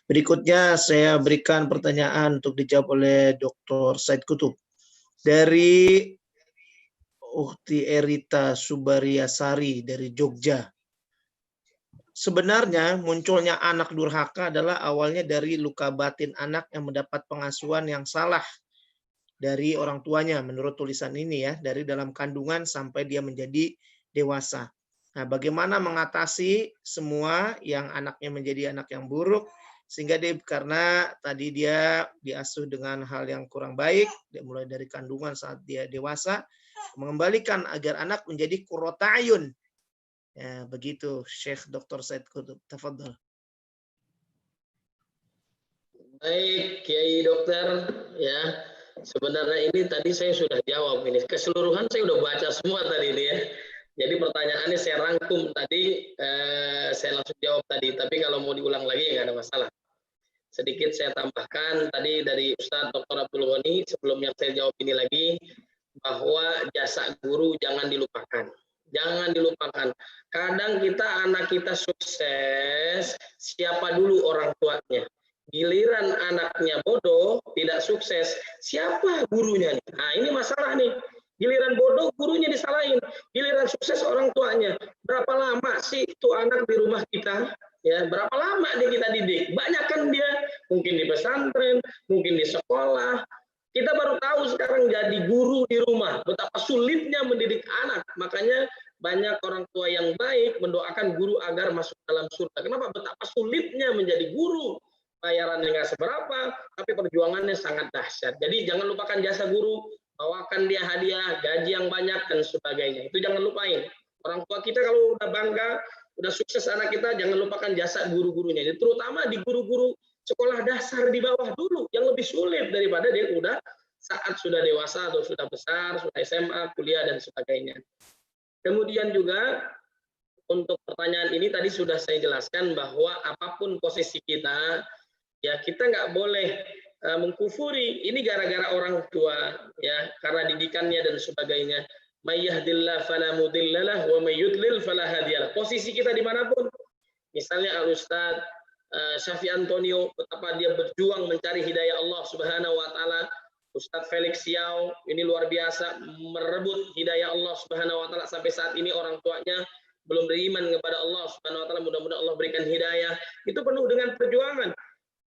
Berikutnya saya berikan pertanyaan untuk dijawab oleh Dr. Said Kutub. Dari Ukhti Erita Subariasari dari Jogja. Sebenarnya munculnya anak durhaka adalah awalnya dari luka batin anak yang mendapat pengasuhan yang salah dari orang tuanya menurut tulisan ini ya, dari dalam kandungan sampai dia menjadi dewasa. Nah, bagaimana mengatasi semua yang anaknya menjadi anak yang buruk sehingga dia, karena tadi dia diasuh dengan hal yang kurang baik, mulai dari kandungan saat dia dewasa, mengembalikan agar anak menjadi qurrata ayun. Ya, begitu Syekh Dr. Said Qutb. Tafadhol. Baik, Kiai Dokter, ya. Sebenarnya ini tadi saya sudah jawab ini. Keseluruhan saya sudah baca semua tadi ini ya. Jadi pertanyaannya saya rangkum tadi, saya langsung jawab tadi. Tapi kalau mau diulang lagi ya nggak ada masalah. Sedikit saya tambahkan tadi dari Ustadz Dr. Abdul Ghani sebelum yang saya jawab ini lagi, bahwa jasa guru jangan dilupakan. Jangan dilupakan. Kadang anak kita sukses, siapa dulu orang tuanya? Giliran anaknya bodoh, tidak sukses, siapa gurunya? Nah, ini masalah nih. Giliran bodoh, gurunya disalahin. Giliran sukses, orang tuanya. Berapa lama sih itu anak di rumah kita? Ya, berapa lama kita didik? Banyak kan dia, mungkin di pesantren, mungkin di sekolah. Kita baru tahu sekarang jadi guru di rumah, betapa sulitnya mendidik anak. Makanya banyak orang tua yang baik mendoakan guru agar masuk dalam surga. Kenapa? Betapa sulitnya menjadi guru. Bayarannya nggak seberapa, tapi perjuangannya sangat dahsyat. Jadi jangan lupakan jasa guru, bawakan dia hadiah, gaji yang banyak, dan sebagainya. Itu jangan lupain. Orang tua kita kalau udah bangga, udah sukses anak kita, jangan lupakan jasa guru-gurunya. Terutama di guru-guru sekolah dasar di bawah dulu, yang lebih sulit daripada dia udah saat sudah dewasa atau sudah besar, sudah SMA, kuliah, dan sebagainya. Kemudian juga, untuk pertanyaan ini tadi sudah saya jelaskan bahwa apapun posisi kita, ya kita nggak boleh mengkufuri. Ini gara-gara orang tua, ya, karena didikannya dan sebagainya. May yahdillahu fala mudhillalah wa may yudlil fala hadiyalah. Posisi kita dimanapun, misalnya Al-Ustadz Syafi Antonio, betapa dia berjuang mencari hidayah Allah Subhanahu wa taala. Ustadz Felix Siau ini luar biasa merebut hidayah Allah Subhanahu wa taala, sampai saat ini orang tuanya belum beriman kepada Allah Subhanahu wa taala. Mudah-mudahan Allah berikan hidayah. Itu penuh dengan perjuangan.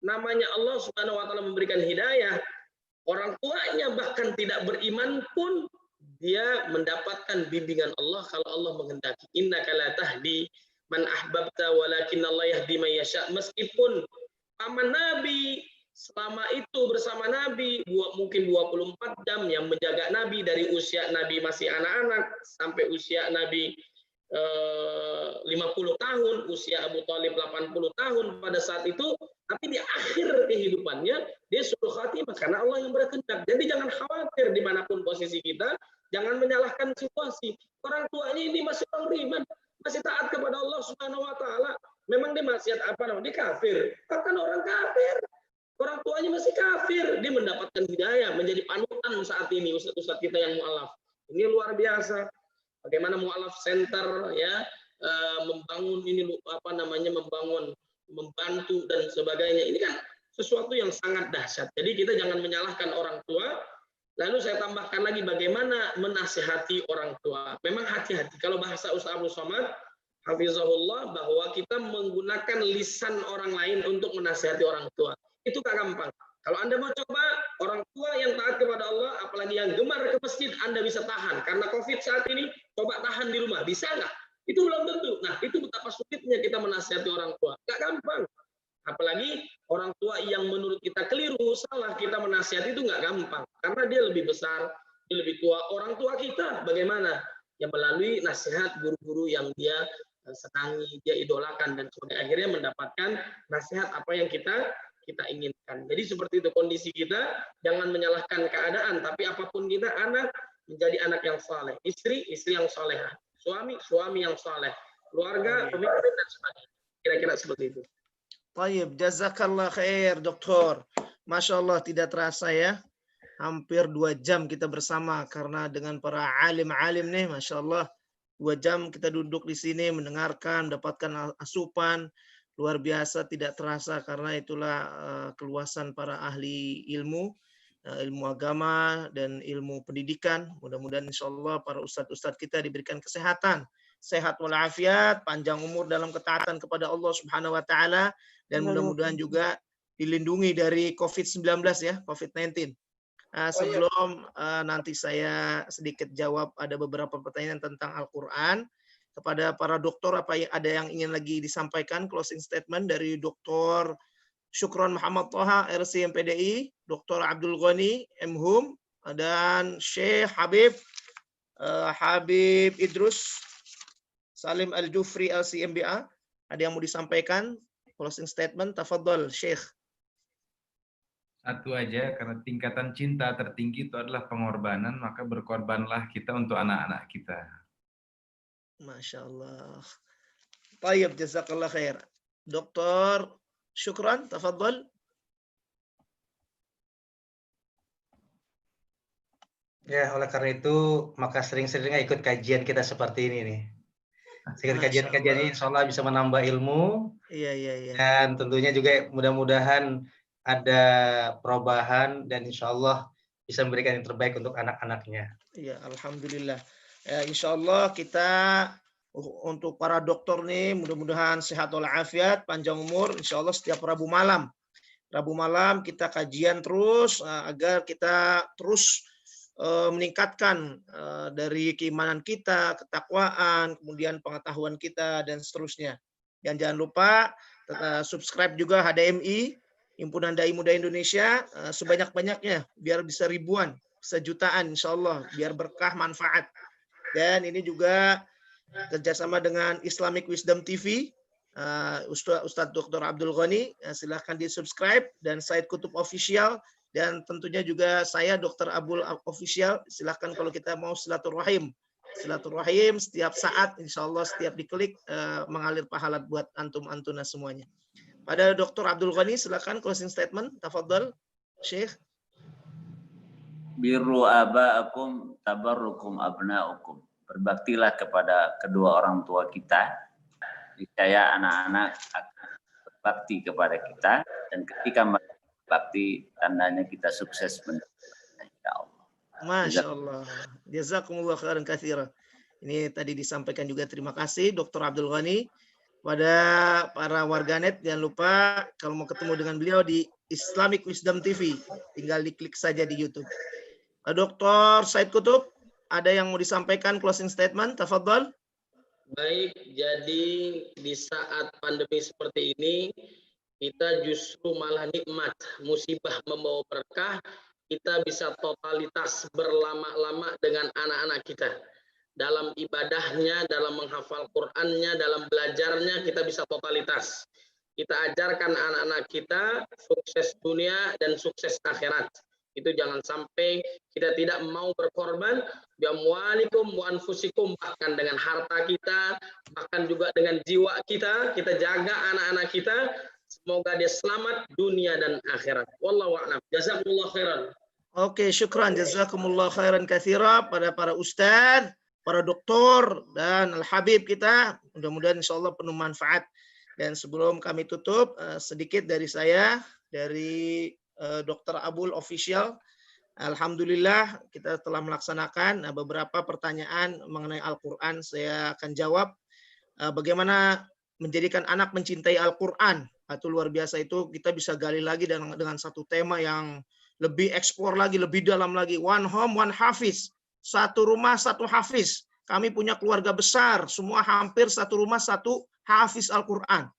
Namanya Allah Subhanahu wa taala memberikan hidayah, orang tuanya bahkan tidak beriman pun dia mendapatkan bimbingan Allah kalau Allah menghendaki. Innaka la tahdi man ahbabta walakin Allah yahdi man yasha. Meskipun paman Nabi selama itu bersama Nabi mungkin 24 jam yang menjaga Nabi dari usia Nabi masih anak-anak sampai usia Nabi 50 tahun, usia Abu Thalib 80 tahun pada saat itu, tapi di akhir kehidupannya dia suruh khatimah karena Allah yang berkehendak. Jadi jangan khawatir dimanapun posisi kita, jangan menyalahkan situasi. Orang tuanya ini masih beriman, masih taat kepada Allah Subhanahu wa taala. Memang dia maksiat apa? Dia kafir. Bahkan orang kafir, orang tuanya masih kafir, dia mendapatkan hidayah, menjadi panutan saat ini ustadz-ustadz kita yang mu'alaf. Ini luar biasa. Bagaimana mu'alaf center ya membangun ini membantu dan sebagainya. Ini kan sesuatu yang sangat dahsyat. Jadi kita jangan menyalahkan orang tua. Lalu saya tambahkan lagi bagaimana menasihati orang tua. Memang hati-hati. Kalau bahasa Ustaz Abdul Somad hafizahullah, bahwa kita menggunakan lisan orang lain untuk menasihati orang tua. Itu gak gampang. Kalau Anda mau coba, orang tua yang taat kepada Allah, apalagi yang gemar ke masjid, Anda bisa tahan. Karena COVID saat ini, coba tahan di rumah. Bisa nggak? Itu belum tentu. Nah, itu betapa sulitnya kita menasihati orang tua. Nggak gampang. Apalagi orang tua yang menurut kita keliru, salah, kita menasihati itu nggak gampang. Karena dia lebih besar, dia lebih tua. Orang tua kita bagaimana? Ya melalui nasihat guru-guru yang dia senangi, dia idolakan, dan akhirnya mendapatkan nasihat apa yang kita inginkan. Jadi seperti itu kondisi kita, jangan menyalahkan keadaan, tapi apapun kita, anak menjadi anak yang saleh, istri yang salehah, suami yang saleh, keluarga, pemimpin, dan sebagainya. Kira-kira seperti itu. Tayyib, jazakallah khair, Dokter. Masya Allah, tidak terasa ya. Hampir 2 jam kita bersama, karena dengan para alim-alim nih, Masya Allah, 2 jam kita duduk di sini, mendengarkan, mendapatkan asupan, luar biasa, tidak terasa, karena itulah keluasan para ahli ilmu agama dan ilmu pendidikan. Mudah-mudahan insya Allah para ustadz-ustadz kita diberikan kesehatan, sehat walafiat, panjang umur dalam ketaatan kepada Allah Subhanahu wa taala, dan mudah-mudahan juga dilindungi dari COVID-19 ya, COVID-19. Sebelum nanti saya sedikit jawab, ada beberapa pertanyaan tentang Al-Quran. Kepada para doktor, ada yang ingin lagi disampaikan closing statement dari Dr. Syukron Muhammad Toha, RC MPDI, Dr. Abdul Ghani, MHUM, dan Syekh Habib Idrus Salim Al-Jufri, LCMBA. Ada yang mau disampaikan closing statement? Tafadhol, Syekh. Satu aja, karena tingkatan cinta tertinggi itu adalah pengorbanan, maka berkorbanlah kita untuk anak-anak kita. Masya Allah. Tayyib, jazakallah khair. Dr. Syukran, tafadhol. Ya, oleh karena itu maka sering-seringnya ikut kajian kita seperti ini nih. Sehingga kajian-kajian ini insya Allah bisa menambah ilmu. Iya. Dan tentunya juga mudah-mudahan ada perubahan dan insya Allah bisa memberikan yang terbaik untuk anak-anaknya. Iya, alhamdulillah. Ya, insya Allah kita untuk para dokter nih mudah-mudahan sehat walafiat, panjang umur. Insya Allah setiap Rabu malam kita kajian terus agar kita terus meningkatkan dari keimanan kita, ketakwaan, kemudian pengetahuan kita dan seterusnya. Dan jangan lupa subscribe juga HDMI, Himpunan Dai Muda Indonesia, sebanyak-banyaknya biar bisa ribuan, sejutaan insya Allah, biar berkah manfaat. Dan ini juga kerjasama dengan Islamic Wisdom TV, Ustadz Dr. Abdul Ghani, silahkan di subscribe, dan Said Kutub Official, dan tentunya juga saya Dr. Abul Official. Silahkan kalau kita mau silaturahim setiap saat, insya Allah setiap diklik mengalir pahala buat antum-antuna semuanya. Pada Dr. Abdul Ghani, silahkan closing statement, tafadhol, Syekh. Birru aba'akum tabarrukum abna'ukum. Berbaktilah kepada kedua orang tua kita. Niscaya anak-anak akan berbakti kepada kita, dan ketika mereka berbakti tandanya kita sukses insya Allah. Masya Allah. Jazakumullah khairan katsira. Ini tadi disampaikan juga, terima kasih Dr. Abdul Ghani. Pada para warganet, jangan lupa kalau mau ketemu dengan beliau di Islamic Wisdom TV, tinggal diklik saja di YouTube. Dr. Said Kutub, ada yang mau disampaikan closing statement? Tafadhol. Baik, jadi di saat pandemi seperti ini, kita justru malah nikmat, musibah membawa berkah, kita bisa totalitas berlama-lama dengan anak-anak kita. Dalam ibadahnya, dalam menghafal Qur'annya, dalam belajarnya, kita bisa totalitas. Kita ajarkan anak-anak kita sukses dunia dan sukses akhirat. Itu jangan sampai kita tidak mau berkorban, biamwalikum wa anfusikum, bahkan dengan harta kita, bahkan juga dengan jiwa kita jaga anak-anak kita, semoga dia selamat dunia dan akhirat. Wallahu a'lam. Jazakumullah khairan. Oke, syukran, jazakumullah khairan katsira pada para ustadz, para doktor, dan Al-Habib kita. Mudah-mudahan insya Allah penuh manfaat. Dan sebelum kami tutup, sedikit dari saya, dari Dr. Abul Official. Alhamdulillah kita telah melaksanakan beberapa pertanyaan mengenai Al-Quran. Saya akan jawab bagaimana menjadikan anak mencintai Al-Quran. Itu luar biasa, itu kita bisa gali lagi dengan satu tema yang lebih eksplor lagi, lebih dalam lagi. One home, one hafiz. Satu rumah, satu hafiz. Kami punya keluarga besar, semua hampir satu rumah, satu hafiz Al-Quran.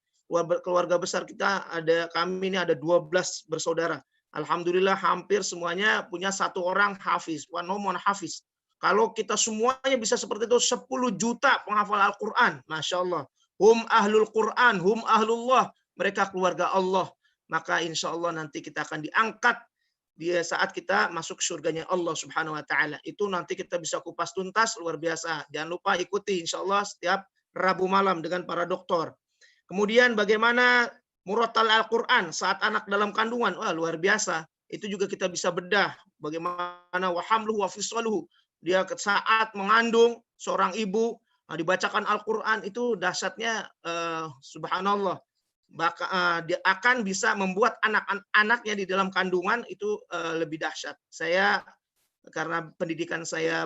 Keluarga besar kita kami ini ada 12 bersaudara. Alhamdulillah hampir semuanya punya satu orang hafiz, one home, one hafiz. Kalau kita semuanya bisa seperti itu, 10 juta penghafal Al-Quran, Masya Allah. Hum ahlul Quran, hum ahlullah, mereka keluarga Allah. Maka insya Allah nanti kita akan diangkat di saat kita masuk surganya Allah Subhanahu Wa Taala. Itu nanti kita bisa kupas tuntas, luar biasa. Jangan lupa ikuti insya Allah setiap Rabu malam dengan para dokter. Kemudian bagaimana murattal Al-Quran saat anak dalam kandungan, wah luar biasa. Itu juga kita bisa bedah. Bagaimana wahamluhu wa fisaluhu. Dia saat mengandung seorang ibu, dibacakan Al-Quran, itu dahsyatnya subhanallah. Dia akan bisa membuat anak-anaknya di dalam kandungan itu lebih dahsyat. Saya, karena pendidikan saya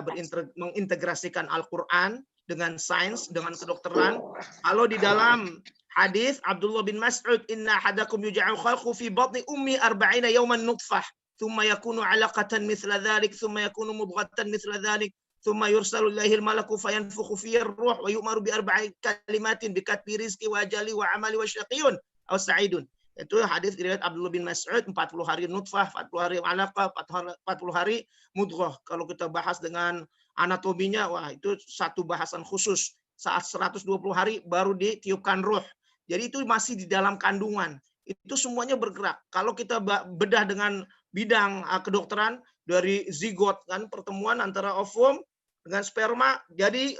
mengintegrasikan Al-Quran dengan sains, dengan kedokteran. Kalau di dalam hadis Abdullah bin Mas'ud, inna hadakum yuja'u khalqu fi batni ummi arba'ina yawman nutfah. thumma yakunu 'alaqatan mithla dhalik, thumma yakunu mudghatan mithla dhalik, thumma yursalu ilaihi al-malaku fayanfukhu fihi ar-ruh wa yu'maru bi arba'i kalimatin bi katbi rizqi wa ajali wa amali wa syaqiyyun aw sa'idun. Itu hadis riwayat Abdullah bin Mas'ud, 40 hari nutfah, 40 hari alaqah, 40 hari mudghah. Kalau kita bahas dengan anatominya, wah itu satu bahasan khusus. Saat 120 hari baru ditiupkan ruh. Jadi itu masih di dalam kandungan. Itu semuanya bergerak. Kalau kita bedah dengan bidang kedokteran, dari zigot kan, pertemuan antara ovum dengan sperma, jadi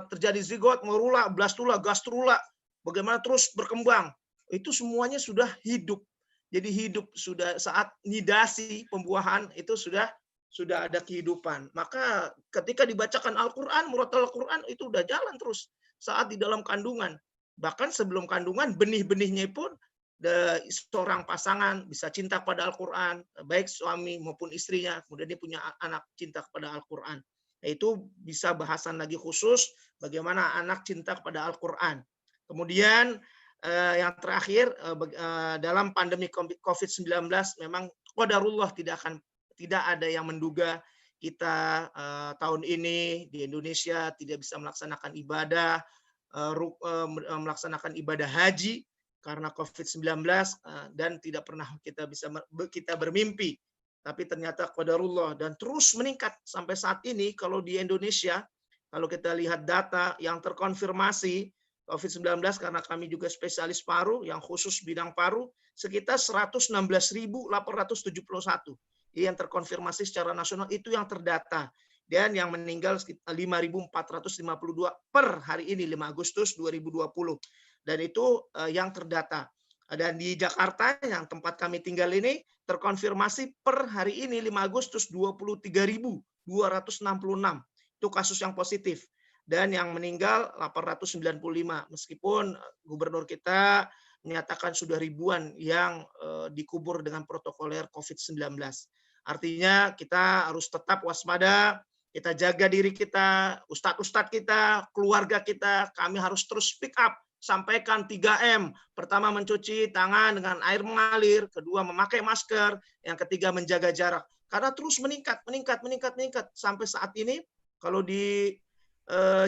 terjadi zigot, morula, blastula, gastrula, bagaimana terus berkembang. Itu semuanya sudah hidup. Jadi hidup sudah saat nidasi pembuahan itu sudah ada kehidupan. Maka ketika dibacakan Al-Qur'an, murotal Al-Qur'an itu udah jalan terus saat di dalam kandungan. Bahkan sebelum kandungan benih-benihnya pun seorang pasangan bisa cinta pada Al-Qur'an, baik suami maupun istrinya, kemudian dia punya anak cinta kepada Al-Qur'an. Itu bisa bahasan lagi khusus bagaimana anak cinta kepada Al-Qur'an. Kemudian yang terakhir, dalam pandemi COVID-19 memang qadarullah tidak ada yang menduga kita tahun ini di Indonesia tidak bisa melaksanakan ibadah haji karena COVID-19 dan tidak pernah kita bermimpi. Tapi ternyata qadarullah dan terus meningkat sampai saat ini. Kalau di Indonesia, kalau kita lihat data yang terkonfirmasi COVID-19, karena kami juga spesialis paru, yang khusus bidang paru, sekitar 116.871. Yang terkonfirmasi secara nasional itu yang terdata. Dan yang meninggal 5.452 per hari ini, 5 Agustus 2020. Dan itu yang terdata. Dan di Jakarta, yang tempat kami tinggal ini, terkonfirmasi per hari ini, 5 Agustus, 23.266. Itu kasus yang positif. Dan yang meninggal 895, meskipun gubernur kita menyatakan sudah ribuan yang dikubur dengan protokoler COVID-19. Artinya kita harus tetap waspada, kita jaga diri kita, ustadz-ustadz kita, keluarga kita, kami harus terus speak up, sampaikan 3M. Pertama, mencuci tangan dengan air mengalir, kedua memakai masker, yang ketiga menjaga jarak. Karena terus meningkat. Sampai saat ini, kalau di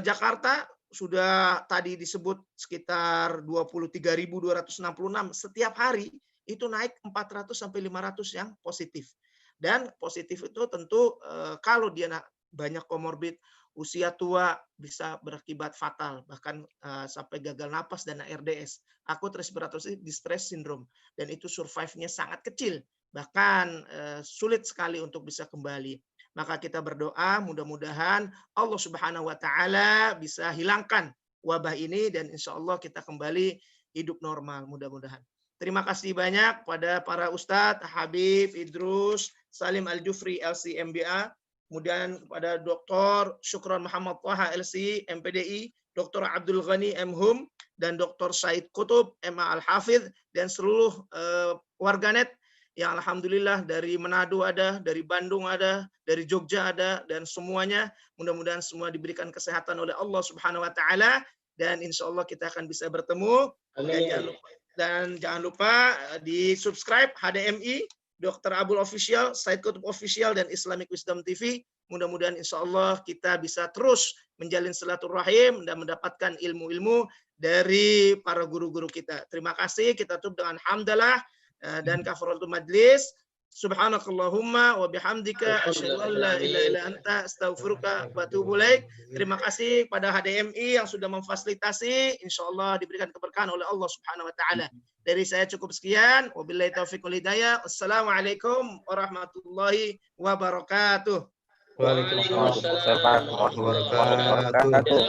Jakarta sudah tadi disebut sekitar 23.266 setiap hari, itu naik 400 sampai 500 yang positif. Dan positif itu tentu kalau dia banyak komorbid, usia tua bisa berakibat fatal, bahkan sampai gagal napas dan ARDS, akut respiratory distress syndrome, dan itu survive-nya sangat kecil, bahkan sulit sekali untuk bisa kembali. Maka kita berdoa mudah-mudahan Allah Subhanahu wa taala bisa hilangkan wabah ini dan insya Allah kita kembali hidup normal mudah-mudahan. Terima kasih banyak pada para ustadz Habib Idrus Salim Al-Jufri LC MBA, kemudian kepada Dr. Syukron Muhammad Thaha LC MPDI, Dr. Abdul Ghani M.Hum, dan Dr. Said Qutub MA Al-Hafidh, dan seluruh warganet yang alhamdulillah dari Manado ada, dari Bandung ada, dari Jogja ada, dan semuanya mudah-mudahan semua diberikan kesehatan oleh Allah Subhanahu wa taala dan insya Allah kita akan bisa bertemu. Dan jangan lupa di-subscribe HDMI, Dr. Abul Official, Said Qutub Official, dan Islamic Wisdom TV. Mudah-mudahan insya Allah kita bisa terus menjalin silaturahim dan mendapatkan ilmu-ilmu dari para guru-guru kita. Terima kasih. Kita tutup dengan hamdalah dan kafaratul majlis. Subhanakallahumma wa bihamdika asyhadu an la ilaha illa anta astaghfiruka wa atubu ilaik. Terima kasih pada HDMI yang sudah memfasilitasi, insyaallah diberikan keberkahan oleh Allah Subhanahu wa taala. Dari saya cukup sekian. Wabillahi taufiq wal hidayah. Assalamualaikum warahmatullahi wabarakatuh. Waalaikumsalam warahmatullahi wabarakatuh.